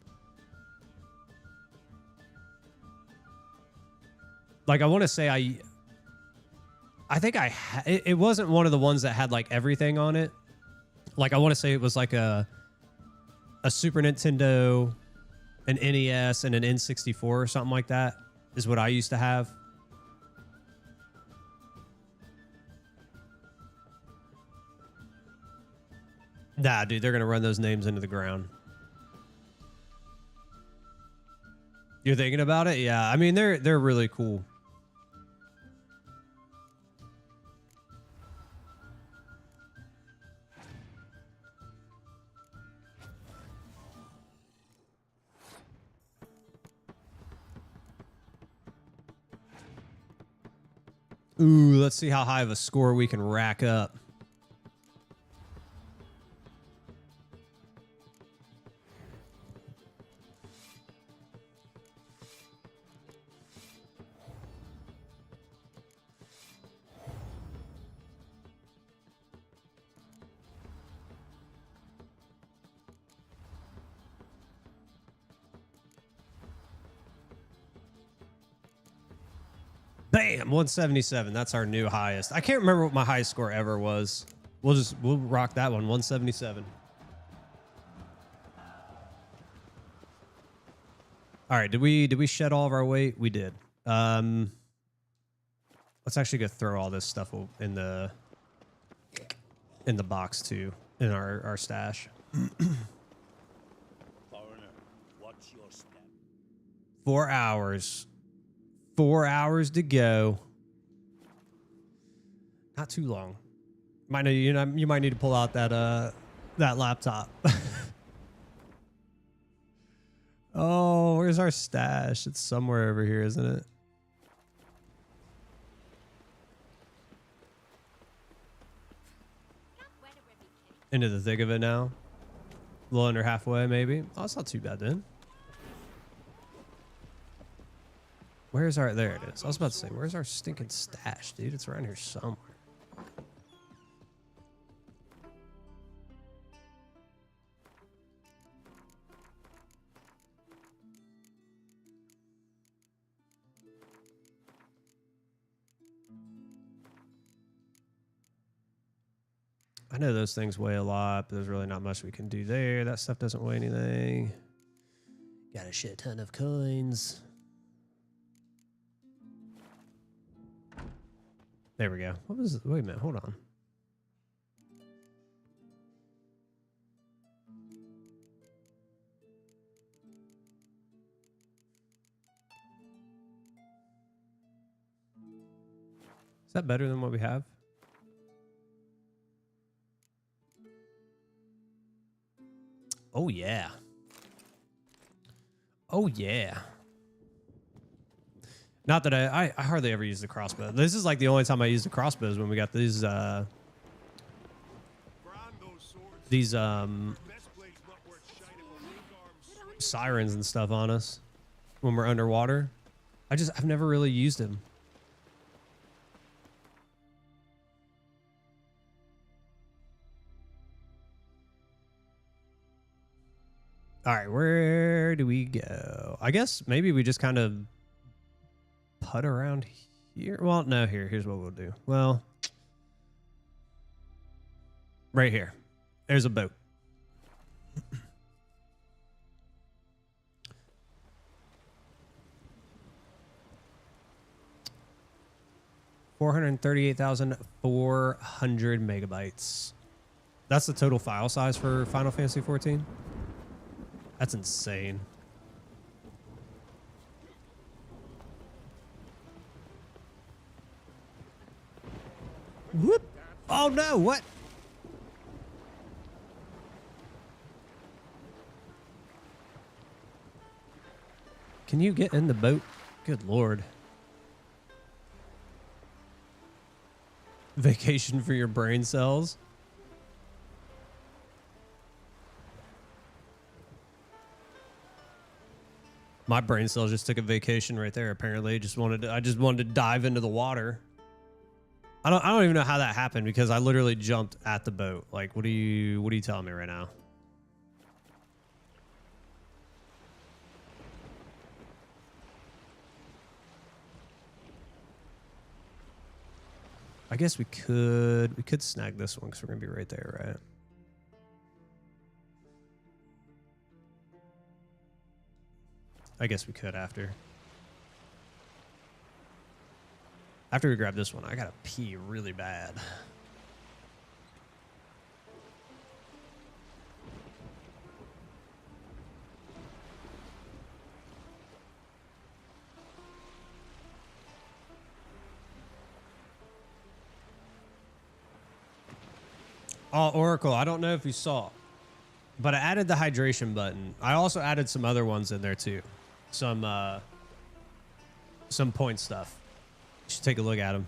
Like, I want to say I think it wasn't one of the ones that had like everything on it. Like, I want to say it was like a Super Nintendo, an NES, and an N64 or something like that is what I used to have. Nah, dude, they're going to run those names into the ground. You're thinking about it? Yeah, I mean, they're really cool. Ooh, let's see how high of a score we can rack up. Bam, 177. That's our new highest. I can't remember what my highest score ever was. We'll rock that one. 177. All right, did we shed all of our weight? We did. Let's actually go throw all this stuff in the box too, in our stash. Foreigner, what's your step? 4 hours. 4 hours to go. Not too long. You might need to pull out that laptop. Oh, where's our stash? It's somewhere over here, isn't it? Into the thick of it now. A little under halfway, maybe. Oh, it's not too bad then. Where's our... There it is. I was about to say, where's our stinking stash, dude? It's around here somewhere. I know those things weigh a lot, but there's really not much we can do there. That stuff doesn't weigh anything. Got a shit ton of coins. There we go. What was... Wait a minute. Hold on. Is that better than what we have? Oh, yeah. Oh, yeah. Not that I hardly ever use the crossbow. This is like the only time I use the crossbows when we got these sirens and stuff on us when we're underwater. I've never really used them. All right, where do we go? I guess maybe we just kind of putt around here. Well, no, here's what we'll do. Well, right here. There's a boat. $438,400 megabytes. That's the total file size for Final Fantasy 14. That's insane. Whoop. Oh no, what? Can you get in the boat? Good Lord. Vacation for your brain cells. My brain cells just took a vacation right there. Apparently, I just wanted to dive into the water. I don't even know how that happened because I literally jumped at the boat. Like, what are you telling me right now? I guess we could snag this one because we're gonna be right there, right? I guess we could after we grab this one. I gotta pee really bad. Oh, Oracle, I don't know if you saw, but I added the hydration button. I also added some other ones in there too. Some point stuff. You should take a look at them.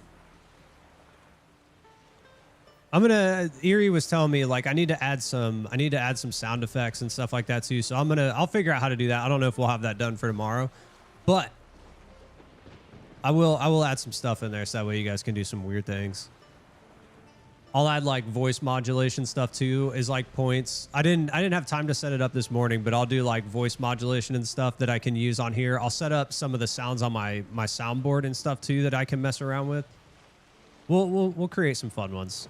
Erie was telling me like I need to add some sound effects and stuff like that too. So I'll figure out how to do that. I don't know if we'll have that done for tomorrow, but I will add some stuff in there so that way you guys can do some weird things. I'll add like voice modulation stuff too, is like points. I didn't have time to set it up this morning, but I'll do like voice modulation and stuff that I can use on here. I'll set up some of the sounds on my soundboard and stuff too that I can mess around with. We'll create some fun ones.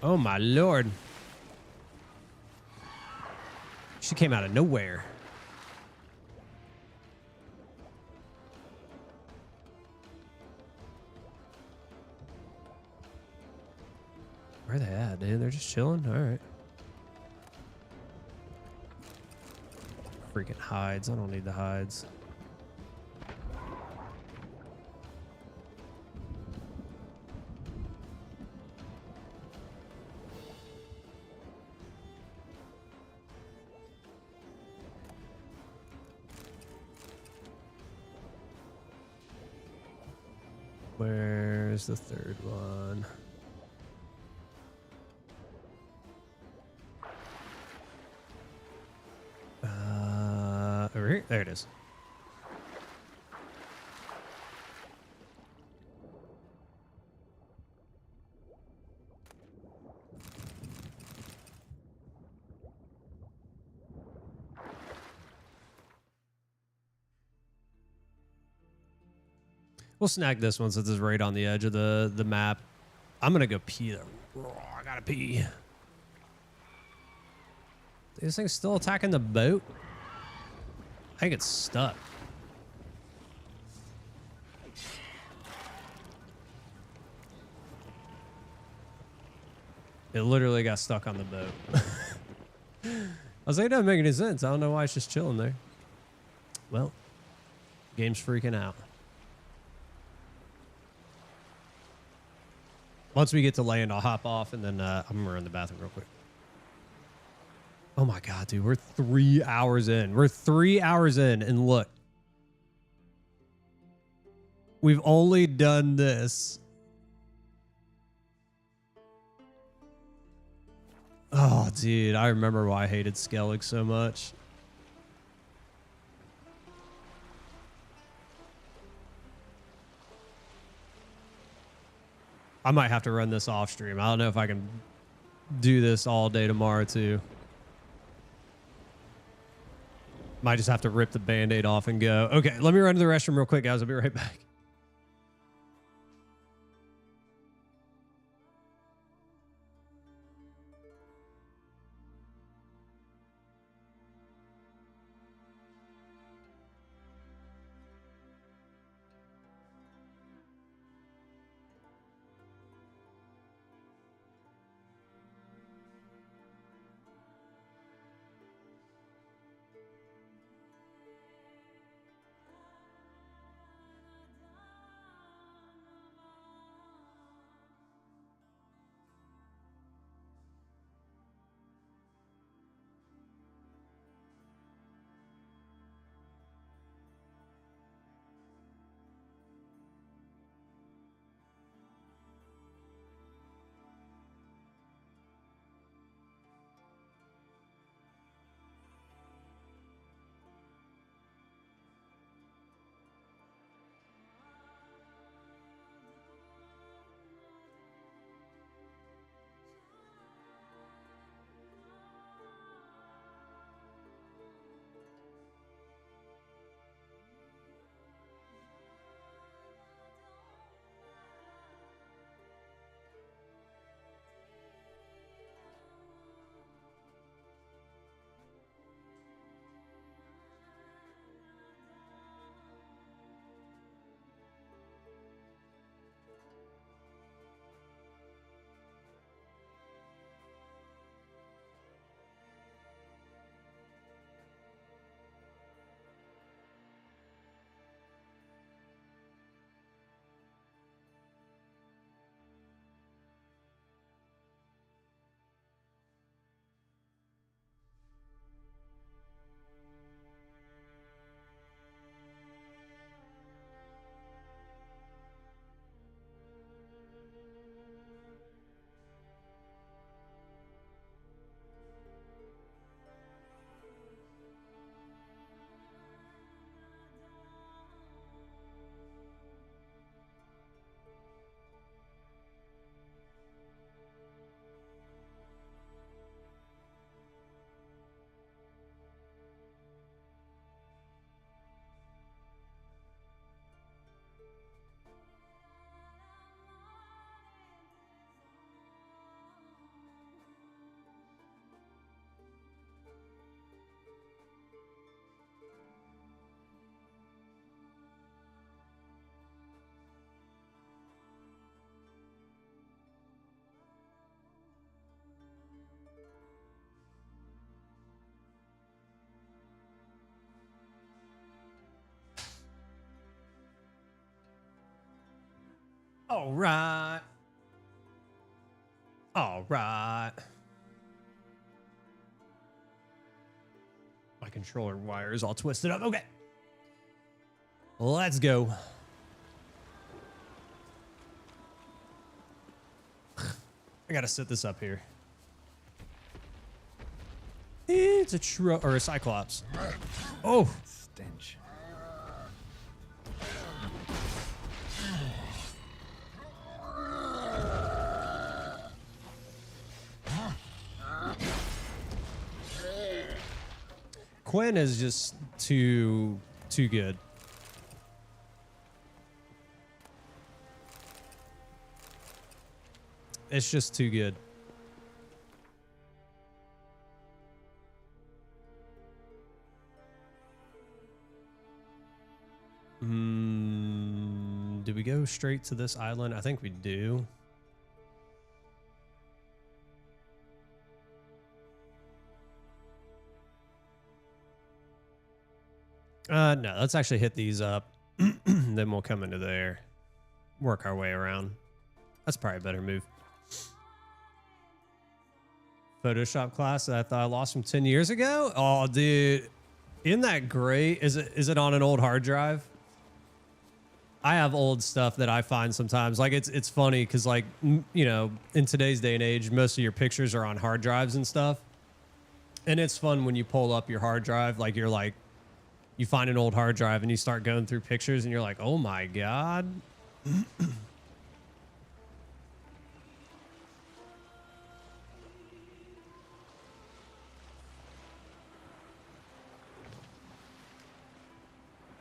Oh my lord. She came out of nowhere. Where are they at, dude? They're just chilling? All right. Freaking hides. I don't need the hides. Where's the third one? Over here. There it is. We'll snag this one since it's right on the edge of the map. I'm gonna go pee though. I gotta pee. This thing's still attacking the boat? I think it's stuck. It literally got stuck on the boat. I was like, it doesn't make any sense. I don't know why it's just chilling there. Well, game's freaking out. Once we get to land, I'll hop off and then I'm gonna run to the bathroom real quick. Oh my God, dude, we're 3 hours in. We're 3 hours in and look. We've only done this. Oh, dude, I remember why I hated Skellig so much. I might have to run this off stream. I don't know if I can do this all day tomorrow too. Might just have to rip the Band-Aid off and go. Okay, let me run to the restroom real quick, guys. I'll be right back. All right. All right. My controller wire is all twisted up. Okay. Let's go. I gotta set this up here. It's a or a Cyclops. Oh. Stench. Quinn is just too good. It's just too good. Do we go straight to this island? I think we do. No, let's actually hit these up. Then we'll come into there. Work our way around. That's probably a better move. Photoshop class that I thought I lost from 10 years ago? Oh, dude. Isn't that great? Is it on an old hard drive? I have old stuff that I find sometimes. Like, it's funny because, like, you know, in today's day and age, most of your pictures are on hard drives and stuff. And it's fun when you pull up your hard drive. Like, you're like, you find an old hard drive and you start going through pictures and you're like, oh my God.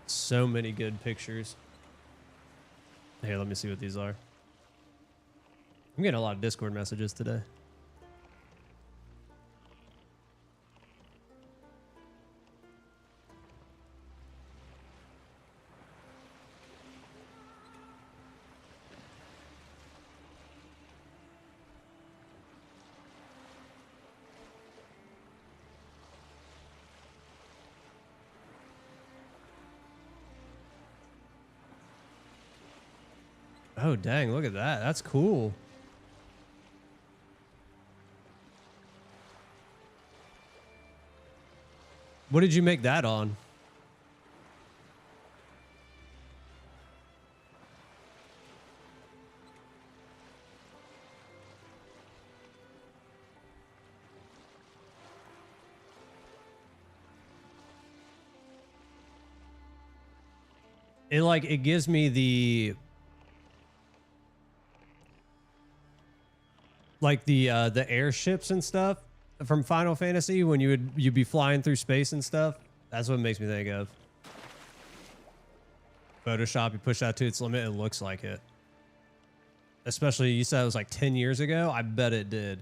So many good pictures. Here, let me see what these are. I'm getting a lot of Discord messages today. Oh, dang, look at that. That's cool. What did you make that on? It gives me the the airships and stuff from Final Fantasy when you'd be flying through space and stuff. That's what it makes me think of. Photoshop, you push that to its limit, it looks like it. Especially, you said it was like 10 years ago. I bet it did.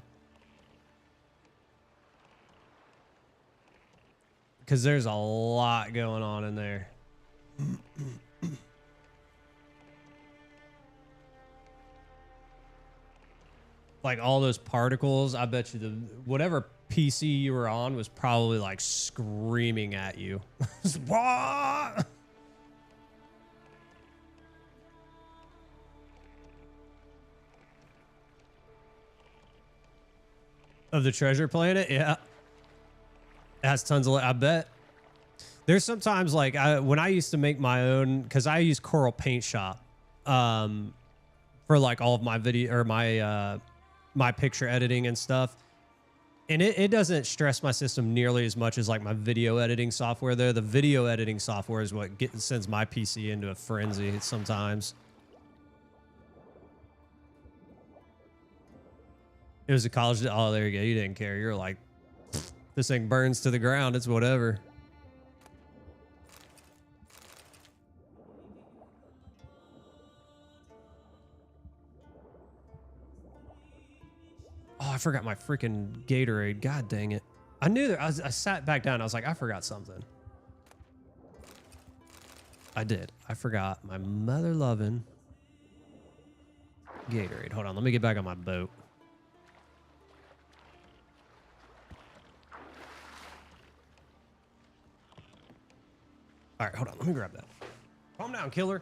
Because there's a lot going on in there. Like all those particles, I bet you whatever PC you were on was probably like screaming at you. What? Of the treasure planet? Yeah. It has tons of, I bet. There's sometimes like when I used to make my own, because I use Coral Paint Shop for like all of my video or my picture editing and stuff. And it doesn't stress my system nearly as much as like my video editing software though. The video editing software is what sends my PC into a frenzy sometimes. It was a college. Oh, there you go. You didn't care. You're like, this thing burns to the ground. It's whatever. Oh, I forgot my freaking Gatorade. God dang it. I knew that. I sat back down. I was like, I forgot something. I did. I forgot my mother loving Gatorade. Hold on. Let me get back on my boat. All right, hold on. Let me grab that. Calm down, killer.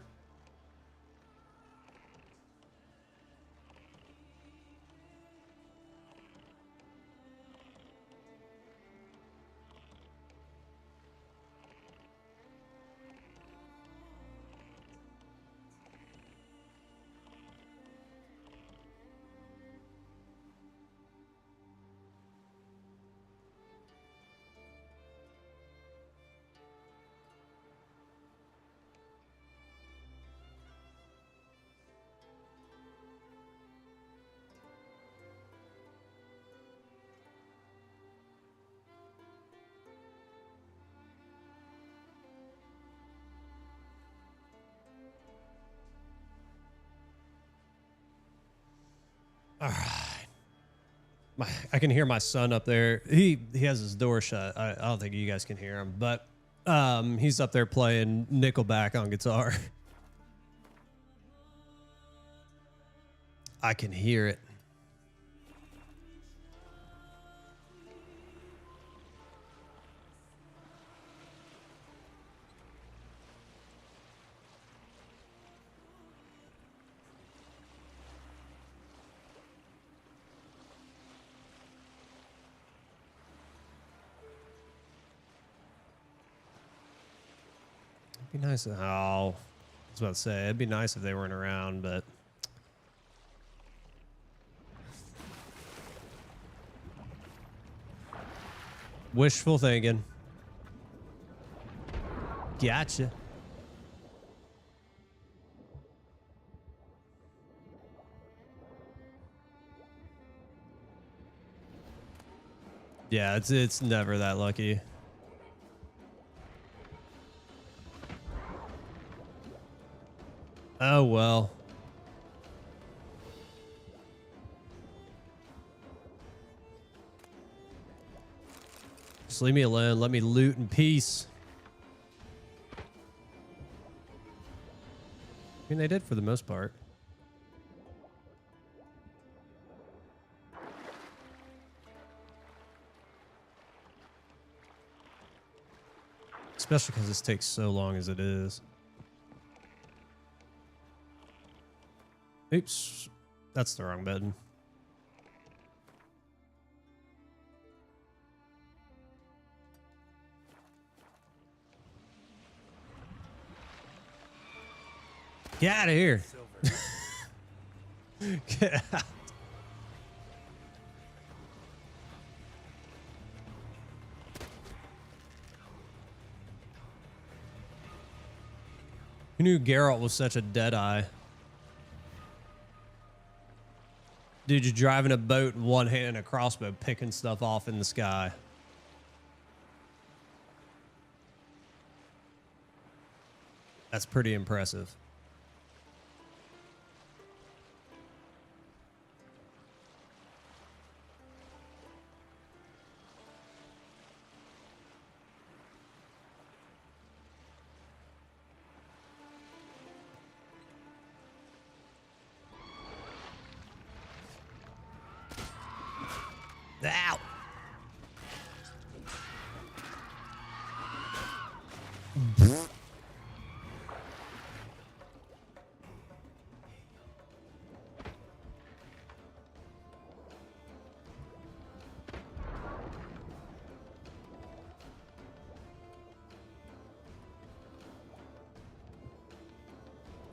All right. I can hear my son up there. He has his door shut. I don't think you guys can hear him, but he's up there playing Nickelback on guitar. I can hear it. It'd be nice. Oh, I was about to say, it'd be nice if they weren't around, but. Wishful thinking. Gotcha. Yeah, it's never that lucky. Oh well. Just leave me alone. Let me loot in peace. I mean, they did for the most part. Especially because this takes so long as it is. Oops. That's the wrong button. Get out of here. Get out. Who knew Geralt was such a deadeye? Dude, you're driving a boat in one hand and a crossbow, picking stuff off in the sky. That's pretty impressive. Ow.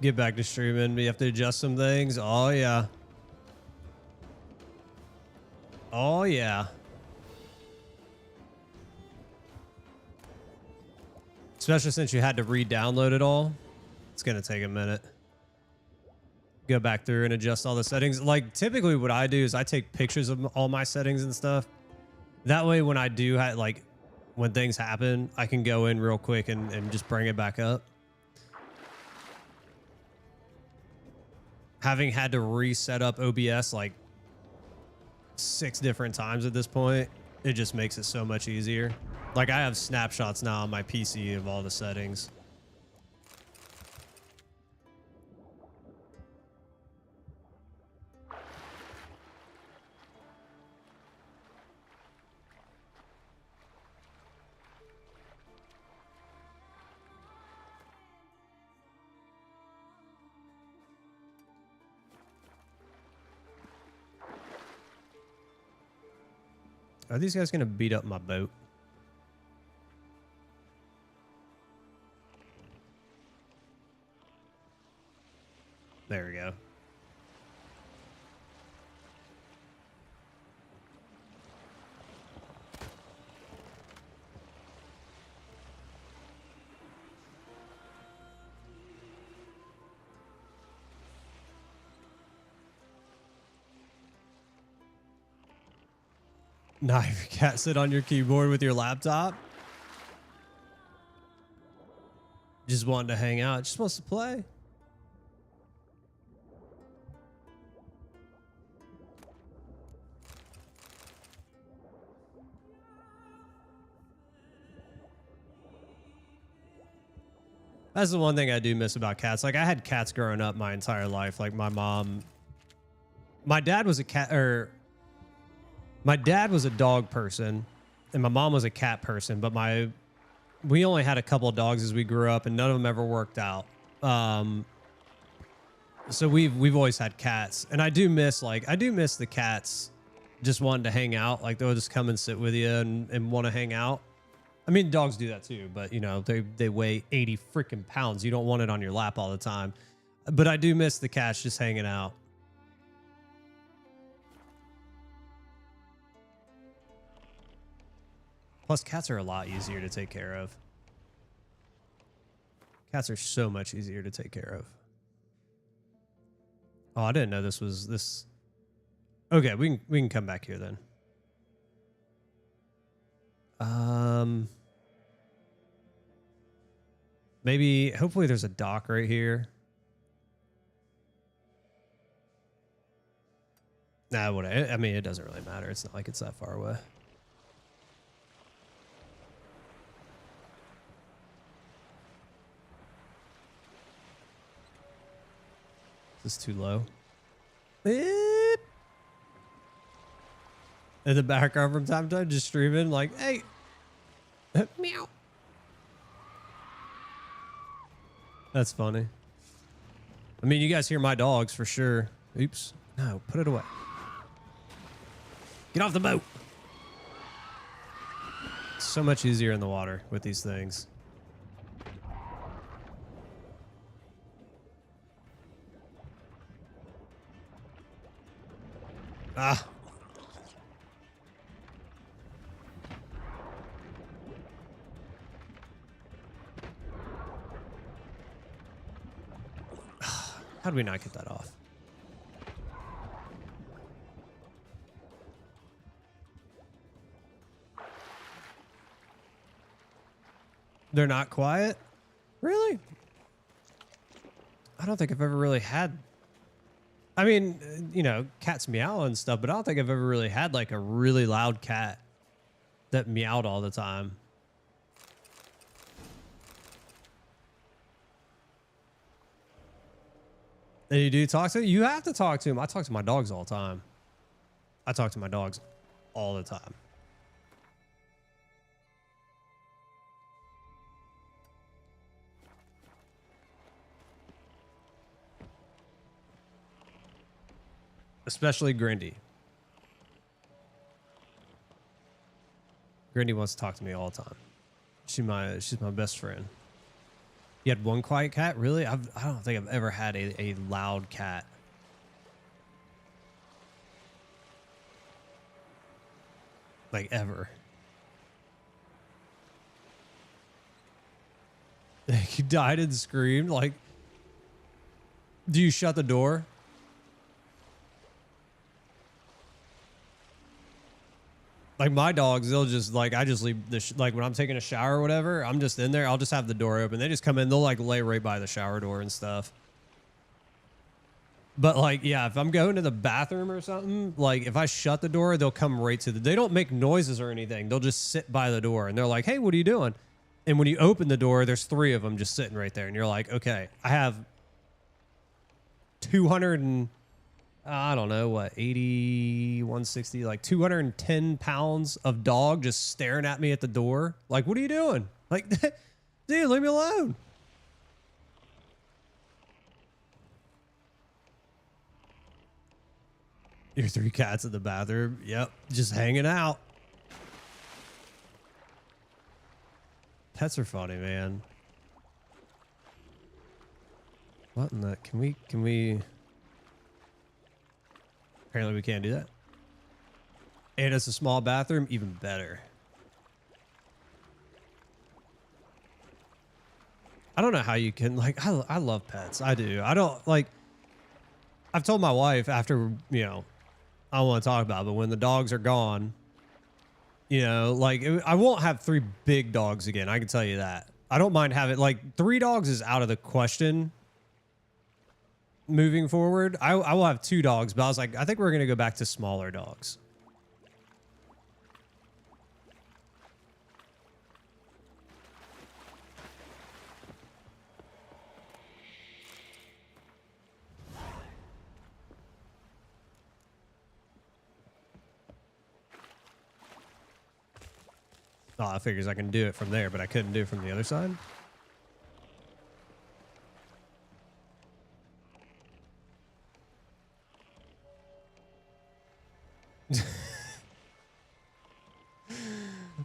Get back to streaming. We have to adjust some things. Oh, yeah. Oh, yeah. Especially since you had to re-download it all. It's going to take a minute. Go back through and adjust all the settings. Like, typically what I do is I take pictures of all my settings and stuff. That way, when I do, like, when things happen, I can go in real quick and just bring it back up. Having had to reset up OBS, like, 6 different times at this point, it just makes it so much easier. Like, I have snapshots now on my PC of all the settings. Are these guys going to beat up my boat? There we go. Nah, you can't sit on your keyboard with your laptop. Just wanting to hang out. Just wants to play. That's the one thing I do miss about cats. Like I had cats growing up my entire life. Like my dad was a cat, or my dad was a dog person and my mom was a cat person, but we only had a couple of dogs as we grew up and none of them ever worked out. So we've always had cats, and I do miss the cats just wanting to hang out. Like they'll just come and sit with you and want to hang out. I mean, dogs do that too, but you know, they weigh 80 freaking pounds. You don't want it on your lap all the time. But I do miss the cats just hanging out. Plus, cats are a lot easier to take care of. Cats are so much easier to take care of. Oh, I didn't know this was this. Okay, we can come back here then. Maybe, hopefully there's a dock right here. Nah, I mean, it doesn't really matter. It's not like it's that far away. Is this too low? Beep. In the background from time to time, just streaming like, hey, meow. That's funny. I mean, you guys hear my dogs for sure. Oops. No, put it away. Get off the boat. It's so much easier in the water with these things. Ah. How do we not get that off? They're not quiet? Really? I don't think I've ever really had... I mean, you know, cats meow and stuff, but I don't think I've ever really had like a really loud cat that meowed all the time. And you do talk to? You have to talk to him. I talk to my dogs all the time. I talk to my dogs all the time. Especially Grindy. Grindy wants to talk to me all the time. She's my best friend. You had one quiet cat? Really? I don't think I've ever had a loud cat. Like ever. He died and screamed. Like, do you shut the door? Like my dogs, they'll just like, I just leave like when I'm taking a shower or whatever, I'm just in there. I'll just have the door open. They just come in. They'll like lay right by the shower door and stuff. But like, yeah, if I'm going to the bathroom or something, like if I shut the door, they'll come right to they don't make noises or anything. They'll just sit by the door and they're like, hey, what are you doing? And when you open the door, there's 3 of them just sitting right there. And you're like, okay, I have 200 and I don't know what, 80, 160, like 210 pounds of dog just staring at me at the door. Like, what are you doing? Like, dude, leave me alone. Your 3 cats in the bathroom. Yep. Just hanging out. Pets are funny, man. What in the, can we, apparently we can't do that. And it's a small bathroom, even better. I don't know how you can, like, I love pets. I do. I don't, like, I've told my wife after, you know, I don't want to talk about it, but when the dogs are gone, you know, like, I won't have 3 big dogs again. I can tell you that. I don't mind having, like, 3 dogs is out of the question. Moving forward, I will have 2 dogs, but I was like, I think we're going to go back to smaller dogs. Oh, I figures I can do it from there, but I couldn't do it from the other side.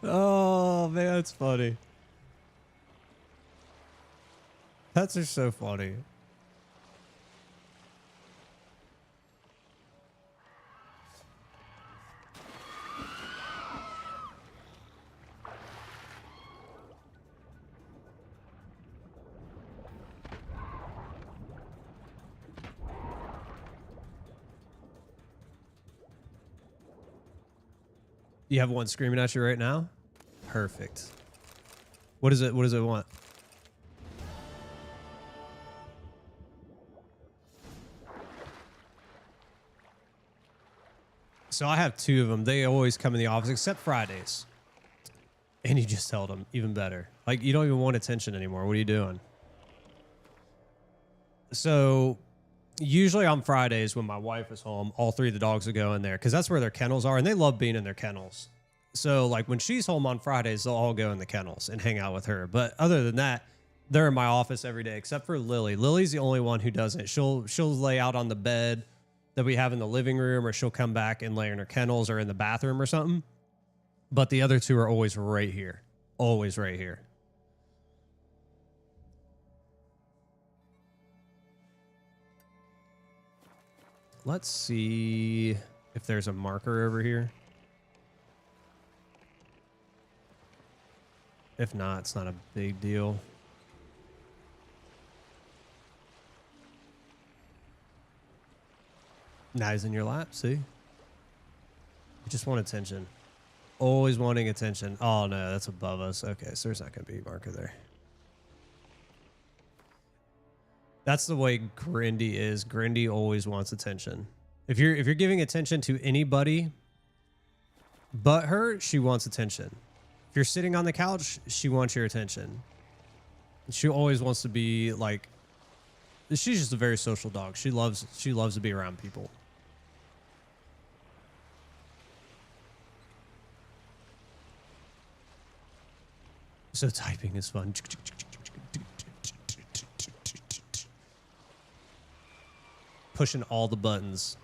Oh man, that's funny. Pets are so funny. You have one screaming at you right now? Perfect. What is it? What does it want? So I have two of them. They always come in the office except Fridays. And you just held them. Even better. Like, you don't even want attention anymore. What are you doing? So usually on Fridays when my wife is home, all three of the dogs will go in there because that's where their kennels are, and they love being in their kennels. So like when she's home on Fridays, they'll all go in the kennels and hang out with her. But other than that, they're in my office every day except for Lily. Lily's the only one who doesn't. She'll lay out on the bed that we have in the living room, or she'll come back and lay in her kennels or in the bathroom or something. But the other two are always right here. Always right here. Let's see if there's a marker over here. If not, it's not a big deal. Now he's in your lap, see? You just want attention. Always wanting attention. Oh no, that's above us. Okay, so there's not going to be a marker there. That's the way Grindy is. Grindy always wants attention. If you're giving attention to anybody but her, she wants attention. If you're sitting on the couch, she wants your attention. She always wants to be like, she's just a very social dog. She loves to be around people. So typing is fun. Pushing all the buttons.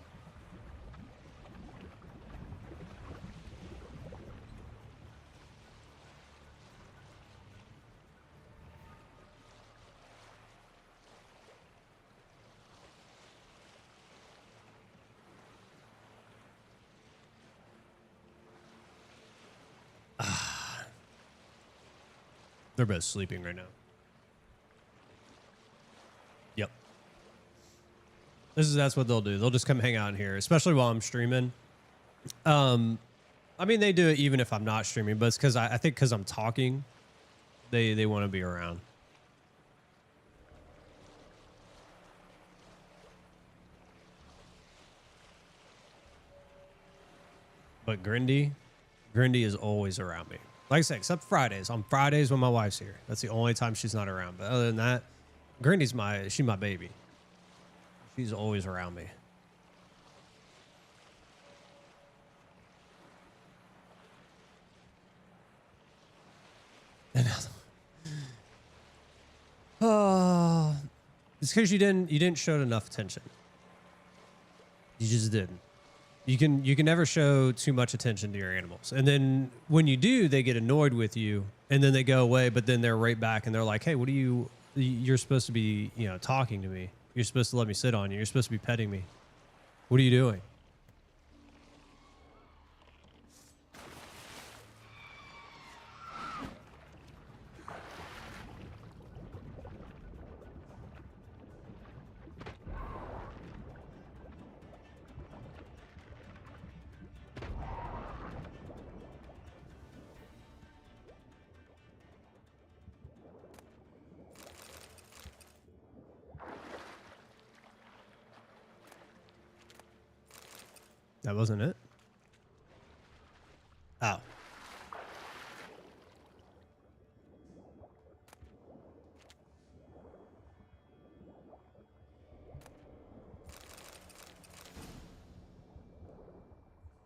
They're both sleeping right now. Yep. That's what they'll do. They'll just come hang out in here, especially while I'm streaming. I mean, they do it even if I'm not streaming, but it's because I think because I'm talking, they want to be around. But Grindy is always around me. Like I said, except Fridays. On Fridays when my wife's here. That's the only time she's not around. But other than that, Grindy's she's my baby. She's always around me. Oh, it's because you didn't show enough attention. You just didn't. You can never show too much attention to your animals. And then when you do, they get annoyed with you and then they go away, but then they're right back and they're like, hey, you're supposed to be, talking to me. You're supposed to let me sit on you. You're supposed to be petting me. What are you doing? That wasn't it? Oh.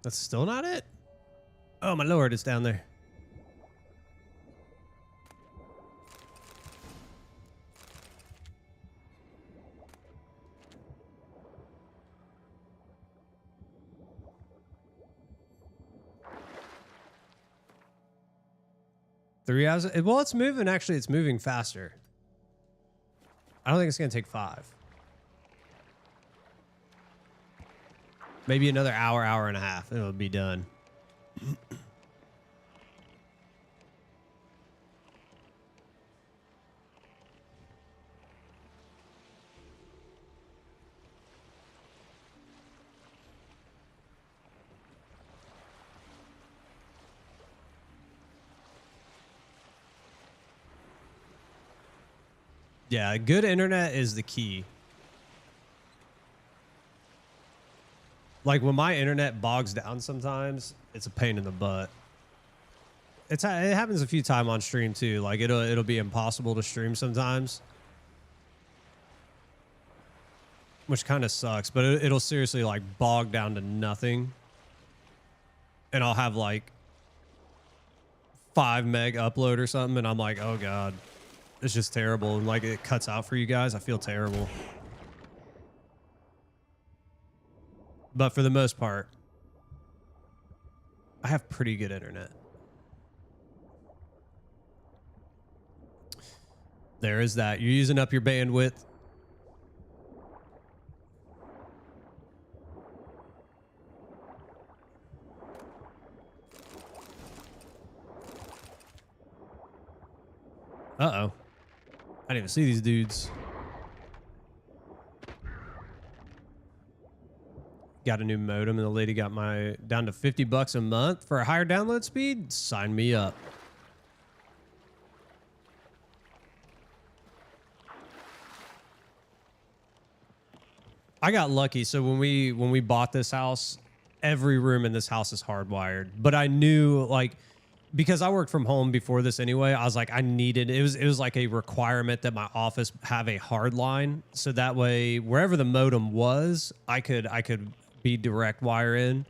That's still not it? Oh, my lord, it's down there. 3 hours. Well, it's moving. Actually, it's moving faster. I don't think it's going to take 5. Maybe another hour, hour and a half. It'll be done. Yeah, good internet is the key. Like when my internet bogs down sometimes, it's a pain in the butt. It happens a few times on stream too. Like it'll be impossible to stream sometimes, which kind of sucks. But it'll seriously like bog down to nothing, and I'll have like 5 meg upload or something, and I'm like, oh god, it's just terrible. And like it cuts out for you guys. I feel terrible. But for the most part, I have pretty good internet. There is that. You're using up your bandwidth. Uh-oh. I didn't even see these dudes. Got a new modem, and the lady got my down to $50 a month for a higher download speed. Sign me up. I got lucky. So when we bought this house, every room in this house is hardwired. But I knew, like, because I worked from home before this anyway, I was like, I needed it was like a requirement that my office have a hard line, so that way wherever the modem was, I could be direct wire in.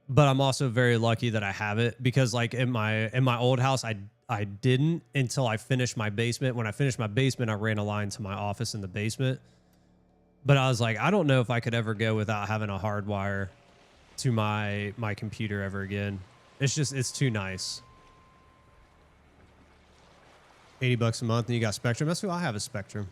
But I'm also very lucky that I have it, because like in my old house, I didn't until I finished my basement. When I finished my basement, I ran a line to my office in the basement. But I was like, I don't know if I could ever go without having a hard wire to my computer ever again. It's too nice. $80 a month and you got Spectrum. That's who I have, a Spectrum.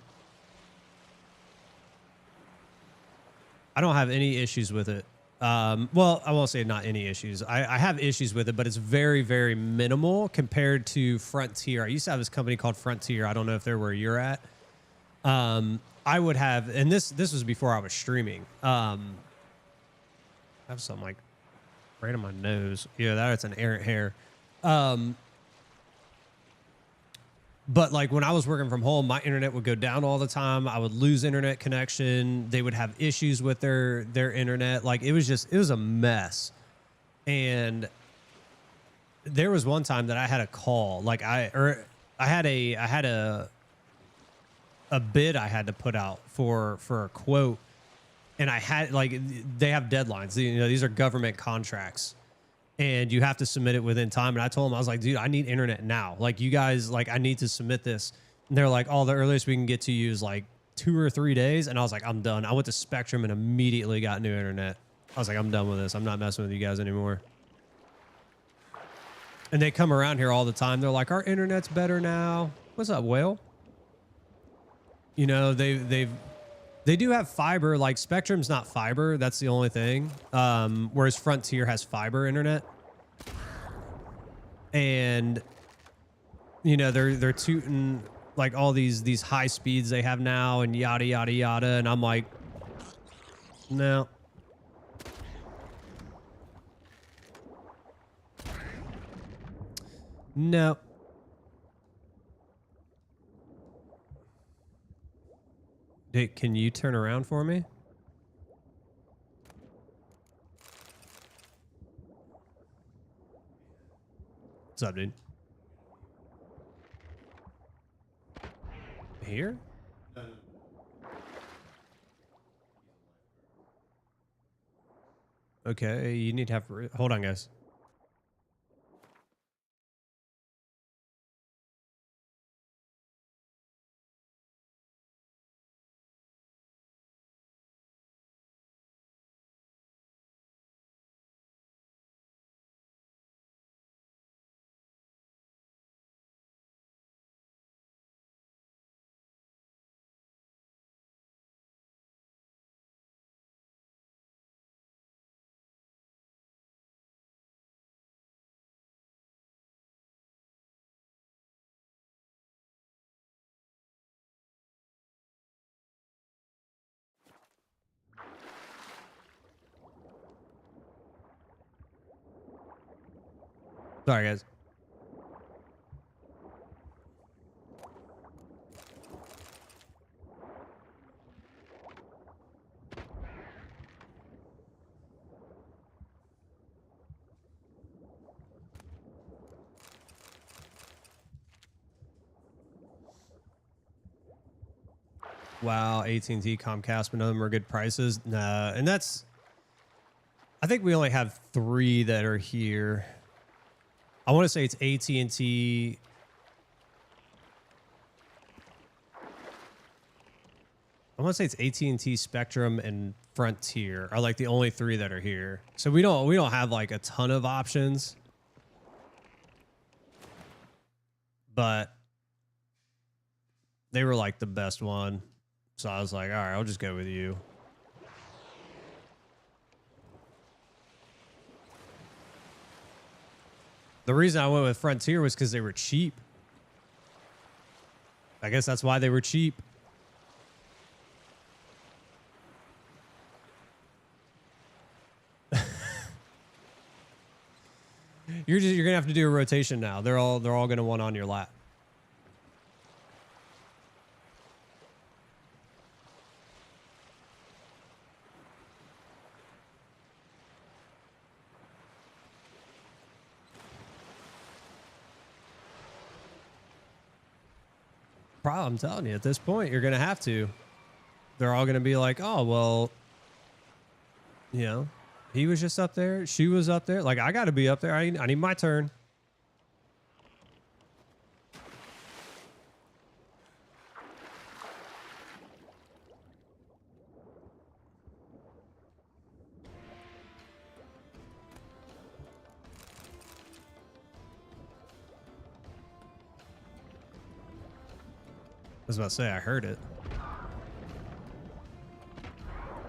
I don't have any issues with it. Well, I won't say not any issues. I have issues with it, but it's very, very minimal compared to Frontier. I used to have this company called Frontier. I don't know if they're where you're at. I would have, and this was before I was streaming. I have something like right on my nose. Yeah, that's an errant hair. But like when I was working from home, my internet would go down all the time. I would lose internet connection. They would have issues with their internet. Like it was a mess. And there was one time that I had a call, like I had a bid I had to put out for a quote, and I had, like, they have deadlines. You know, these are government contracts, and you have to submit it within time. And I told them, I was like, dude, I need internet now. Like, you guys, like, I need to submit this. And they're like, oh, the earliest we can get to you is like 2 or 3 days. And I was like, I'm done. I went to Spectrum and immediately got new internet. I was like, I'm done with this. I'm not messing with you guys anymore. And they come around here all the time. They're like, our internet's better now. What's up, Whale? You know, they do have fiber. Like Spectrum's not fiber. That's the only thing. Whereas Frontier has fiber internet. And you know, they're tooting like all these high speeds they have now and yada yada yada. And I'm like, no. No. Hey, can you turn around for me? What's up, dude? Here? Okay, you need to have... Hold on, guys. Sorry, guys. Wow, AT&T, Comcast, but none of them are good prices. Nah, and that's... I think we only have 3 that are here. I want to say it's AT&T. I want to say it's AT&T, Spectrum, and Frontier are like the only 3 that are here. So we don't have like a ton of options. But they were like the best one. So I was like, all right, I'll just go with you. The reason I went with Frontier was because they were cheap. I guess that's why they were cheap. You're gonna have to do a rotation now. They're all gonna want on your lap. I'm telling you, at this point, you're going to have to. They're all going to be like, oh, well, you know, he was just up there. She was up there. Like, I got to be up there. I need my turn. I was about to say, I heard it.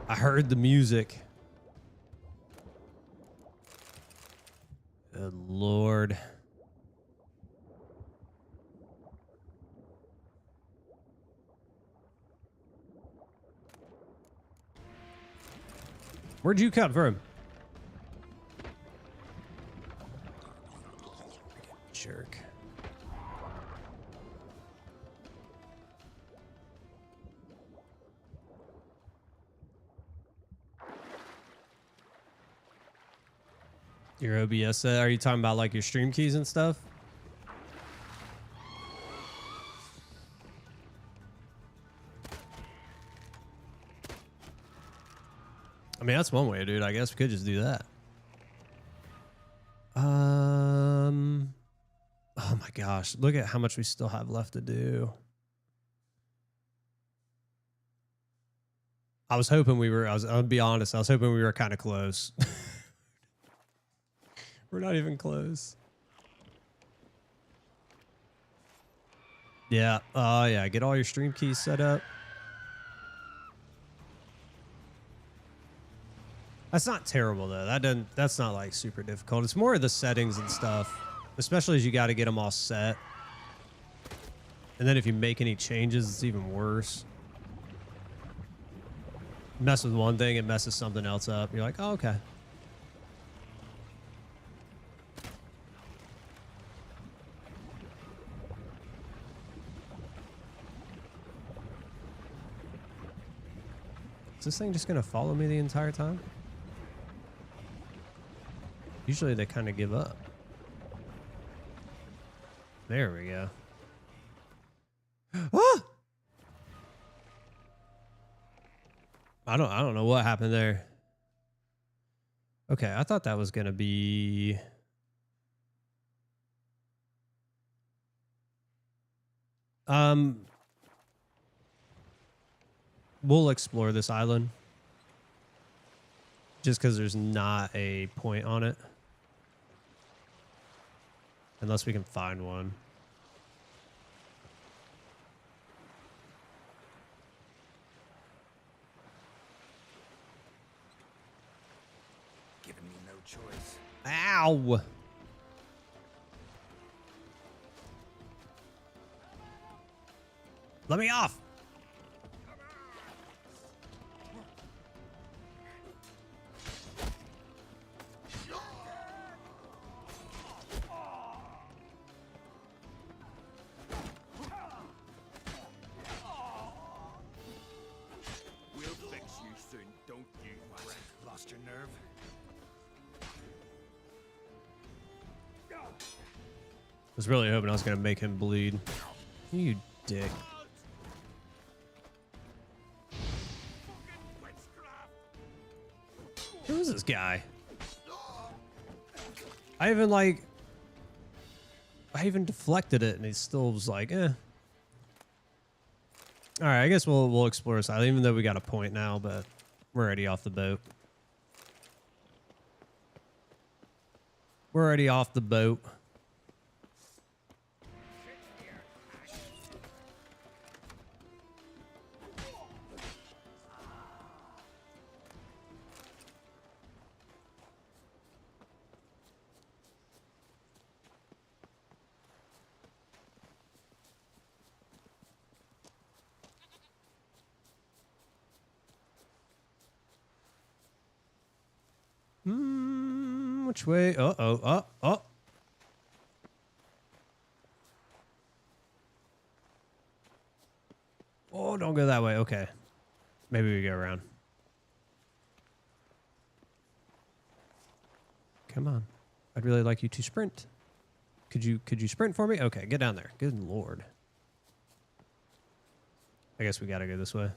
I heard the music. Good Lord. Where'd you come from? Jerk. Your OBS, are you talking about like your stream keys and stuff? I mean, that's one way, dude. I guess we could just do that. Oh my gosh. Look at how much we still have left to do. I was hoping we were, I'll be honest, I was hoping we were kind of close. We're not even close. Yeah. Oh, yeah. Get all your stream keys set up. That's not terrible, though. That's not like super difficult. It's more of the settings and stuff, especially as you got to get them all set. And then if you make any changes, it's even worse. Mess with one thing, it messes something else up. You're like, oh, okay. Is this thing just going to follow me the entire time? Usually they kind of give up. There we go. Ah! I don't know what happened there. Okay, I thought that was going to be... We'll explore this island. Just because there's not a point on it. Unless we can find one. Giving me no choice. Ow! Let me off! Was really hoping I was gonna make him bleed. You dick. Who is this guy? I even deflected it and he still was like, eh. All right, I guess we'll explore this island, even though we got a point now, but we're already off the boat. We're already off the boat. Which way? Oh. Oh, don't go that way. Okay. Maybe we go around. Come on. I'd really like you to sprint. Could you sprint for me? Okay, get down there. Good Lord. I guess we gotta go this way.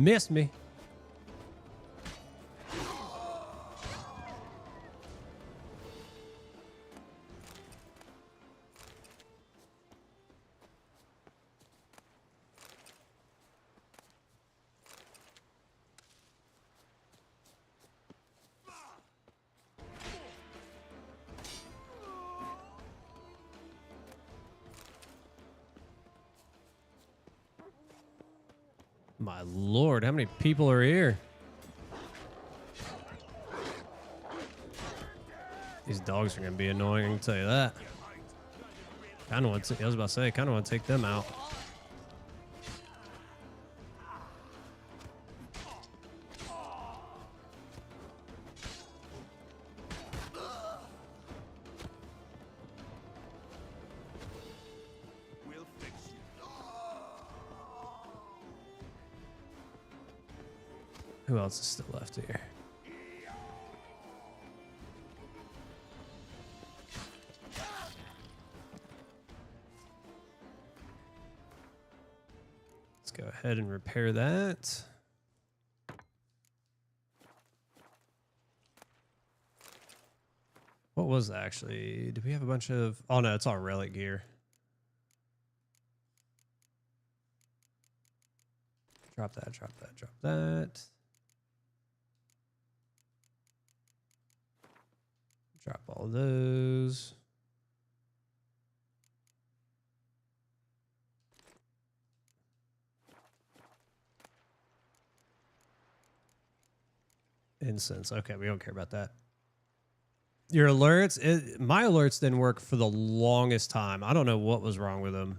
Missed me. My Lord, how many people are here? These dogs are going to be annoying, I can tell you that. I was about to say, I kind of want to take them out. Who else is still left here? Let's go ahead and repair that. What was that actually? Do we have a bunch of... Oh no, it's all relic gear. Drop that, drop that, drop that. Drop all those. Incense. Okay, we don't care about that. Your alerts, my alerts didn't work for the longest time. I don't know what was wrong with them.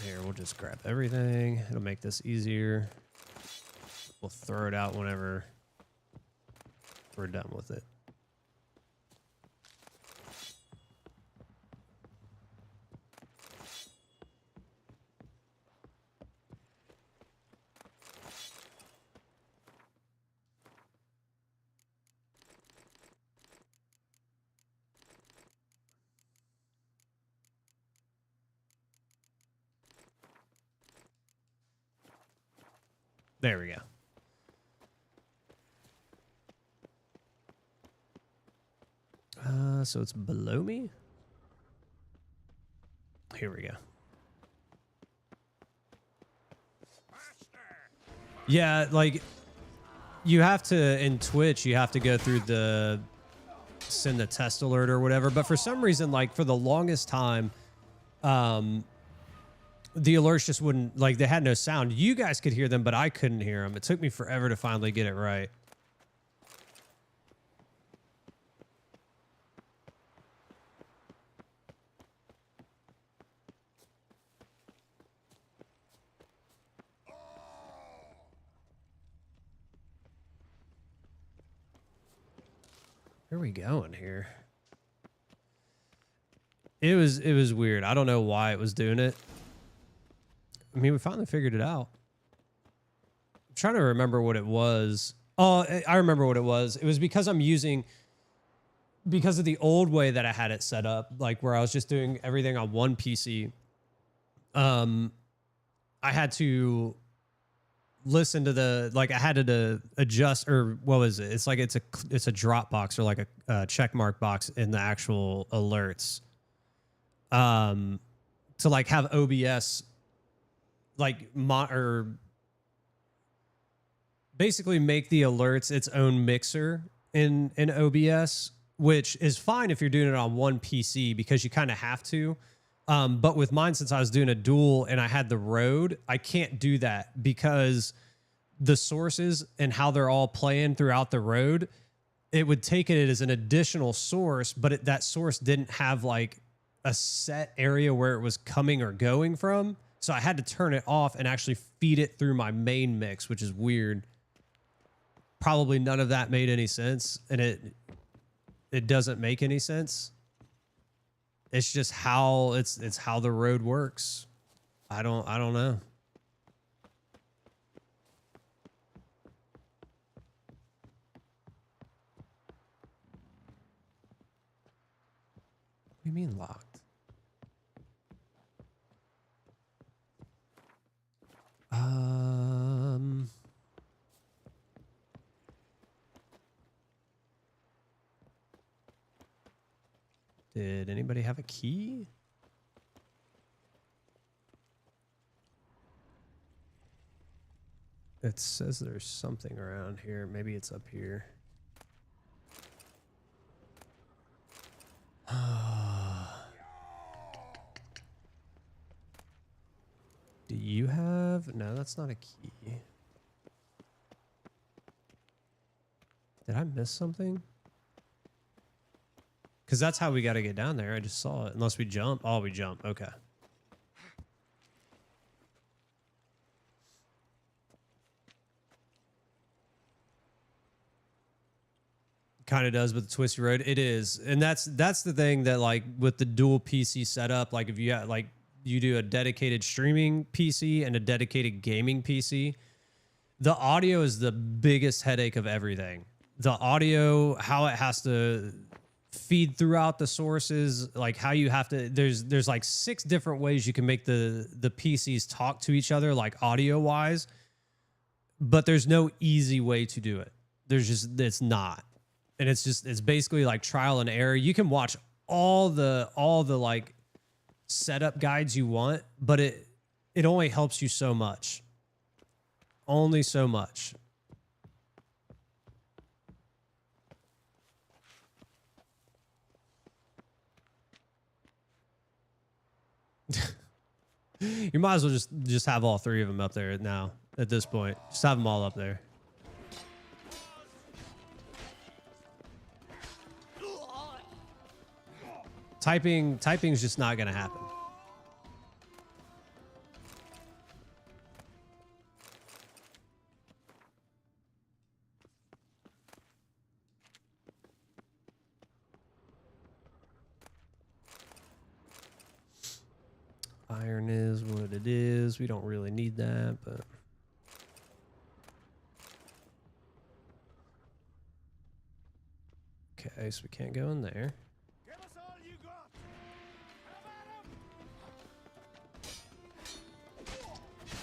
Here, we'll just grab everything. It'll make this easier. We'll throw it out whenever we're done with it. There we go. So it's below me. Here we go. Yeah, like you have to in Twitch, you have to go through the send the test alert or whatever. But for some reason, like for the longest time, the alerts just wouldn't, like they had no sound. You guys could hear them, but I couldn't hear them. It took me forever to finally get it right. Where are we going here? It was weird. I don't know why it was doing it. I mean, we finally figured it out. I'm trying to remember what it was. Oh, I remember what it was. It was because because of the old way that I had it set up, like where I was just doing everything on one PC. I had to listen to I had to adjust, or what was it? It's like it's a drop box or like a check mark box in the actual alerts. To like have OBS like or basically make the alerts its own mixer in OBS, which is fine if you're doing it on one PC because you kind of have to. But with mine, since I was doing a dual and I had the Rode, I can't do that because the sources and how they're all playing throughout the Rode, it would take it as an additional source, but that source didn't have like a set area where it was coming or going from. So I had to turn it off and actually feed it through my main mix, which is weird. Probably none of that made any sense, and it doesn't make any sense. It's just how it's how the Rode works. I don't know. What do you mean locked? Did anybody have a key? It says there's something around here. Maybe it's up here. Do you have? No, that's not a key. Did I miss something? Because that's how we got to get down there. I just saw it. Unless we jump. Oh, we jump. Okay. Kind of does with the twisty road. It is. And that's the thing that, like, with the dual PC setup, like if you have, like, you do a dedicated streaming PC and a dedicated gaming PC, the audio is the biggest headache of everything. The audio, how it has to feed throughout the sources, like how you have to, there's like 6 different ways you can make the PCs talk to each other, like audio wise, but there's no easy way to do it. It's not. And it's basically like trial and error. You can watch all the like setup guides you want, but it only helps you so much. Only so much. You might as well just have all 3 of them up there now at this point. Just have them all up there. Typing's just not going to happen. Iron is what it is. We don't really need that, but okay, so we can't go in there. Give us all you got.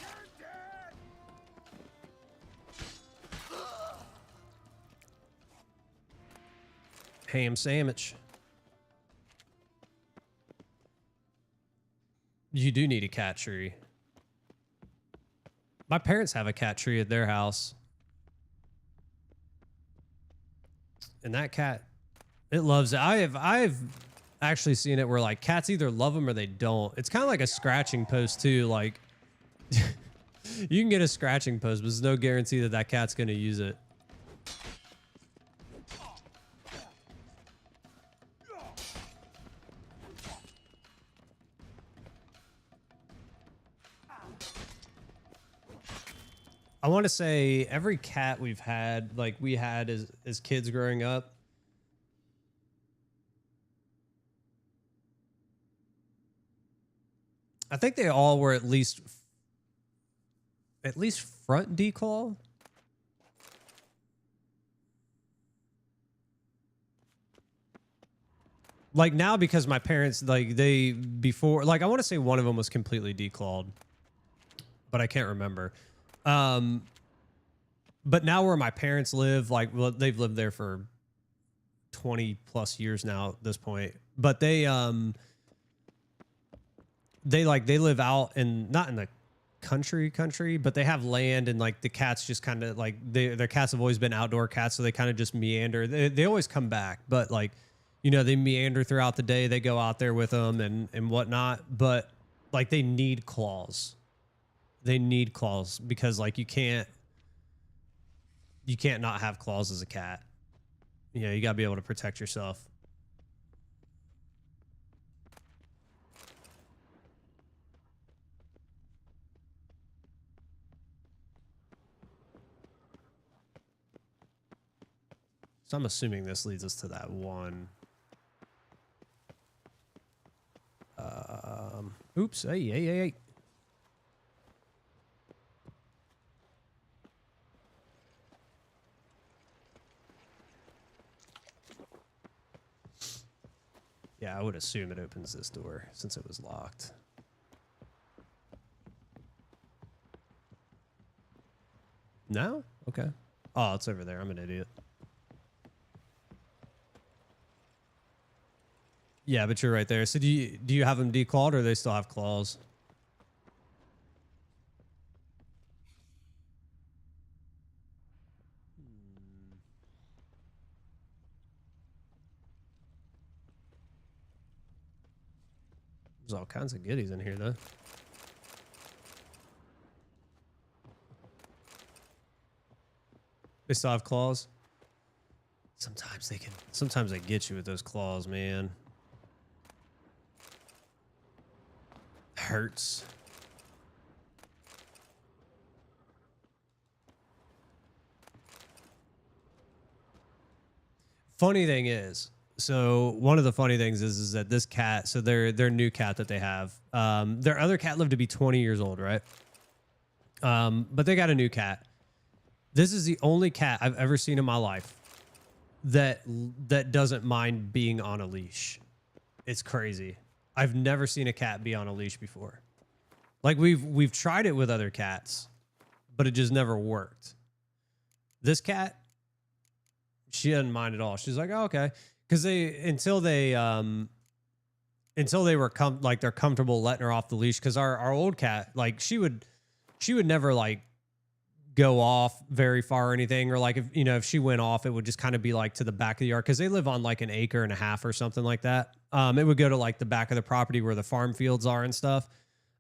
You're dead. Ham sandwich. You do need a cat tree. My parents have a cat tree at their house. And that cat, it loves it. I've actually seen it where like cats either love them or they don't. It's kind of like a scratching post too. Like you can get a scratching post, but there's no guarantee that that cat's going to use it. I want to say every cat we've had, like we had as kids growing up, I think they all were at least front declaw. Like now, because my parents, like before, like I want to say one of them was completely declawed, but I can't remember. But now where my parents live, like, well, they've lived there for 20 plus years now at this point, but they live out in, not in the country, but they have land, and like the cats just kind of like, their cats have always been outdoor cats. So they kind of just meander. They always come back, but like, you know, they meander throughout the day. They go out there with them and whatnot, but like they need claws. They need claws because like you can't not have claws as a cat. You know, you gotta be able to protect yourself. So I'm assuming this leads us to that one. Oops. Hey. Yeah, I would assume it opens this door since it was locked. No? Okay. Oh, it's over there. I'm an idiot. Yeah, but you're right there. So do you have them declawed, or they still have claws? There's all kinds of goodies in here, though. They still have claws? Sometimes they get you with those claws, man. Hurts. Funny thing is, so one of the funny things is that this cat, so their new cat that they have, their other cat lived to be 20 years old, right? But they got a new cat. This is the only cat I've ever seen in my life that doesn't mind being on a leash. It's crazy. I've never seen a cat be on a leash before. Like we've tried it with other cats, but it just never worked. This cat, she doesn't mind at all. She's like, oh, okay. Because until they were they're comfortable letting her off the leash. Because our old cat, like she would never like go off very far or anything, or like if she went off, it would just kind of be like to the back of the yard, because they live on like an acre and a half or something like that. It would go to like the back of the property where the farm fields are and stuff.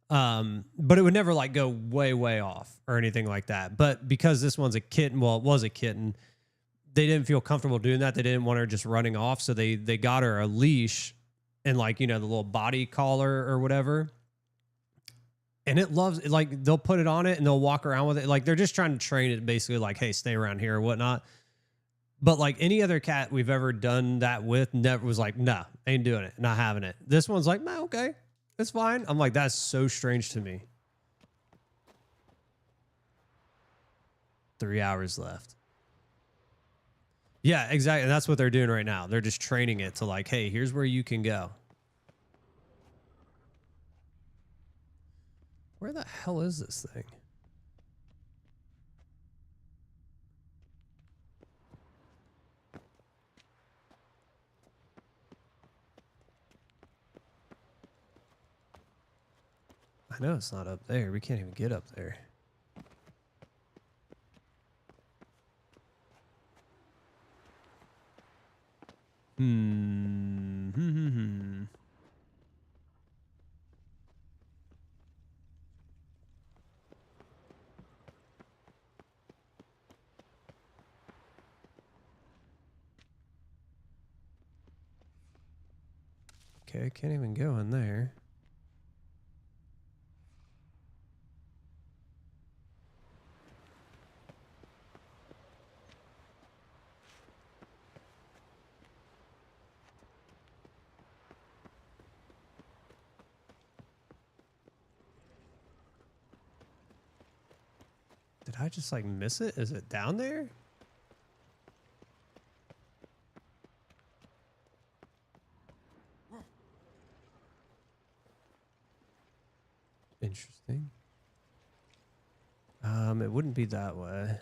But it would never like go way off or anything like that. But because this one's a kitten, well, it was a kitten, they didn't feel comfortable doing that. They didn't want her just running off, so they got her a leash and like, the little body collar or whatever. And it loves it. Like they'll put it on it and they'll walk around with it. Like they're just trying to train it basically like, hey, stay around here or whatnot. But like any other cat we've ever done that with never was like, nah, ain't doing it. Not having it. This one's like, nah, okay, it's fine. I'm like, that's so strange to me. 3 hours left. Yeah, exactly. And that's what they're doing right now. They're just training it to like, hey, here's where you can go. Where the hell is this thing? I know it's not up there. We can't even get up there. Okay, I can't even go in there. Did I just like miss it? Is it down there? Interesting. It wouldn't be that way.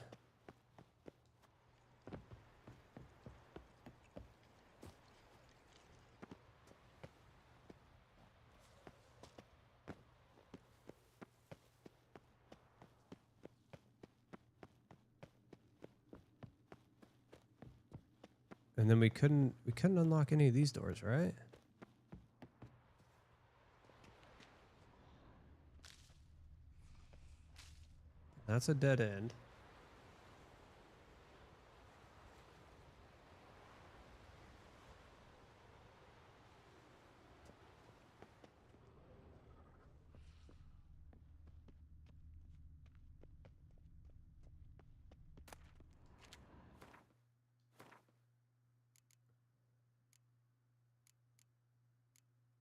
And then we couldn't unlock any of these doors, right? That's a dead end.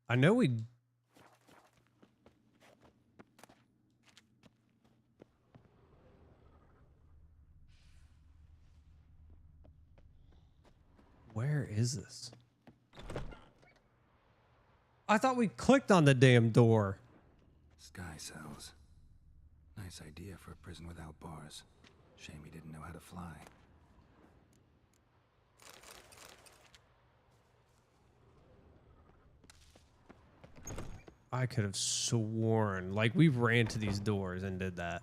I know we... Where is this? I thought we clicked on the damn door. Sky cells. Nice idea for a prison without bars. Shame he didn't know how to fly. I could have sworn, like, we ran to these doors and did that.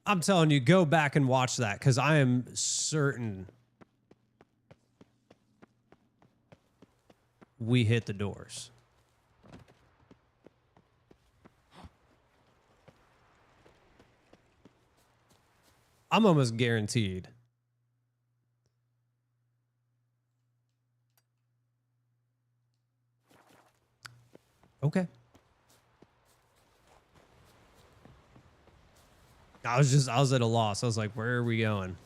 I'm telling you, go back and watch that, because I am certain we hit the doors. I'm almost guaranteed. Okay. I was at a loss. I was like, where are we going?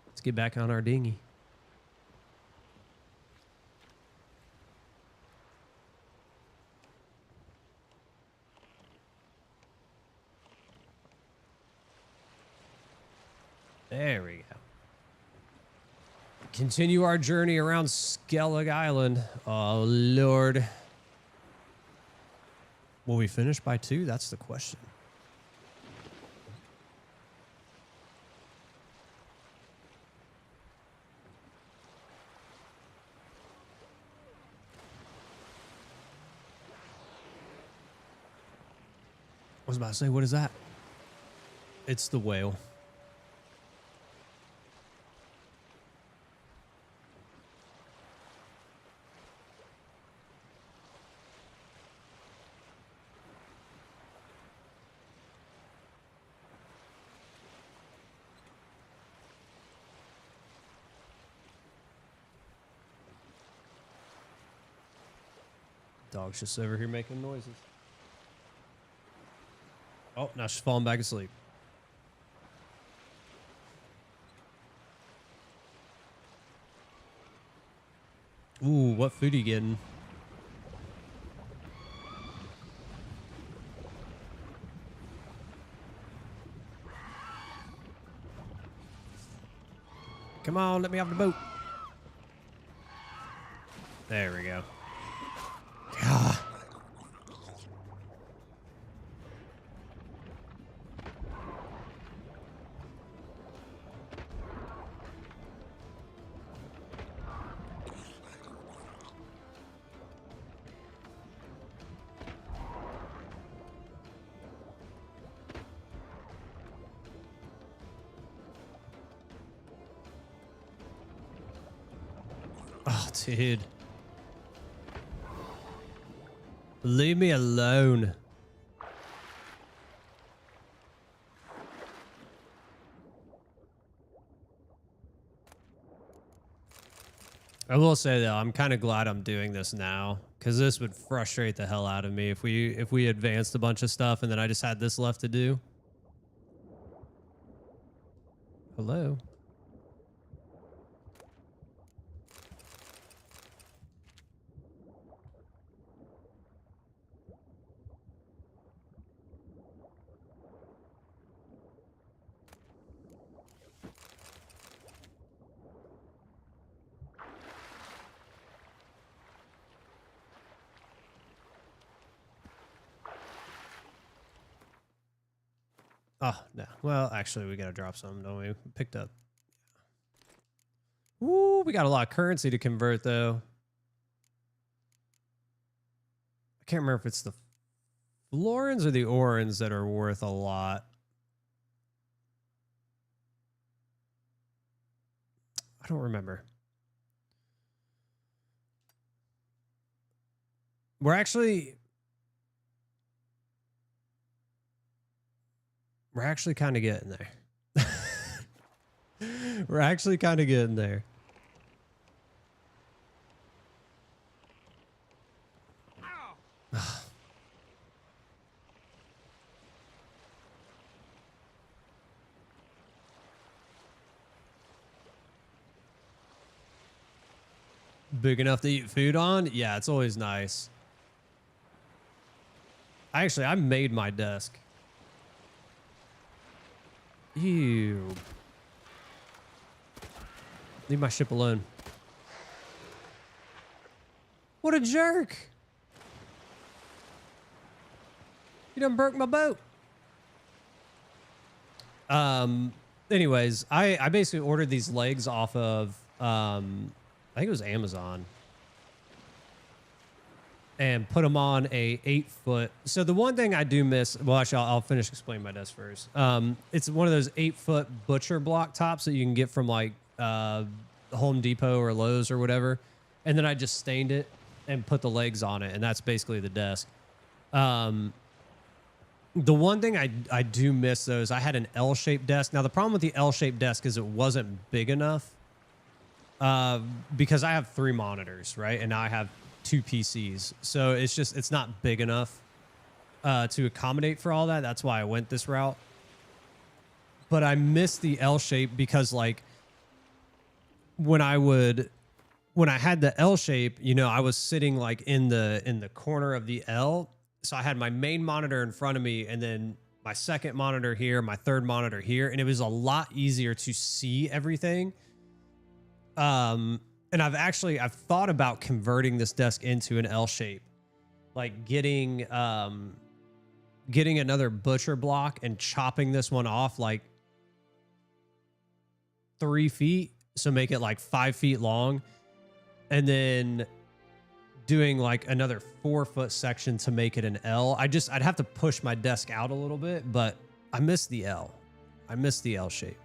Let's get back on our dinghy. There we go. Continue our journey around Skellig Island. Oh, Lord. Will we finish by 2? That's the question. I was about to say, what is that? It's the whale. Dog's just over here making noises. Oh, now she's falling back asleep. Ooh, what food are you getting? Come on, let me off the boat. There we go. Ah. Oh, dude. Leave me alone. I will say though, I'm kind of glad I'm doing this now because this would frustrate the hell out of me if we advanced a bunch of stuff and then I just had this left to do. Hello. Oh, no. Well, actually, we got to drop some, don't we? Picked up. Ooh, we got a lot of currency to convert, though. I can't remember if it's the florins or the orins that are worth a lot. I don't remember. We're actually kind of getting there. We're actually kind of getting there. Big enough to eat food on? Yeah, it's always nice. I made my desk. Ew. Leave my ship alone. What a jerk. You done broke my boat. Anyways, I basically ordered these legs off of, I think it was Amazon. And put them on a 8-foot. So the one thing I do miss, well, actually, I'll finish explaining my desk first. It's one of those 8-foot butcher block tops that you can get from like Home Depot or Lowe's or whatever. And then I just stained it and put the legs on it. And that's basically the desk. The one thing I do miss though is I had an L-shaped desk. Now the problem with the L-shaped desk is it wasn't big enough because I have 3 monitors, right? And now I have 2 PCs. So it's not big enough to accommodate for all that. That's why I went this route. But I miss the L shape because like when I had the L shape, you know, I was sitting like in the corner of the L. So I had my main monitor in front of me and then my second monitor here, my third monitor here, and it was a lot easier to see everything. And I've thought about converting this desk into an L shape, like getting another butcher block and chopping this one off like 3 feet. So make it like 5 feet long and then doing like another 4-foot section to make it an L. I'd have to push my desk out a little bit, but I miss the L. I miss the L shape.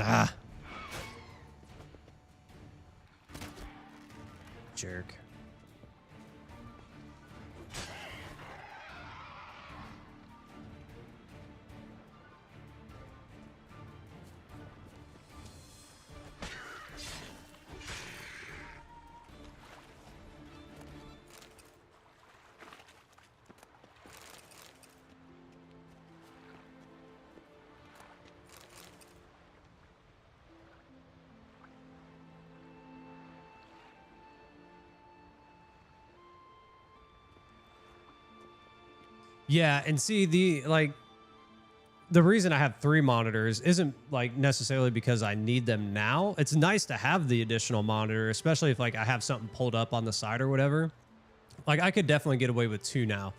Ah. Jerk. Yeah, and see the like the reason I have 3 monitors isn't like necessarily because I need them now. It's nice to have the additional monitor, especially if like I have something pulled up on the side or whatever. Like I could definitely get away with 2 now,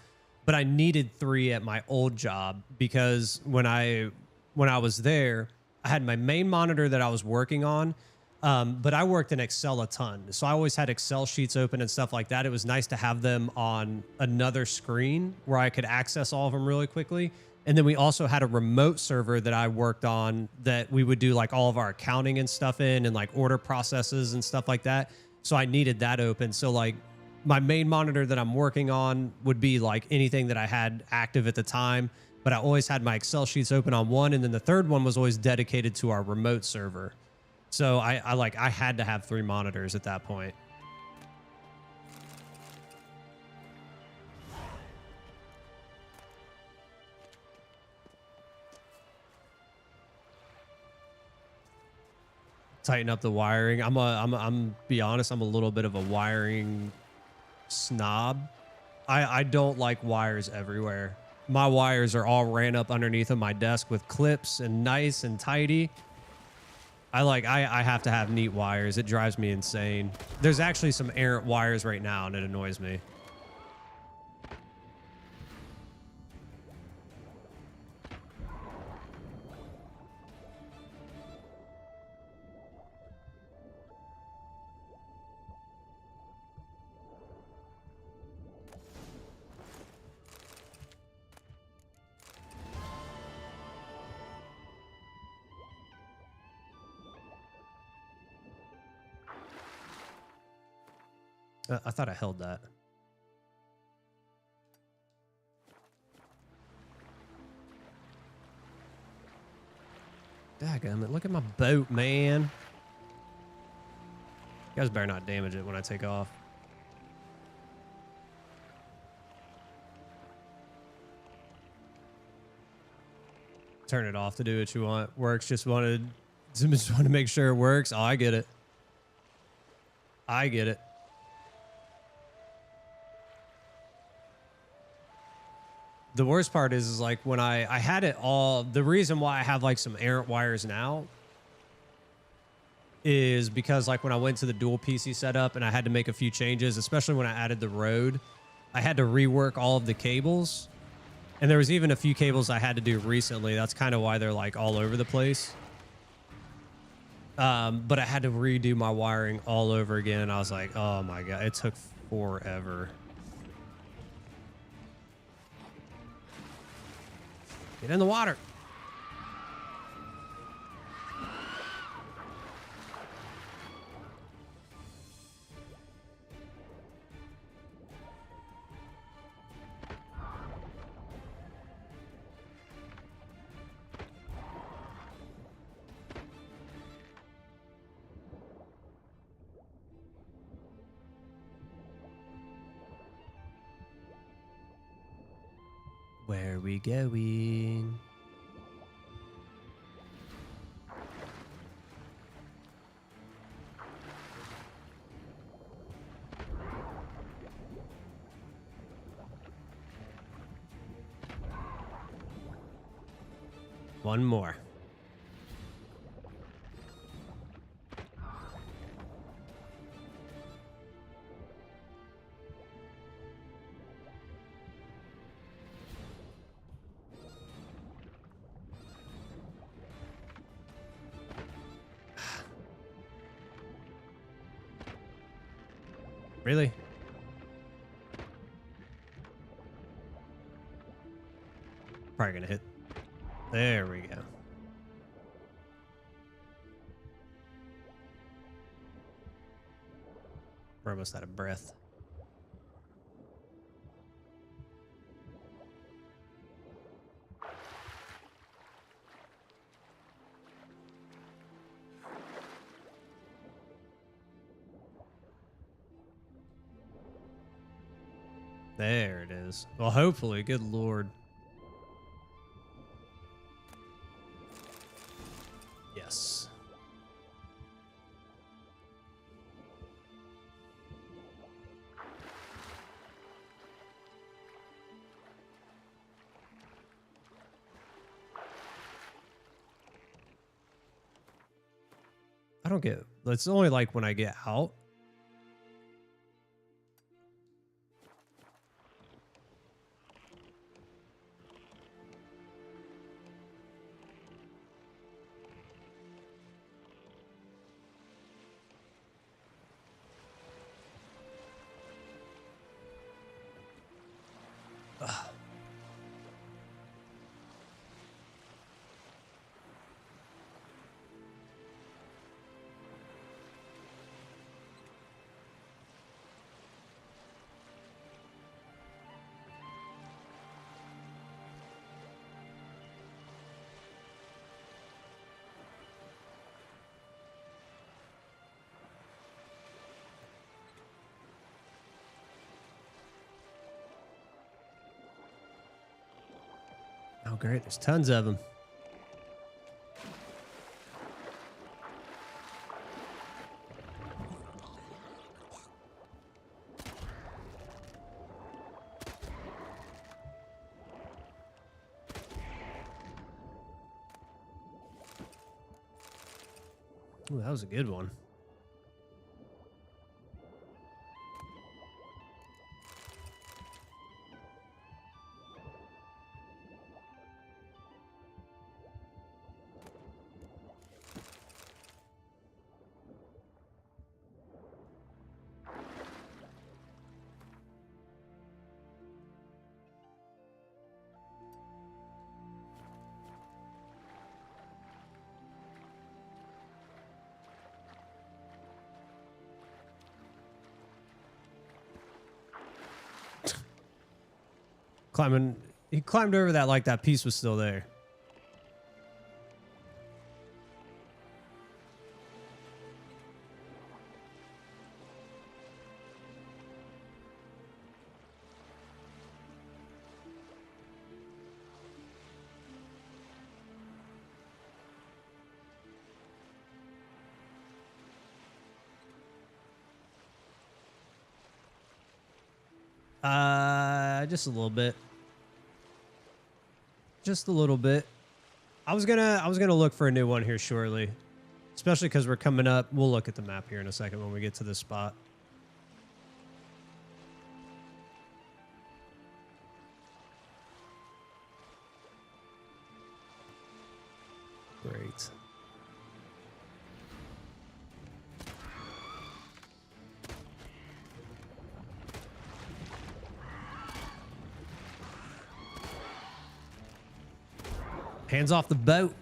but I needed 3 at my old job because when I was there, I had my main monitor that I was working on, but I worked in Excel a ton. So I always had Excel sheets open and stuff like that. It was nice to have them on another screen where I could access all of them really quickly. And then we also had a remote server that I worked on that we would do like all of our accounting and stuff in and like order processes and stuff like that. So I needed that open. So like my main monitor that I'm working on would be like anything that I had active at the time, but I always had my Excel sheets open on one. And then the third one was always dedicated to our remote server. So I had to have 3 monitors at that point. Tighten up the wiring. I'm be honest, I'm a little bit of a wiring snob. I don't like wires everywhere. My wires are all ran up underneath of my desk with clips and nice and tidy. I have to have neat wires. It drives me insane. There's actually some errant wires right now and it annoys me. I thought I held that. Daggum, look at my boat, man. You guys better not damage it when I take off. Turn it off to do what you want. Works. Just want to make sure it works. Oh, I get it. I get it. The worst part is like when I had it all, the reason why I have like some errant wires now is because like when I went to the dual PC setup and I had to make a few changes, especially when I added the Rode, I had to rework all of the cables. And there was even a few cables I had to do recently. That's kind of why they're like all over the place. But I had to redo my wiring all over again. And I was like, oh my God, it took forever. Get in the water. Where are we going? One more. Really? Probably gonna hit. There we go. We're almost out of breath. There it is. Well, hopefully. Good Lord. Yes. I don't get, it's only like when I get out. Oh, great. There's tons of them. Ooh, that was a good one. Climbing, he climbed over that like that piece was still there. Just a little bit. Just a little bit. I was gonna look for a new one here shortly, especially because we're coming up. We'll look at the map here in a second when we get to this spot. Great. Hands off the boat.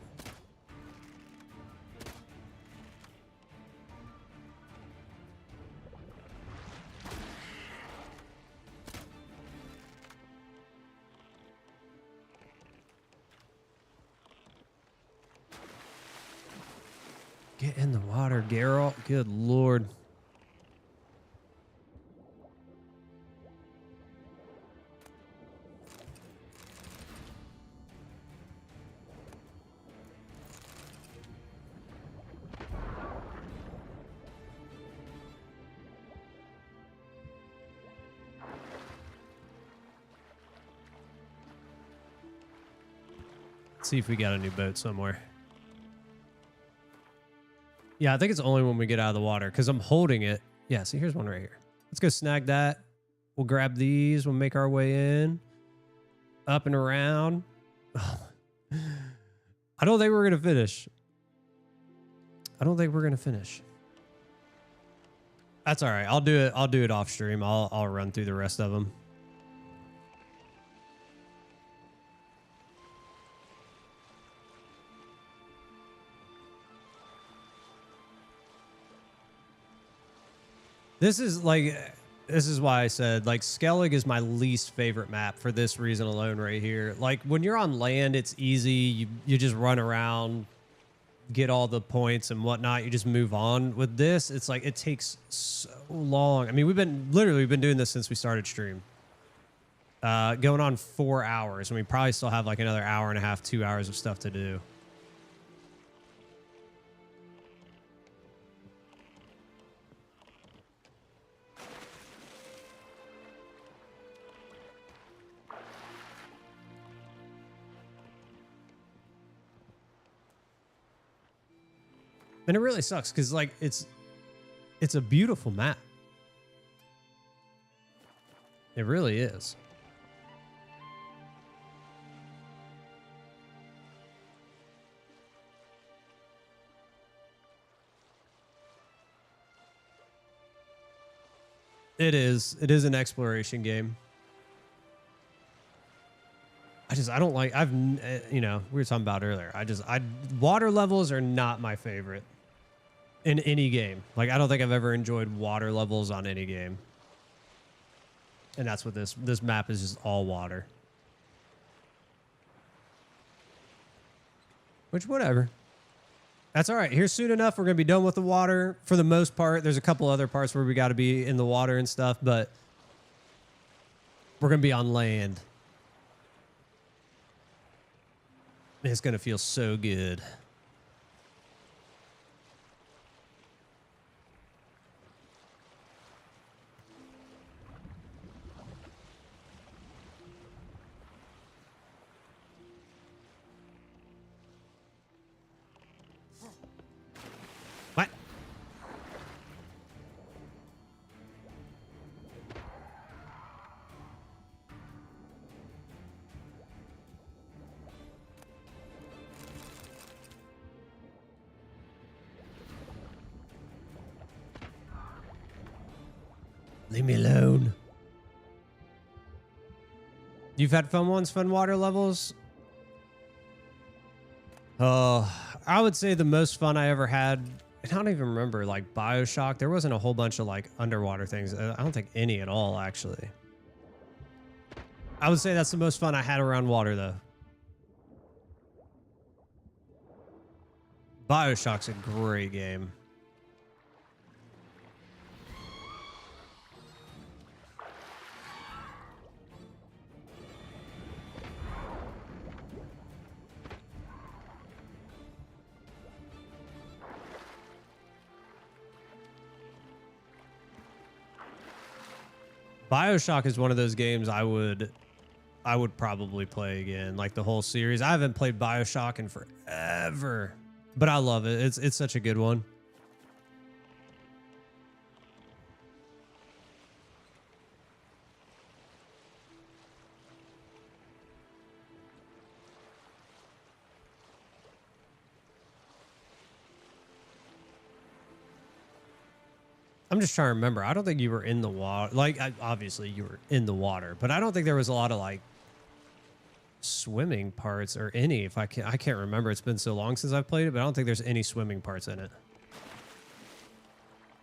Get in the water, Geralt. Good Lord. See if we got a new boat somewhere. Yeah, I think it's only when we get out of the water because I'm holding it. Yeah, see, here's one right here. Let's go snag that. We'll grab these. We'll make our way in. Up and around. I don't think we're going to finish. I don't think we're going to finish. That's all right. I'll do it. I'll do it off stream. I'll run through the rest of them. This is why I said, like, Skellig is my least favorite map for this reason alone right here. Like, when you're on land, it's easy. You just run around, get all the points and whatnot. You just move on. With this, it's like, it takes so long. I mean, we've been doing this since we started stream. Going on 4 hours, and we probably still have like another hour and a half, 2 hours of stuff to do. And it really sucks because like it's a beautiful map. It really is. It is. It is an exploration game. I don't like, you know, we were talking about earlier. Water levels are not my favorite in any game. Like, I don't think I've ever enjoyed water levels on any game. And that's what this map is, just all water. Which, whatever. That's all right. Here soon enough, we're going to be done with the water for the most part. There's a couple other parts where we got to be in the water and stuff, but we're going to be on land. It's going to feel so good. What? Leave me alone. You've had fun ones, fun water levels? Oh, I would say the most fun I ever had, I don't even remember, like BioShock. There wasn't a whole bunch of like underwater things. I don't think any at all, actually. I would say that's the most fun I had around water, though. BioShock's a great game. BioShock is one of those games I would probably play again, like the whole series. I haven't played BioShock in forever, but I love it. It's such a good one. I'm just trying to remember. I don't think you were in the water. Like, obviously you were in the water, but I don't think there was a lot of like swimming parts or any. If I can't remember. It's been so long since I've played it, but I don't think there's any swimming parts in it.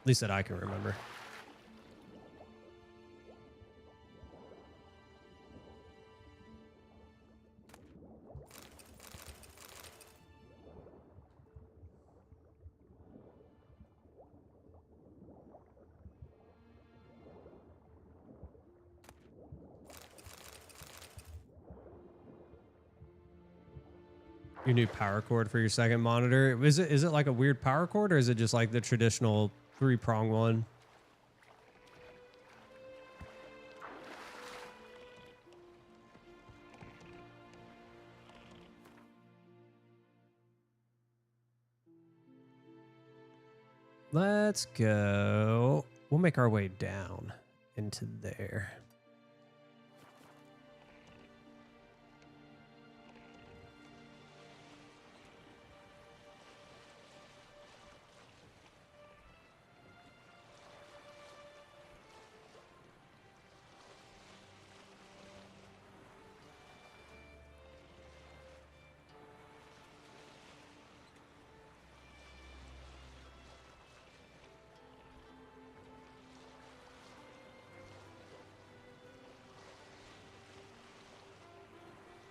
At least that I can remember. Your new power cord for your second monitor. Is it like a weird power cord, or is it just like the traditional 3-prong one? Let's go. We'll make our way down into there.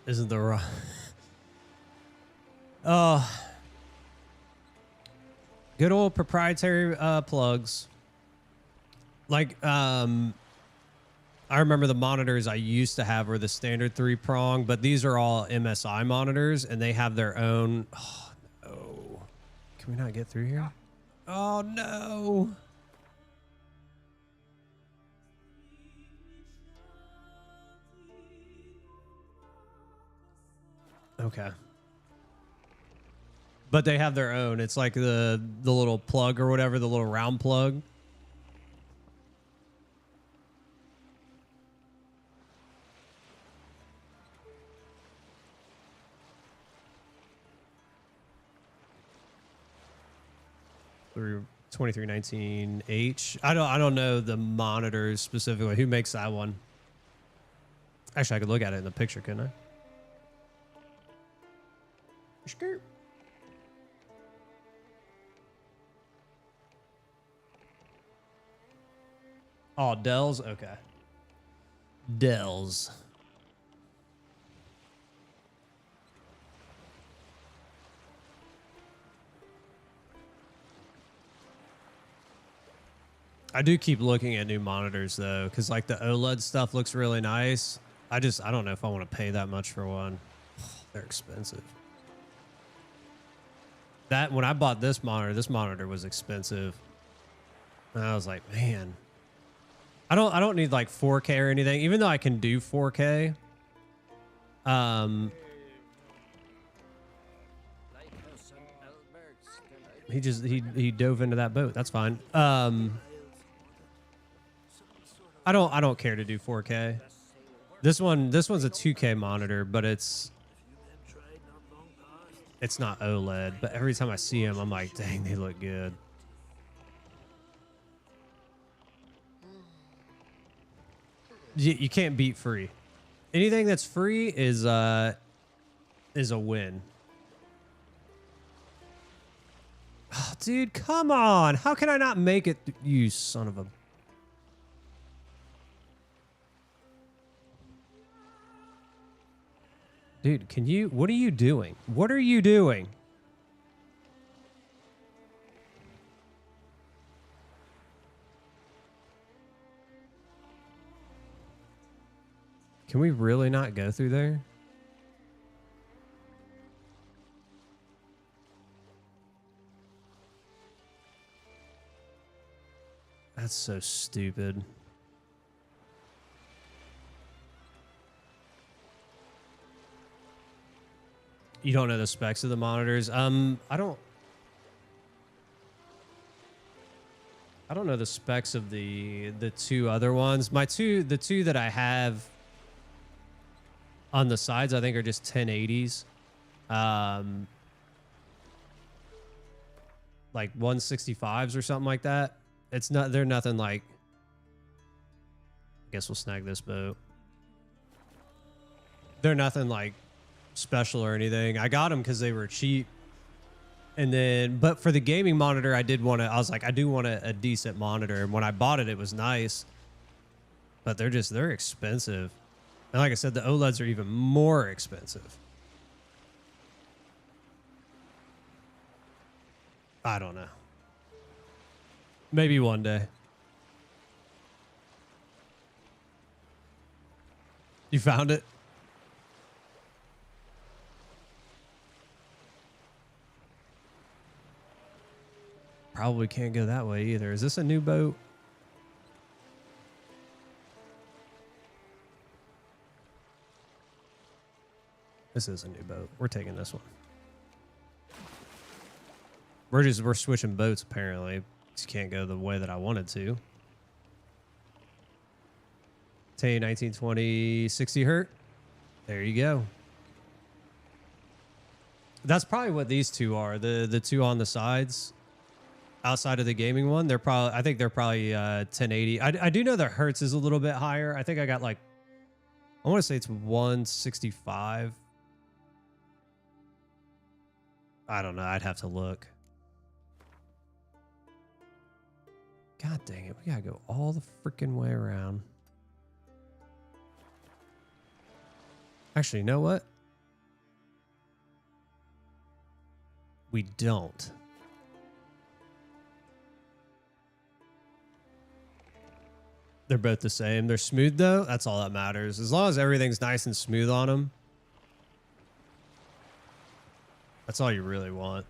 Isn't the wrong? Oh, good old proprietary plugs. Like, I remember the monitors I used to have were the standard 3-prong, but these are all MSI monitors, and they have their own. Oh no! Can we not get through here? Oh no! Okay. But they have their own. It's like the little plug or whatever, the little round plug. Through 2319H. I don't know the monitors specifically. Who makes that one? Actually, I could look at it in the picture, couldn't I? Skirt. Oh, Dell's? Okay. Dell's. I do keep looking at new monitors though, because like the OLED stuff looks really nice. I don't know if I want to pay that much for one. They're expensive. When I bought this monitor was expensive. And I was like, man, I don't need like 4K or anything, even though I can do 4K. He dove into that boat. That's fine. I don't care to do 4K. This one's a 2K monitor, but it's not OLED. But every time I see them, I'm like, dang, they look good. You can't beat free. Anything that's free is a win. Oh, dude, come on. How can I not make it? You son of a... Dude, can you... What are you doing? What are you doing? Can we really not go through there? That's so stupid. You don't know the specs of the monitors? I don't know the specs of the two other ones. The two that I have on the sides, I think, are just 1080s. Like 165s or something like that. They're nothing like... I guess we'll snag this boat. They're nothing like special or anything. I got them because they were cheap. And then, but for the gaming monitor, I was like, I do want a decent monitor. And when I bought it, it was nice. But they're expensive. And like I said, the OLEDs are even more expensive. I don't know. Maybe one day. You found it? Probably can't go that way either. Is this a new boat? This is a new boat. We're taking this one. We're switching boats apparently. Just can't go the way that I wanted to. 1920 60 hertz. There you go. That's probably what these two are. The two on the sides. Outside of the gaming one, I think they're probably 1080. I do know the hertz is a little bit higher. I think I got like, I want to say it's 165. I don't know. I'd have to look. God dang it. We got to go all the freaking way around. Actually, you know what? We don't. They're both the same. They're smooth though. That's all that matters. As long as everything's nice and smooth on them. That's all you really want.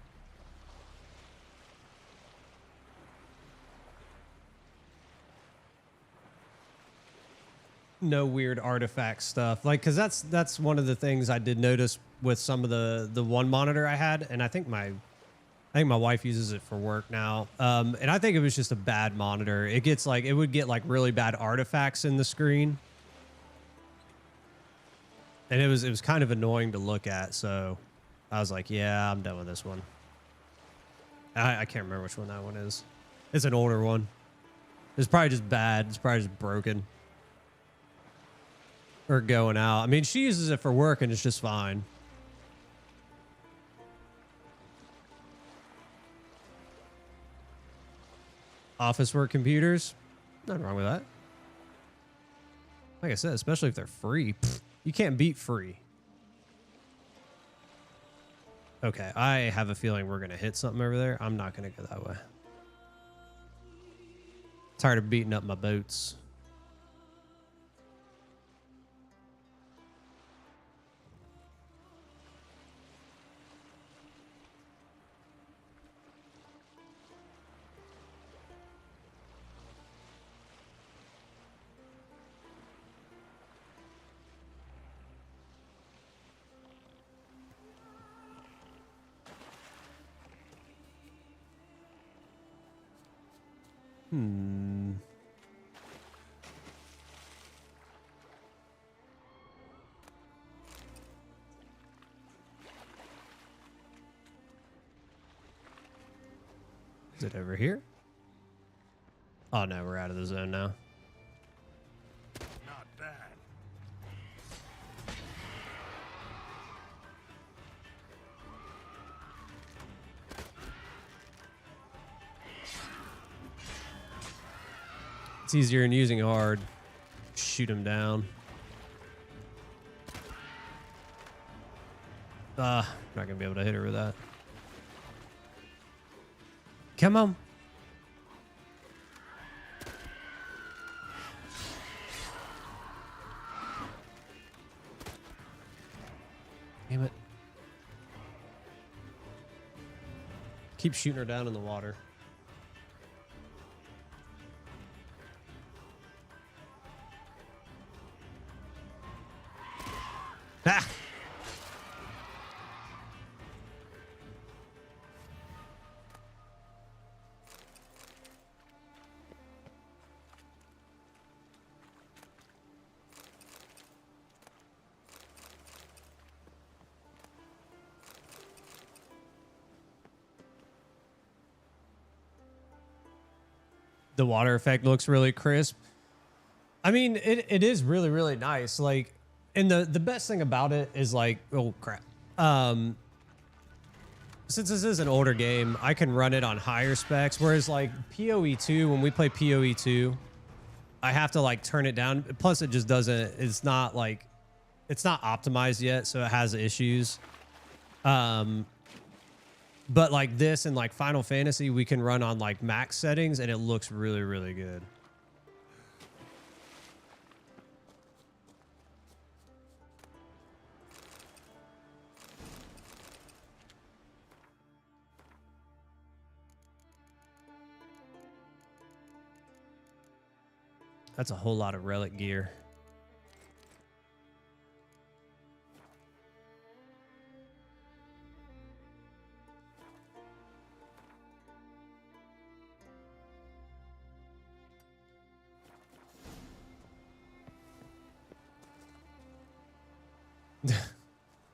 No weird artifact stuff. Like, cause that's one of the things I did notice with some of the one monitor I had. And I think my I think my wife uses it for work now. And I think it was just a bad monitor. It gets like, it would get like really bad artifacts in the screen. And it was kind of annoying to look at. So I was like, yeah, I'm done with this one. I can't remember which one that one is. It's an older one. It's probably just bad. It's probably just broken. Or going out. I mean, she uses it for work and it's just fine. Office work computers. Nothing wrong with that. Like I said, especially if they're free. Pfft, you can't beat free. Okay, I have a feeling we're going to hit something over there. I'm not going to go that way. Tired of beating up my boots. Is it over here? Oh no, we're out of the zone now. Not bad. It's easier than using hard. Shoot him down. Not gonna be able to hit her with that. Come on. Damn it. Keep shooting her down in the water. Ah! The water effect looks really crisp. I mean, it is really, really nice. Like, and the best thing about it is like, oh crap. Since this is an older game, I can run it on higher specs. Whereas like PoE2, when we play PoE2, I have to like turn it down. Plus it just doesn't, it's not like, it's not optimized yet. So it has issues. But like this and like Final Fantasy, we can run on like max settings and it looks really, really good. That's a whole lot of relic gear.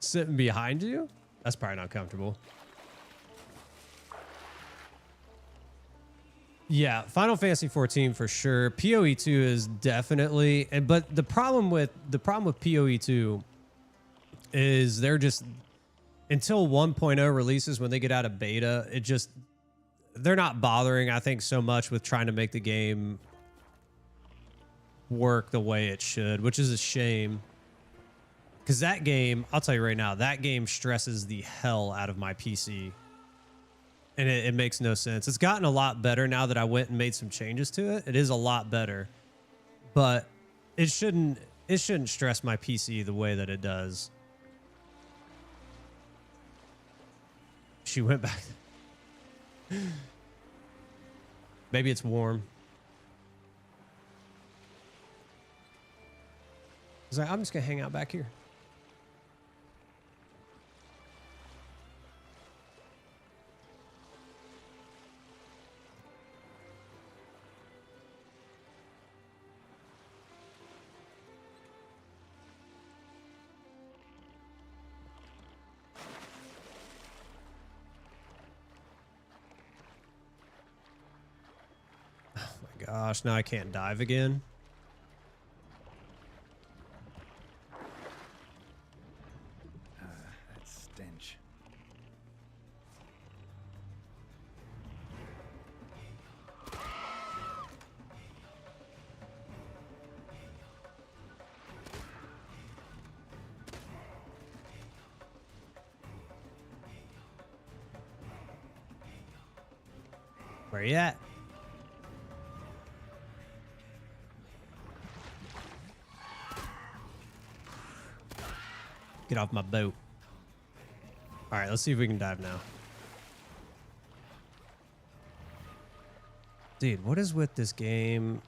Sitting behind you? That's probably not comfortable. Yeah, Final Fantasy 14 for sure. PoE2 is definitely, but the problem with PoE2 is they're just, until 1.0 releases, when they get out of beta, they're not bothering, I think, so much with trying to make the game work the way it should, which is a shame. Because that game, I'll tell you right now, that game stresses the hell out of my PC. And it makes no sense. It's gotten a lot better now that I went and made some changes to it. It is a lot better. But it shouldn't stress my PC the way that it does. She went back. Maybe it's warm. I was like, I'm just going to hang out back here. gosh, now I can't dive again. That stench. Where you at? Get off my boat. All right, let's see if we can dive now. Dude, what is with this game?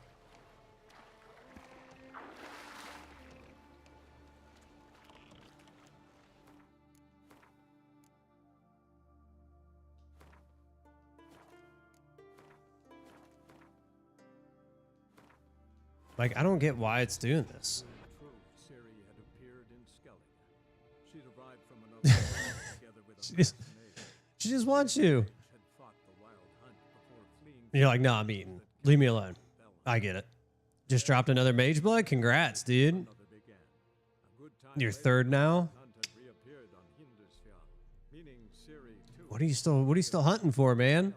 Like, I don't get why it's doing this. True, Ciri had appeared in Skellige. She'd arrived from another world together with a She just wants you. had fought the wild hunt before fleeing You're like, no, I'm eating. Leave me alone. I get it. Just dropped another mage blood. Congrats, dude. another began. A good time You're later, third now. hunt had reappeared on Hindusfjall, meaning Ciri too. What are you still hunting for, man?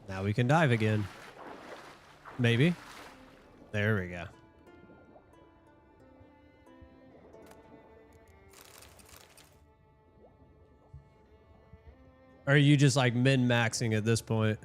Now we can dive again. Maybe. There we go. Or are you just like min-maxing at this point?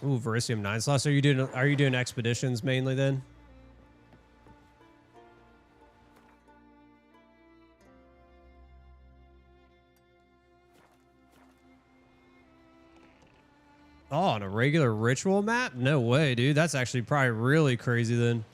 Ooh, Verisium 9 slots. Are you doing expeditions mainly then? Oh, on a regular ritual map? No way, dude. That's actually probably really crazy then.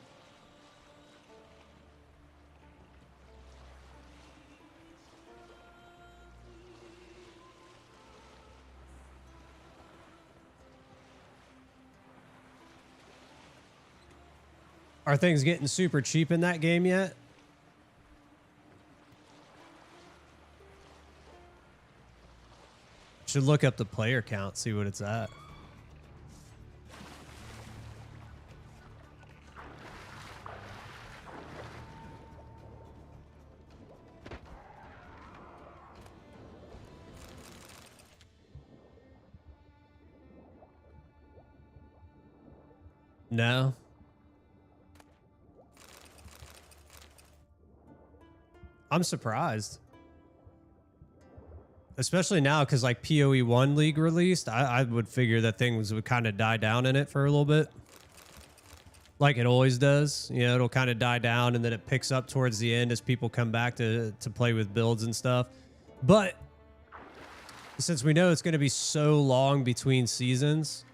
Are things getting super cheap in that game yet? Should look up the player count, see what it's at. No. I'm surprised. Especially now, because like PoE 1 League released, I would figure that things would kind of die down in it for a little bit. Like it always does. You know, it'll kind of die down and then it picks up towards the end as people come back to play with builds and stuff. But since we know it's going to be so long between seasons,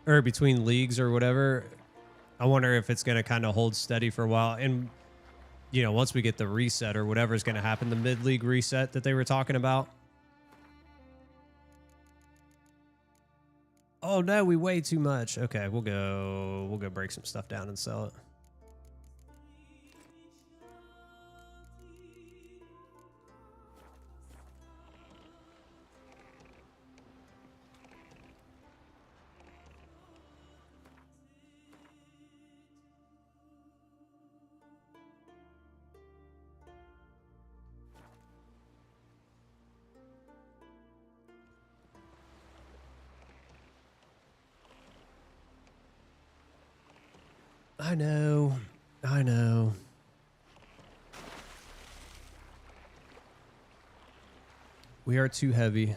or between leagues or whatever, I wonder if it's going to kind of hold steady for a while. And you know, once we get the reset or whatever is going to happen, the mid-league reset that they were talking about. Oh no, we weigh too much. Okay, we'll go break some stuff down and sell it. I know. I know. We are too heavy.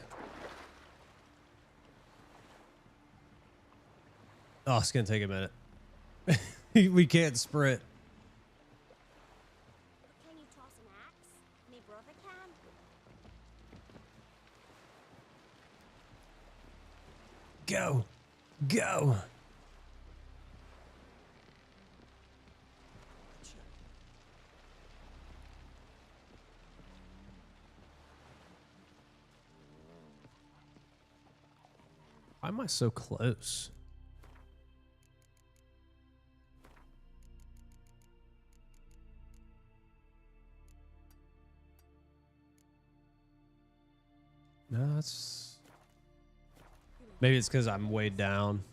Oh, it's going to take a minute. We can't sprint. Can you toss an axe? Me brother can. Go. Why am I so close? No, it's maybe it's because I'm way down.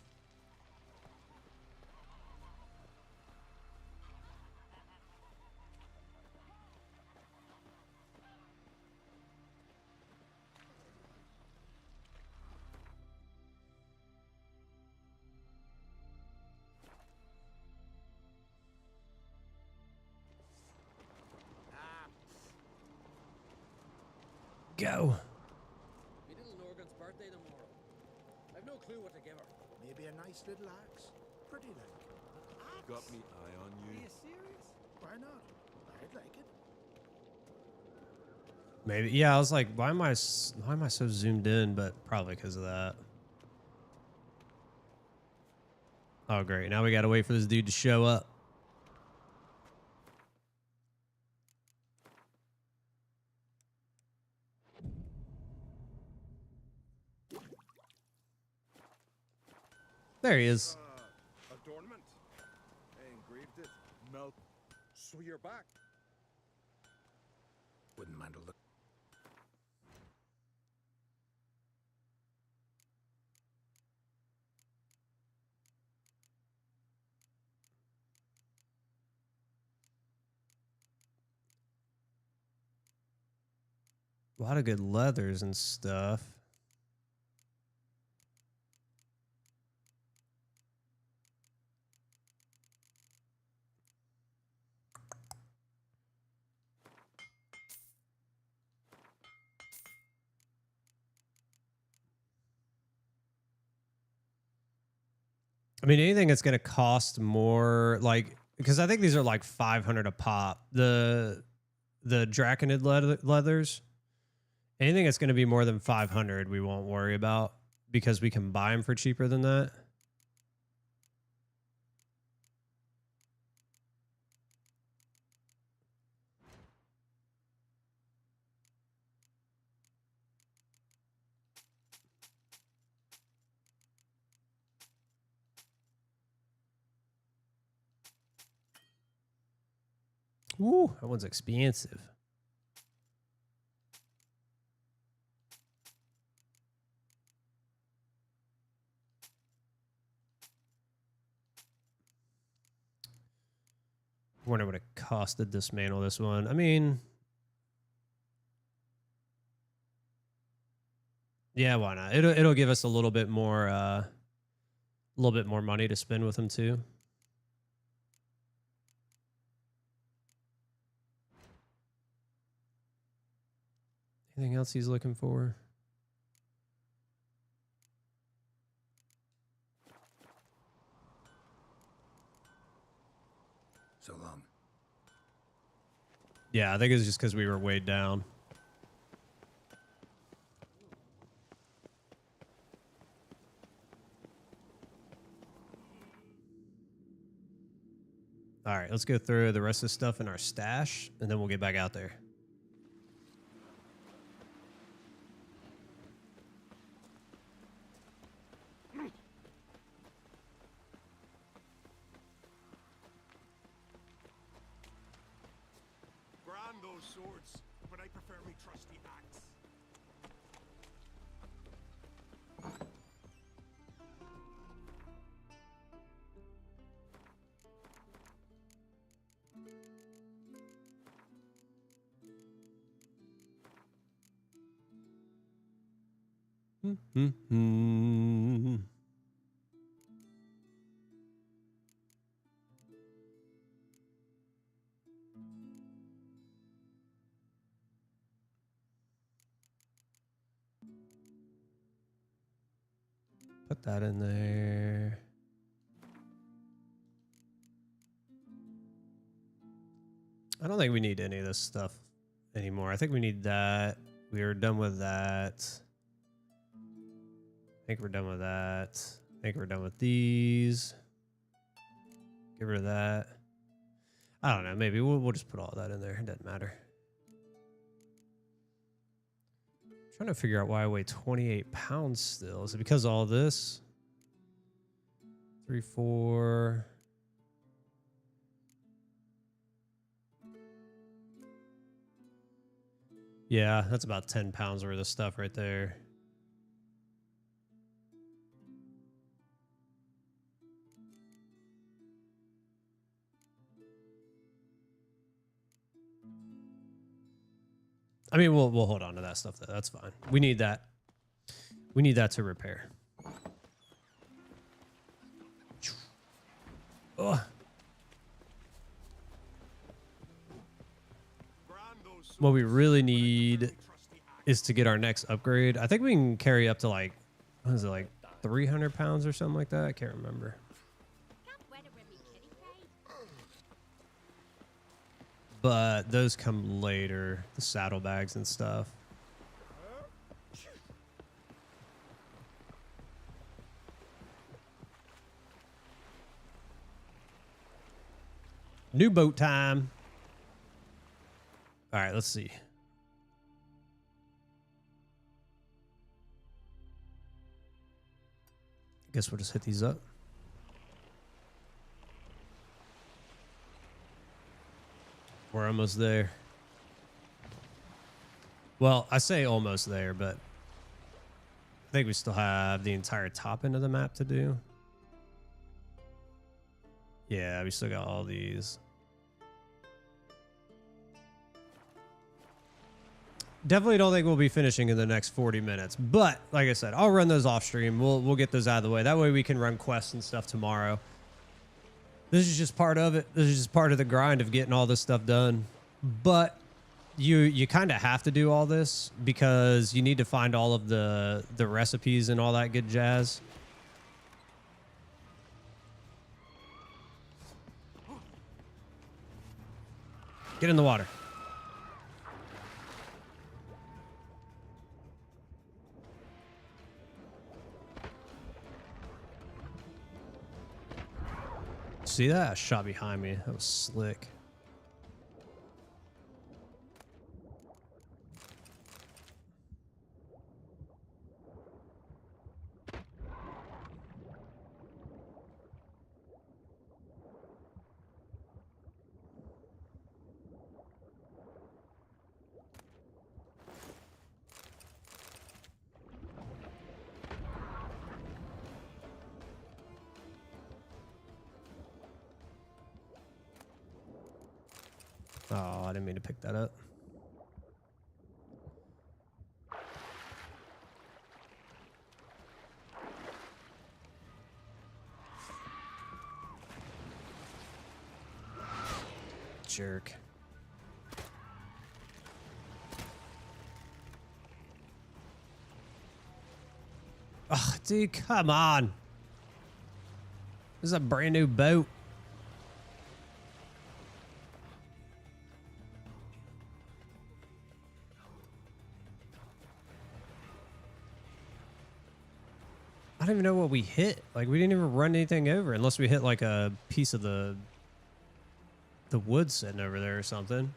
Go. My little Norgan's birthday tomorrow. I've no clue what to give her. Maybe a nice little axe. Pretty like. Got me eye on Are you. you serious? Why not? I'd like it. Maybe. Yeah, I was like, why am I so zoomed in? But probably because of that. Oh, great. Now we got to wait for this dude to show up. There he is. Adornment. I engraved it. Melt. So you're back. Wouldn't mind a look. A lot of good leathers and stuff. I mean, anything that's going to cost more, like, because I think these are like 500 a pop. The Draconid leathers, anything that's going to be more than 500, we won't worry about because we can buy them for cheaper than that. Ooh, that one's expensive. I wonder what it cost to dismantle this one. I mean, yeah, why not? It'll give us a little bit more money to spend with them too. Anything else he's looking for? So long. Yeah, I think it's just because we were weighed down. All right, let's go through the rest of the stuff in our stash, and then we'll get back out there. Grand those swords, but I prefer me trusty axe. Put that in there. I don't think we need any of this stuff anymore. I think we need that. We are done with that. I think we're done with that. I think we're done with these. Get rid of that. I don't know. Maybe we'll just put all that in there. It doesn't matter. Trying to figure out why I weigh 28 pounds still. Is it because of all this? 3, 4. Yeah, that's about 10 pounds worth of stuff right there. I mean, we'll hold on to that stuff though. That's fine. We need that. We need that to repair. Ugh. What we really need is to get our next upgrade. I think we can carry up to like, what is it, like 300 pounds or something like that? I can't remember. But those come later, the saddlebags and stuff. New boat time. All right, let's see. I guess we'll just hit these up. We're almost there. Well, I say almost there, but I think we still have the entire top end of the map to do. Yeah, we still got all these. Definitely don't think we'll be finishing in the next 40 minutes. But, like I said, I'll run those off stream. We'll get those out of the way. That way we can run quests and stuff tomorrow. This is just part of it. This is just part of the grind of getting all this stuff done. But you kind of have to do all this because you need to find all of the recipes and all that good jazz. Get in the water. See that? A shot behind me. That was slick. Oh, I didn't mean to pick that up. Jerk. Oh, dude, come on. This is a brand new boat. I don't even know what we hit. Like, we didn't even run anything over unless we hit like a piece of the wood sitting over there or something.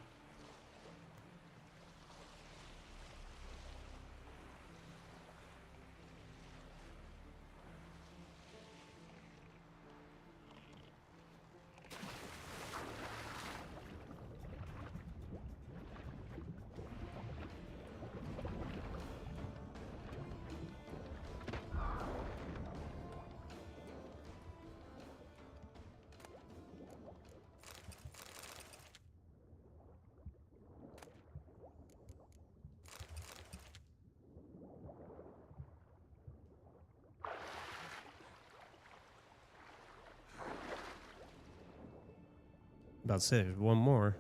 About to say, there's one more.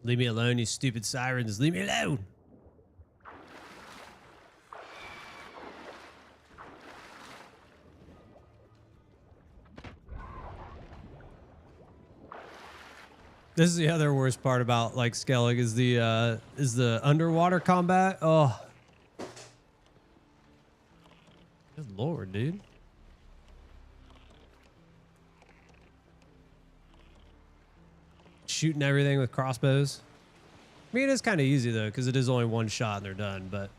Leave me alone, you stupid sirens. Leave me alone. This is the other worst part about like scaling is the underwater combat. Oh, good lord, dude. Shooting everything with crossbows. I mean, it is kind of easy though, because it is only one shot and they're done, but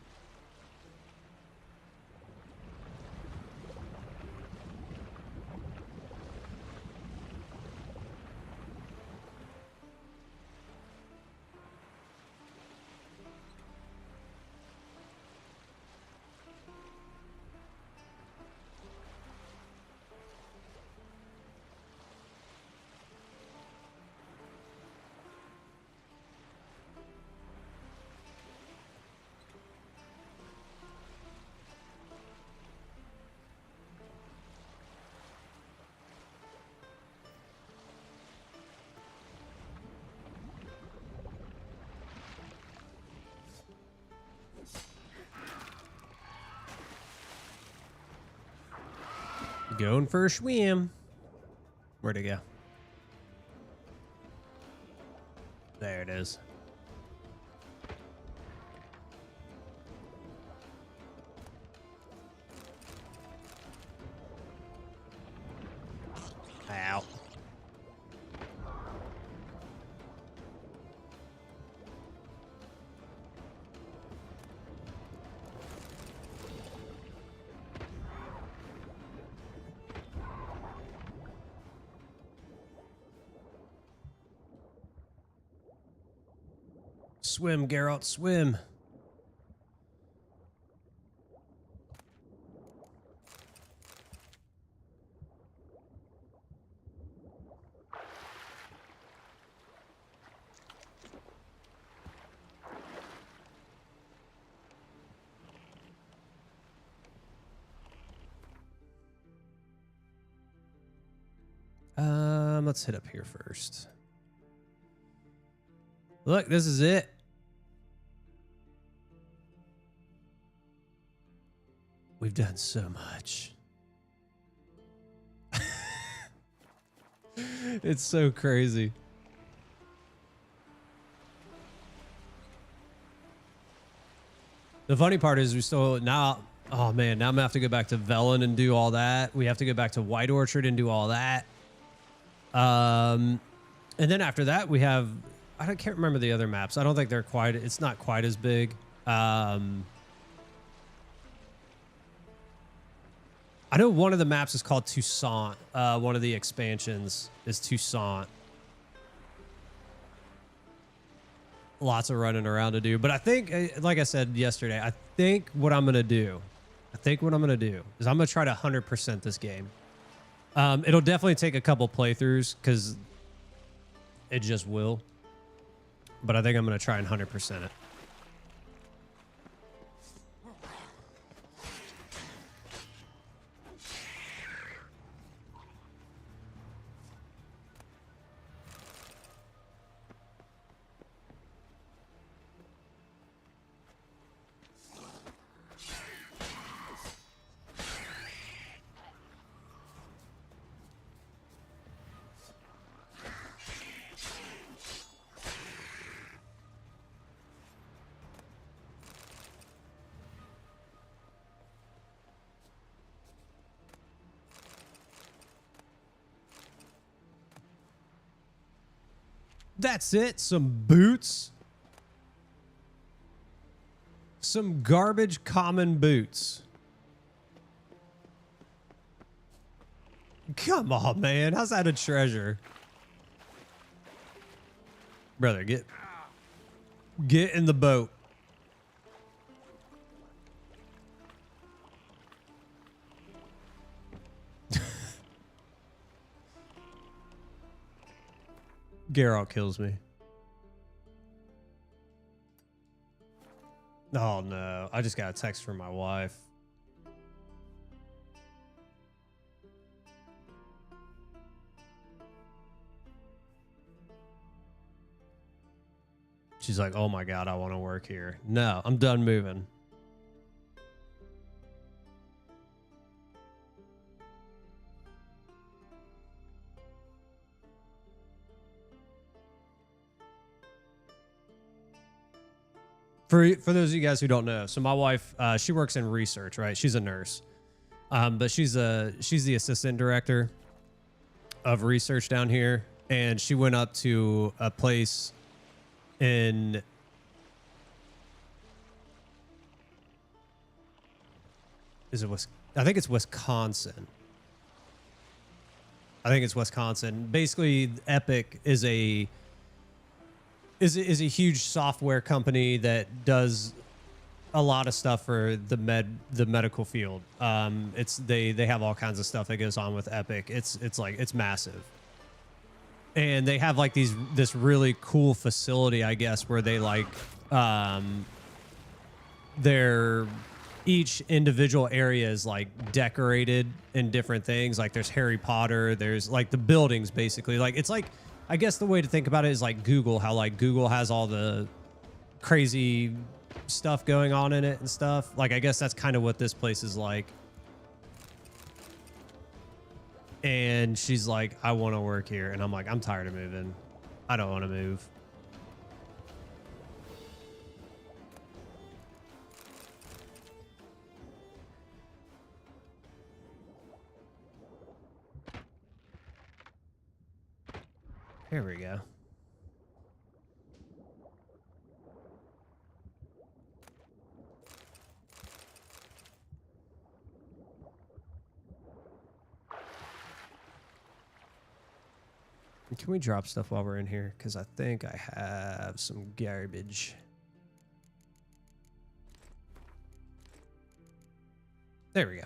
going for a swim. Where'd it go? There it is. Ow. Swim, Geralt, swim. Let's hit up here first. Look, this is it. We've done so much. It's so crazy. The funny part is we still now, oh man, now I'm gonna have to go back to Velen and do all that. We have to go back to White Orchard and do all that. And then after that we have, I can't remember the other maps. I don't think they're quite, it's not quite as big. I know one of the maps is called Toussaint. One of the expansions is Toussaint. Lots of running around to do. But I think, like I said yesterday, I think what I'm going to do is I'm going to try to 100% this game. It'll definitely take a couple playthroughs because it just will. But I think I'm going to try and 100% it. That's it. Some boots. Some garbage common boots. Come on, man. How's that a treasure? Brother, get in the boat. Geralt kills me. Oh no, I just got a text from my wife. She's like, oh my God, I want to work here. No, I'm done moving. For those of you guys who don't know, so my wife, she works in research, right? She's a nurse, but she's the assistant director of research down here, and she went up to a place in I think it's Wisconsin. I think it's Wisconsin. Basically, Epic is a huge software company that does a lot of stuff for the medical field. They have all kinds of stuff that goes on with Epic. It's massive. And they have like this really cool facility, I guess, where they like each individual area is like decorated in different things. Like there's Harry Potter, there's like the buildings basically. Like it's like, I guess the way to think about it is like Google, how like Google has all the crazy stuff going on in it and stuff. Like, I guess that's kind of what this place is like. And she's like, I want to work here. And I'm like, I'm tired of moving. I don't want to move. Here we go. Can we drop stuff while we're in here? Because I think I have some garbage. There we go.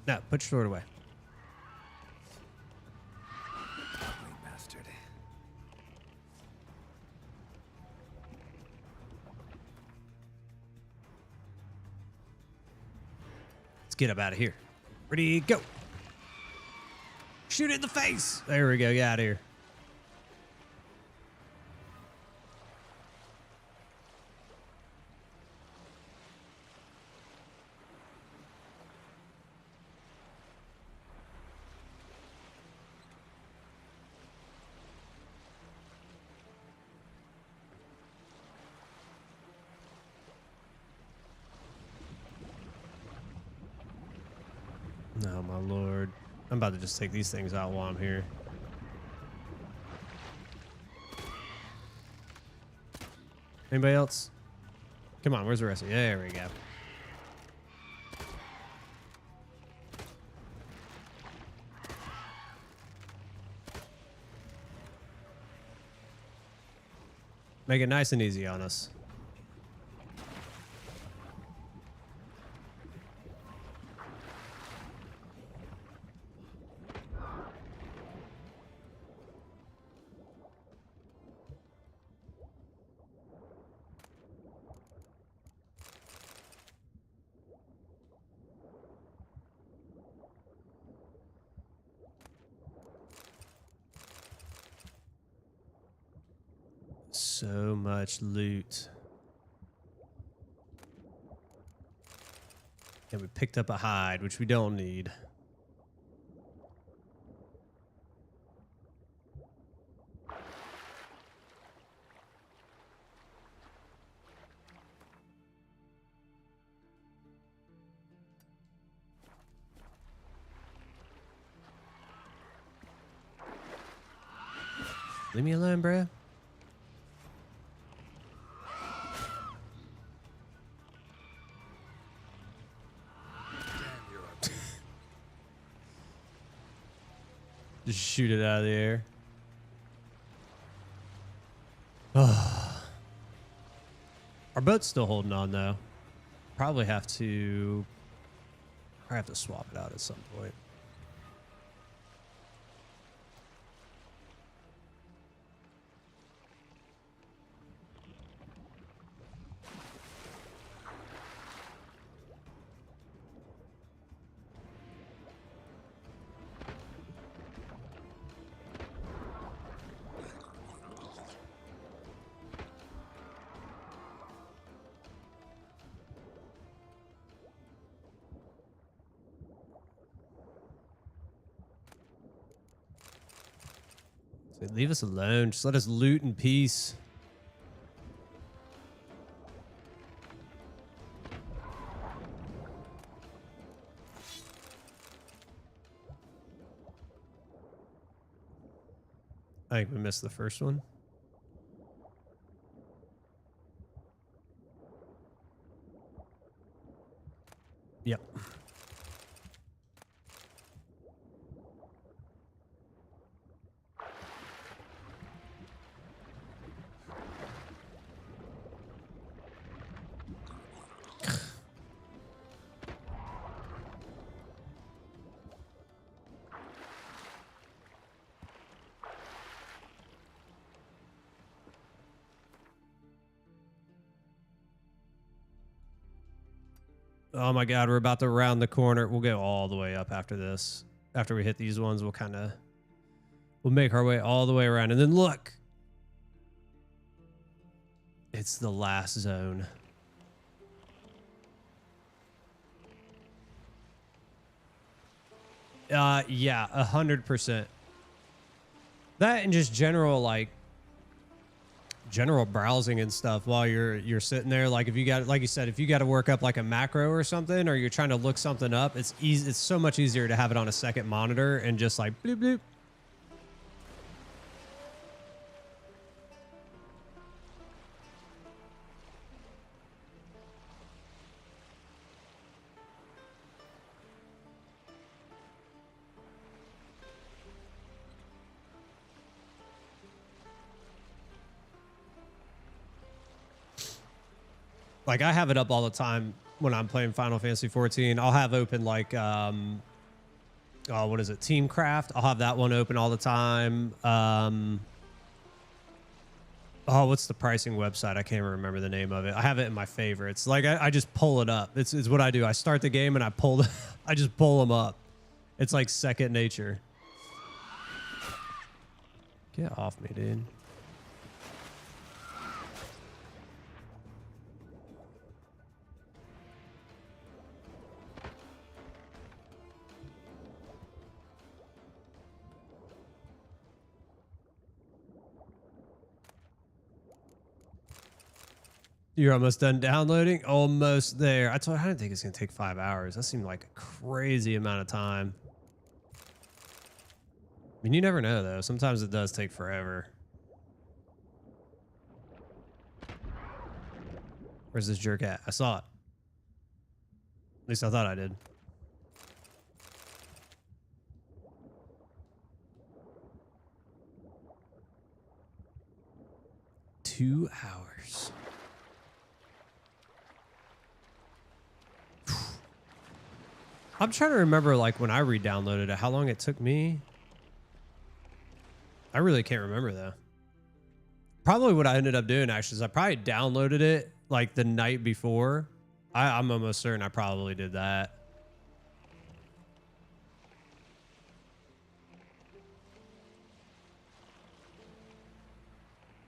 No, put your sword away. Bastard. Let's get up out of here. Ready, go. Shoot it in the face. There we go. Get out of here. Oh, my Lord. I'm about to just take these things out while I'm here. Anybody else? Come on, where's the rest of you? There we go. Make it nice and easy on us. So much loot. And we picked up a hide, which we don't need. Leave me alone, bruh. Just shoot it out of the air. Oh. Our boat's still holding on though. Probably have to swap it out at some point. So leave us alone. Just let us loot in peace. I think we missed the first one. Yep. Oh my God, we're about to round the corner. We'll go all the way up after this. After we hit these ones, we'll make our way all the way around. And then look, it's the last zone. Yeah, 100%. That and just general, like, general browsing and stuff while you're sitting there. Like if you got, like you said, if you got to work up like a macro or something, or you're trying to look something up, it's easy. It's so much easier to have it on a second monitor and just like bloop bloop. Like I have it up all the time when I'm playing Final Fantasy 14. I'll have open like, oh, what is it? Teamcraft. I'll have that one open all the time. Oh, what's the pricing website? I can't even remember the name of it. I have it in my favorites. Like I just pull it up. It's what I do. I start the game and I I just pull them up. It's like second nature. Get off me, dude. You're almost done downloading? Almost there. I didn't think it's going to take 5 hours. That seemed like a crazy amount of time. I mean, you never know, though. Sometimes it does take forever. Where's this jerk at? I saw it. At least I thought I did. Two hours. I'm trying to remember, like, when I re-downloaded it, how long it took me. I really can't remember, though. Probably what I ended up doing, actually, is I probably downloaded it, like, the night before. I'm almost certain I probably did that.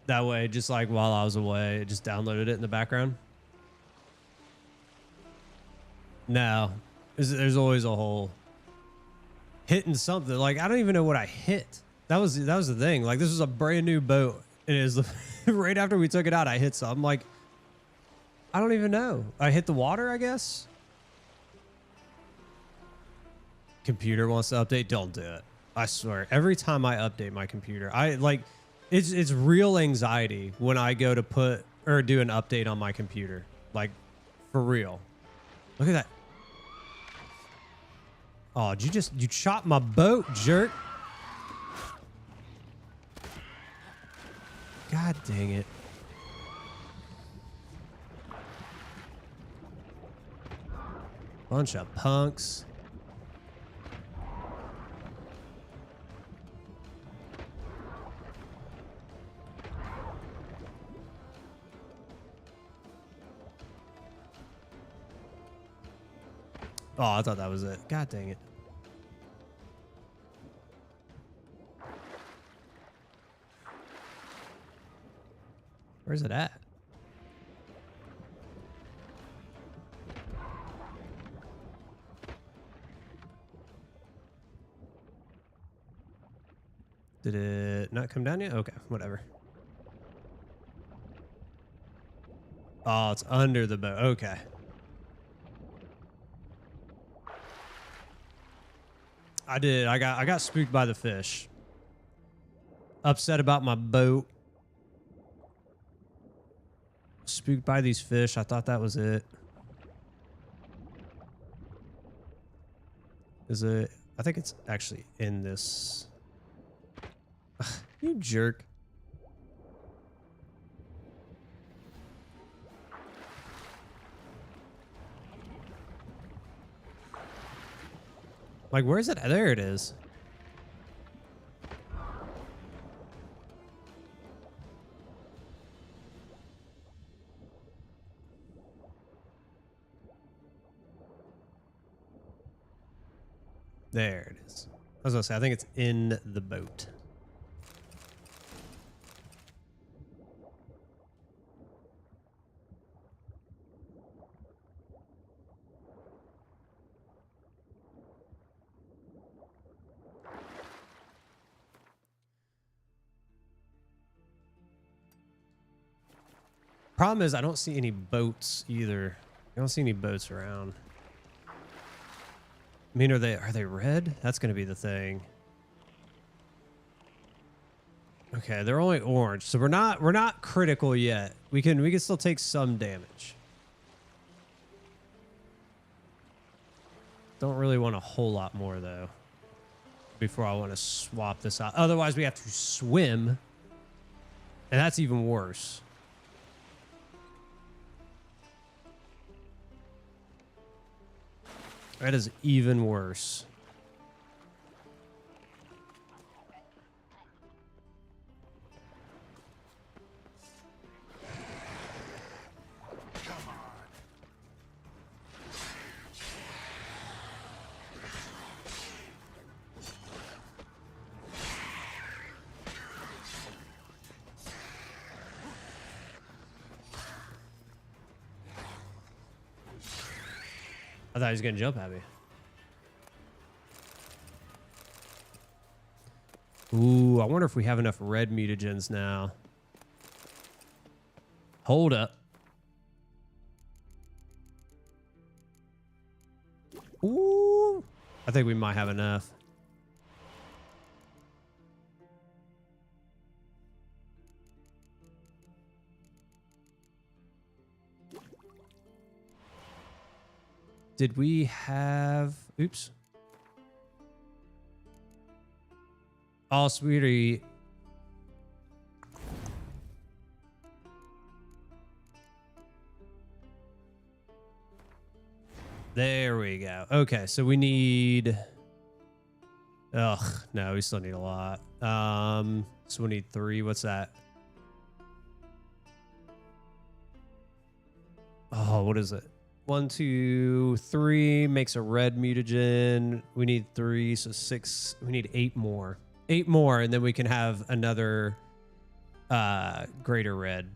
That way, just, like, while I was away, it just downloaded it in the background. No. There's always a hole. Hitting something. Like, I don't even know what I hit. That was the thing. Like, this was a brand new boat. And it is right after we took it out, I hit something. Like, I don't even know. I hit the water, I guess. Computer wants to update. Don't do it. I swear. Every time I update my computer, it's real anxiety when I go to put or do an update on my computer. Like, for real. Look at that. Oh, you chopped my boat, jerk. God dang it. Bunch of punks. Oh, I thought that was it. God dang it. Where's it at? Did it? it not come down yet? Okay, whatever. Oh, it's under the boat. Okay. I did. I got spooked by the fish. Upset about my boat. Spooked by these fish. I thought that was it. Is it? I think it's actually in this. Ugh, you jerk. Like, where is it? There it is. There it is. I was gonna say, I think it's in the boat. Problem is, I don't see any boats either. I don't see any boats around. I mean, are they red? That's going to be the thing. Okay, they're only orange, so we're not critical yet. We can still take some damage. Don't really want a whole lot more though before I want to swap this out. Otherwise, we have to swim, and that's even worse. That is even worse. I thought he was going to jump at me. Ooh, I wonder if we have enough red mutagens now. Hold up. Ooh, I think we might have enough. Did we have... Oops. Oh, sweetie. There we go. Okay, so we need... Ugh, no, we still need a lot. So we need 3. What's that? Oh, what is it? 1, 2, 3 makes a red mutagen. We need 3, so 6. We need 8 more. 8 more, and then we can have another greater red.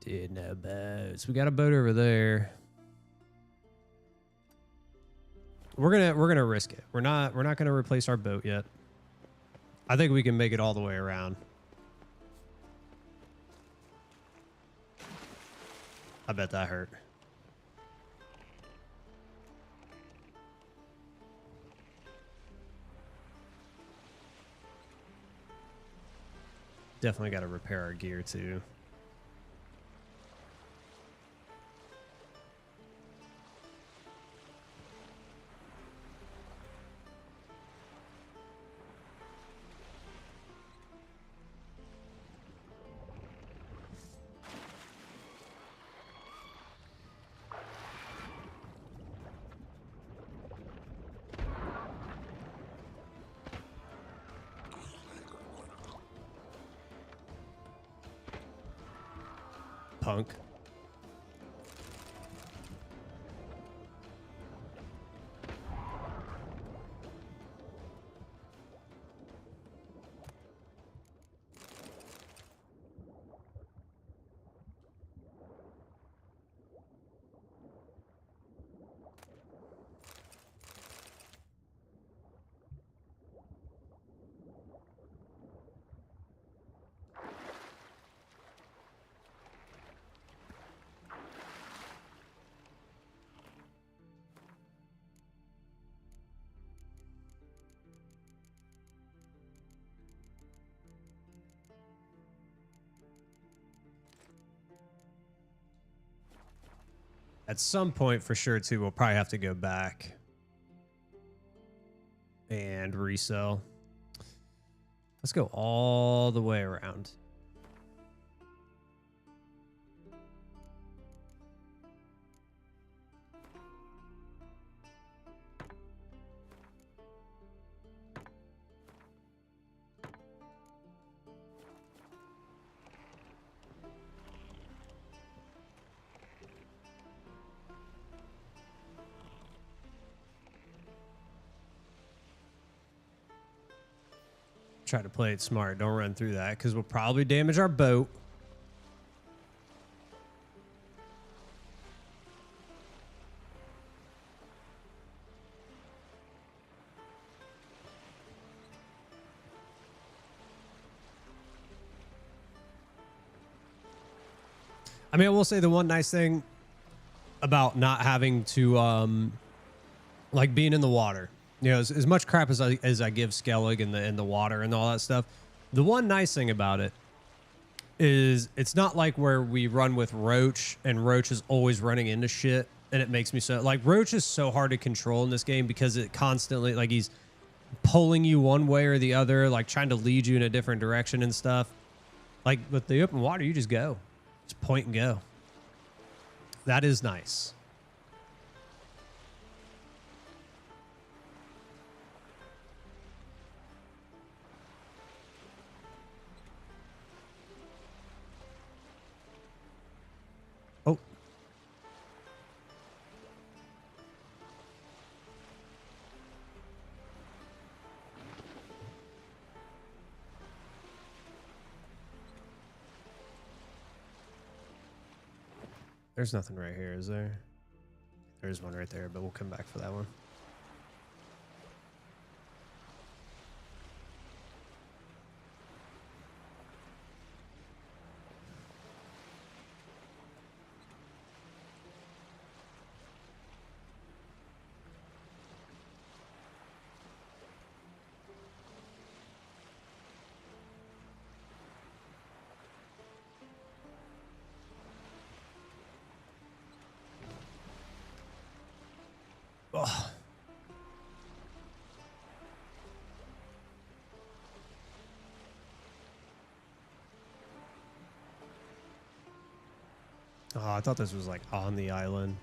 Dude, no boats. We got a boat over there. We're gonna risk it. We're not gonna replace our boat yet. I think we can make it all the way around. I bet that hurt. Definitely got to repair our gear too. punk. At some point, for sure, too, we'll probably have to go back and resell. Let's go all the way around. Try to play it smart. Don't run through that because we'll probably damage our boat. I mean, I will say the one nice thing about not having to, like being in the water. You know, as much crap as I give Skellig in the water and all that stuff, the one nice thing about it is it's not like where we run with Roach and Roach is always running into shit, and it makes me so like Roach is so hard to control in this game because it constantly like he's pulling you one way or the other, like trying to lead you in a different direction and stuff. Like with the open water, you just go, just point and go. That is nice. Oh. There's nothing right here, is there? There's one right there, but we'll come back for that one. Oh. Oh, I thought this was like on the island.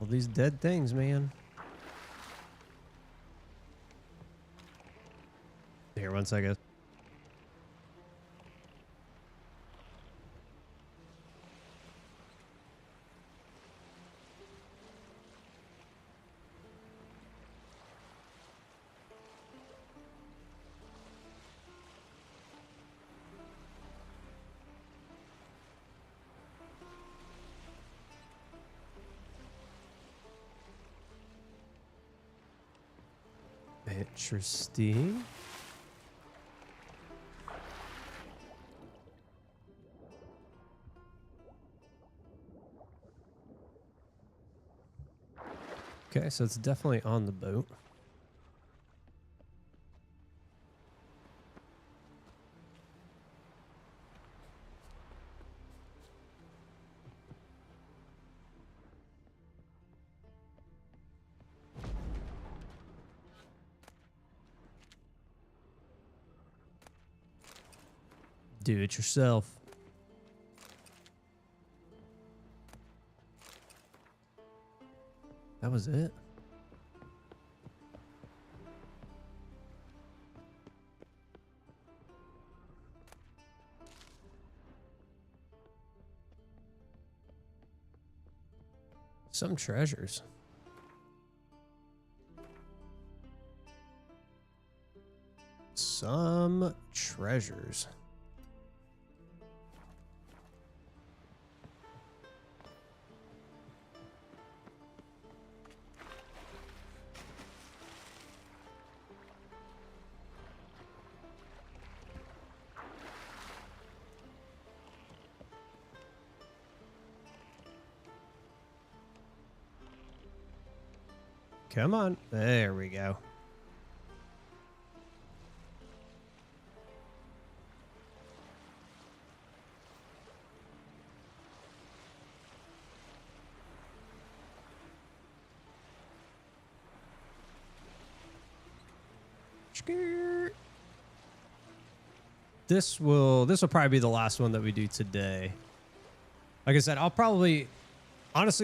All these dead things, man. Here, one second. Interesting. Okay, so it's definitely on the boat. Do it yourself. That was it. Some treasures. Some treasures. Come on. There we go. This will probably be the last one that we do today. Like I said, honestly,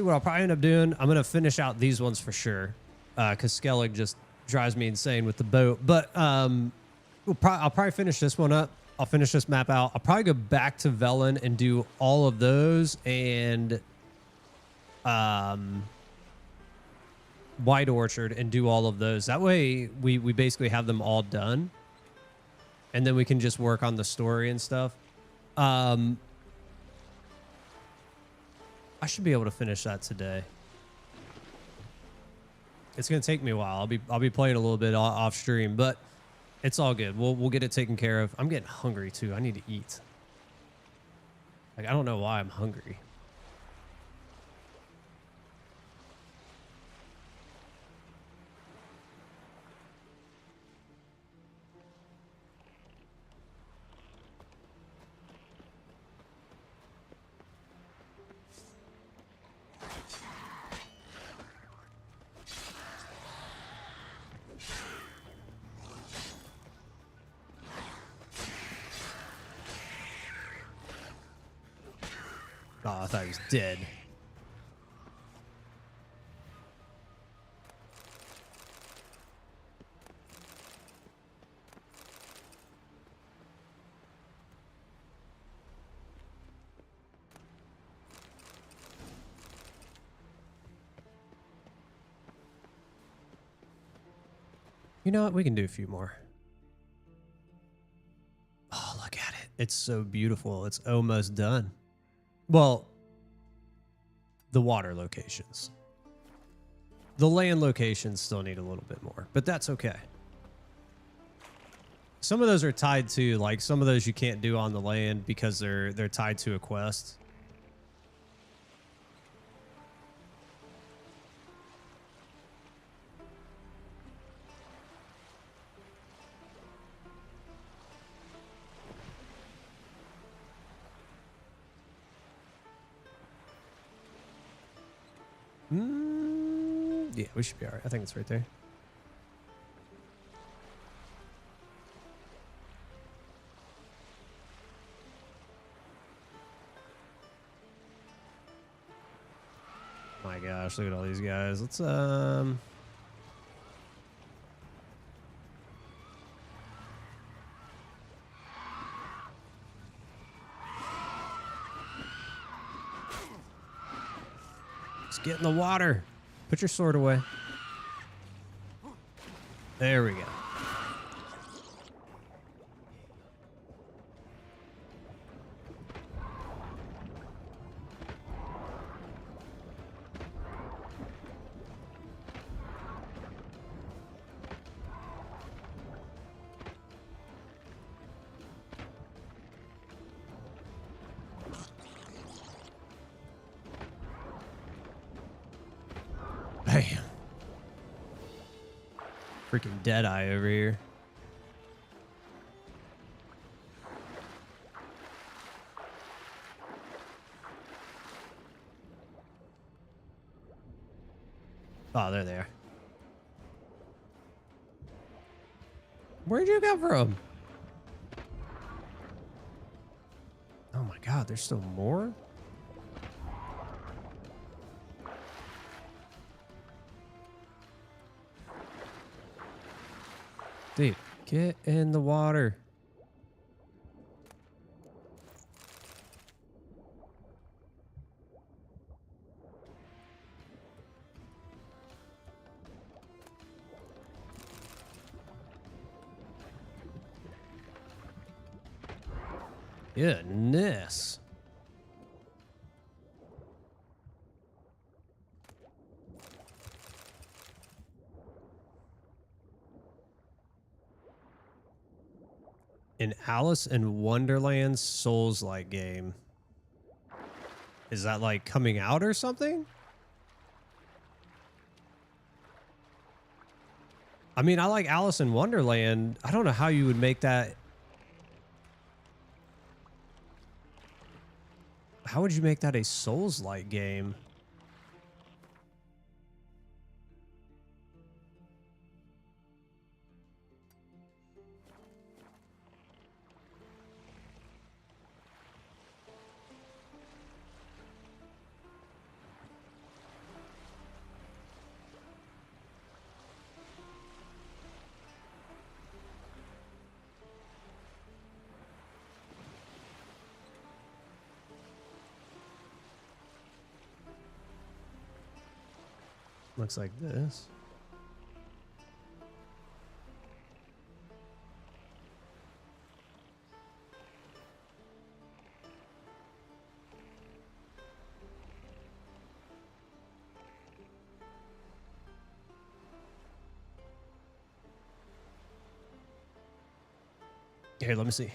what I'll probably end up doing, I'm going to finish out these ones for sure. Because scaling just drives me insane with the boat. But I'll probably finish this one up. I'll finish this map out. I'll probably go back to Velen and do all of those and White Orchard and do all of those. That way we basically have them all done. And then we can just work on the story and stuff. I should be able to finish that today. It's gonna take me a while. I'll be playing a little bit off stream, but it's all good. We'll get it taken care of. I'm getting hungry too. I need to eat. Like, I don't know why I'm hungry. Oh, I thought he was dead. You know what? We can do a few more. Oh, look at it. It's so beautiful. It's almost done. Well, the water locations. The land locations still need a little bit more, but that's okay. Some of those are tied to, like, some of those you can't do on the land because they're tied to a quest. Yeah, we should be all right. I think it's right there. My gosh, look at all these guys. Let's Let's get in the water. Put your sword away. There we go. Damn. Freaking Deadeye over here. Oh, they're there. Where'd you come from? Oh my God, there's still more? Dude, get in the water. Goodness. An Alice in Wonderland Souls-like game. Is that like coming out or something? I mean, I like Alice in Wonderland. I don't know how you would make that. How would you make that a Souls-like game? Looks like this. Here, let me see.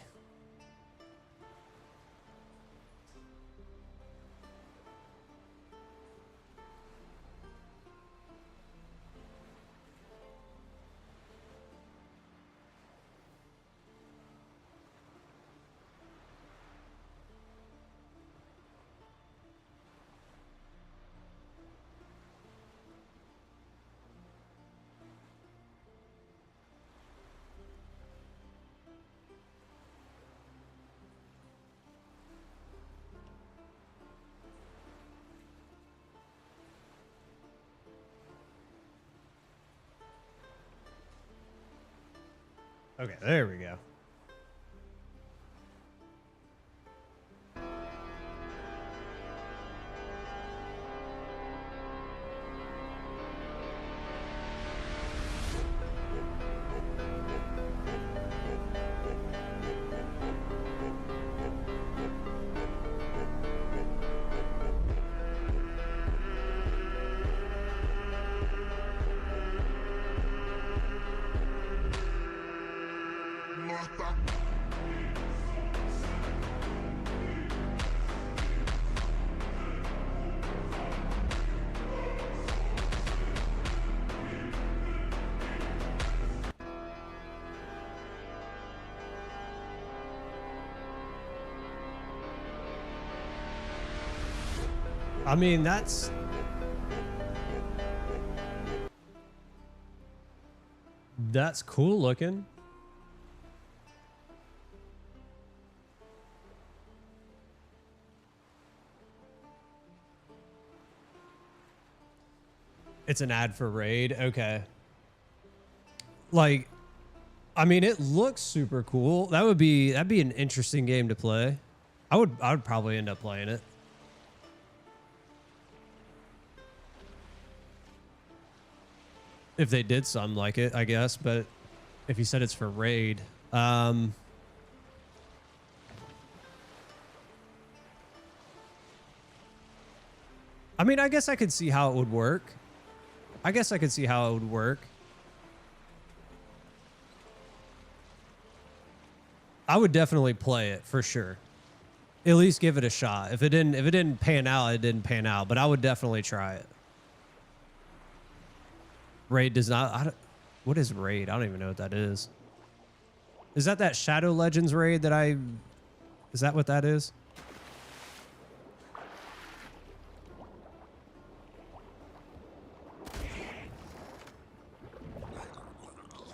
Okay, there we go. I mean, that's cool looking. It's an ad for Raid. Okay. Like, I mean, it looks super cool. That'd be an interesting game to play. I would probably end up playing it. If they did something like it, I guess, but if you said it's for Raid, I mean, I guess I could see how it would work. I would definitely play it for sure. At least give it a shot. If it didn't pan out, it didn't pan out, but I would definitely try it. Raid does not. What is raid? I don't even know what that is. Is that Shadow Legends raid that I? Is that what that is?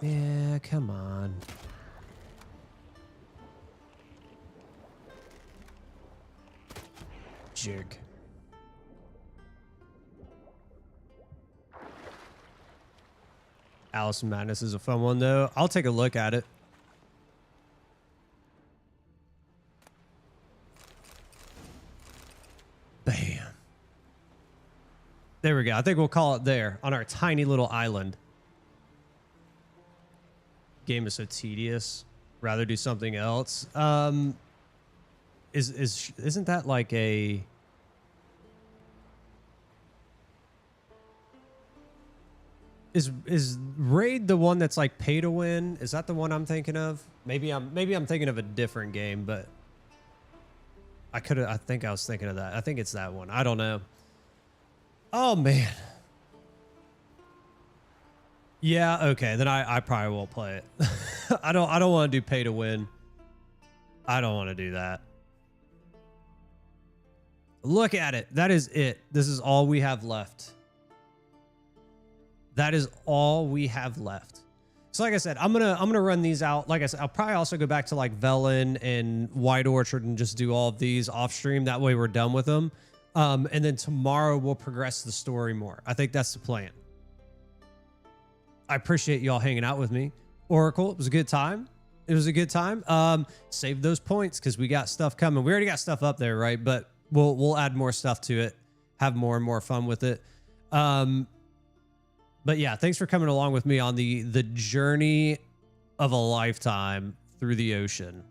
Yeah, come on. Jig. Alice in Madness is a fun one, though. I'll take a look at it. Bam. There we go. I think we'll call it there on our tiny little island. Game is so tedious. Rather do something else. Isn't that like a... Is Raid the one that's like pay to win? Is that the one I'm thinking of? Maybe I'm thinking of a different game, but I think I was thinking of that. I think it's that one. I don't know. Oh man. Yeah, okay. Then I probably won't play it. I don't want to do pay to win. I don't want to do that. Look at it. That is it. This is all we have left. That is all we have left. So like I said, I'm gonna run these out. Like I said, I'll probably also go back to like Velen and White Orchard and just do all of these off stream. That way we're done with them. And then tomorrow we'll progress the story more. I think that's the plan. I appreciate y'all hanging out with me. Oracle, it was a good time. It was a good time. Save those points because we got stuff coming. We already got stuff up there, right? But we'll add more stuff to it. Have more and more fun with it. But yeah, thanks for coming along with me on the journey of a lifetime through the ocean.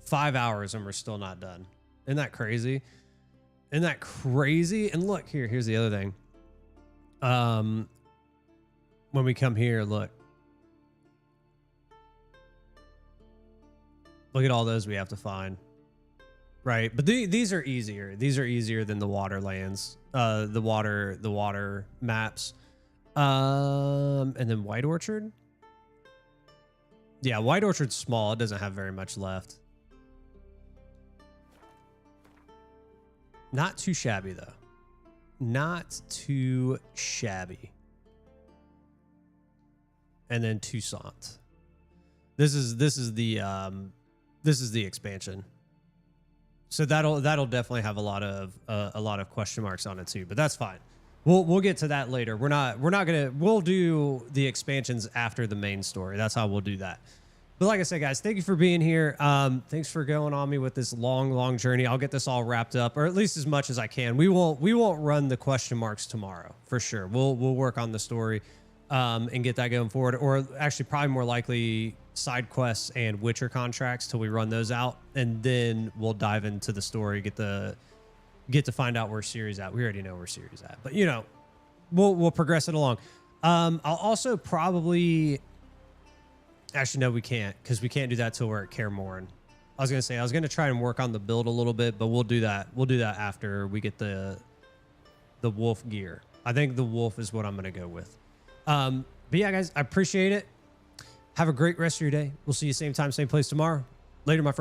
5 hours and we're still not done. Isn't that crazy? Isn't that crazy? And look, here's the other thing. When we come here, look at all those we have to find. Right, but these are easier. These are easier than the water lands, the water maps, and then White Orchard. Yeah, White Orchard's small. It doesn't have very much left. Not too shabby though. Not too shabby. And then Toussaint. This is the expansion. So that'll definitely have a lot of question marks on it too, but that's fine. We'll get to that later. We'll do the expansions after the main story. That's how we'll do that. But like I said, guys, thank you for being here. Thanks for going on me with this long journey. I'll get this all wrapped up, or at least as much as I can. We won't run the question marks tomorrow for sure. We'll work on the story and get that going forward, or actually probably more likely side quests and Witcher contracts till we run those out, and then we'll dive into the story, get to find out where Siri's at. We already know where Siri's at, but you know, we'll progress it along. I'll also probably actually no, we can't, because we can't do that till we're at Kaer Morhen. I was gonna try and work on the build a little bit, but we'll do that after we get the wolf gear. I think the wolf is what I'm gonna go with. But yeah, guys, I appreciate it. Have a great rest of your day. We'll see you same time, same place tomorrow. Later, my friends.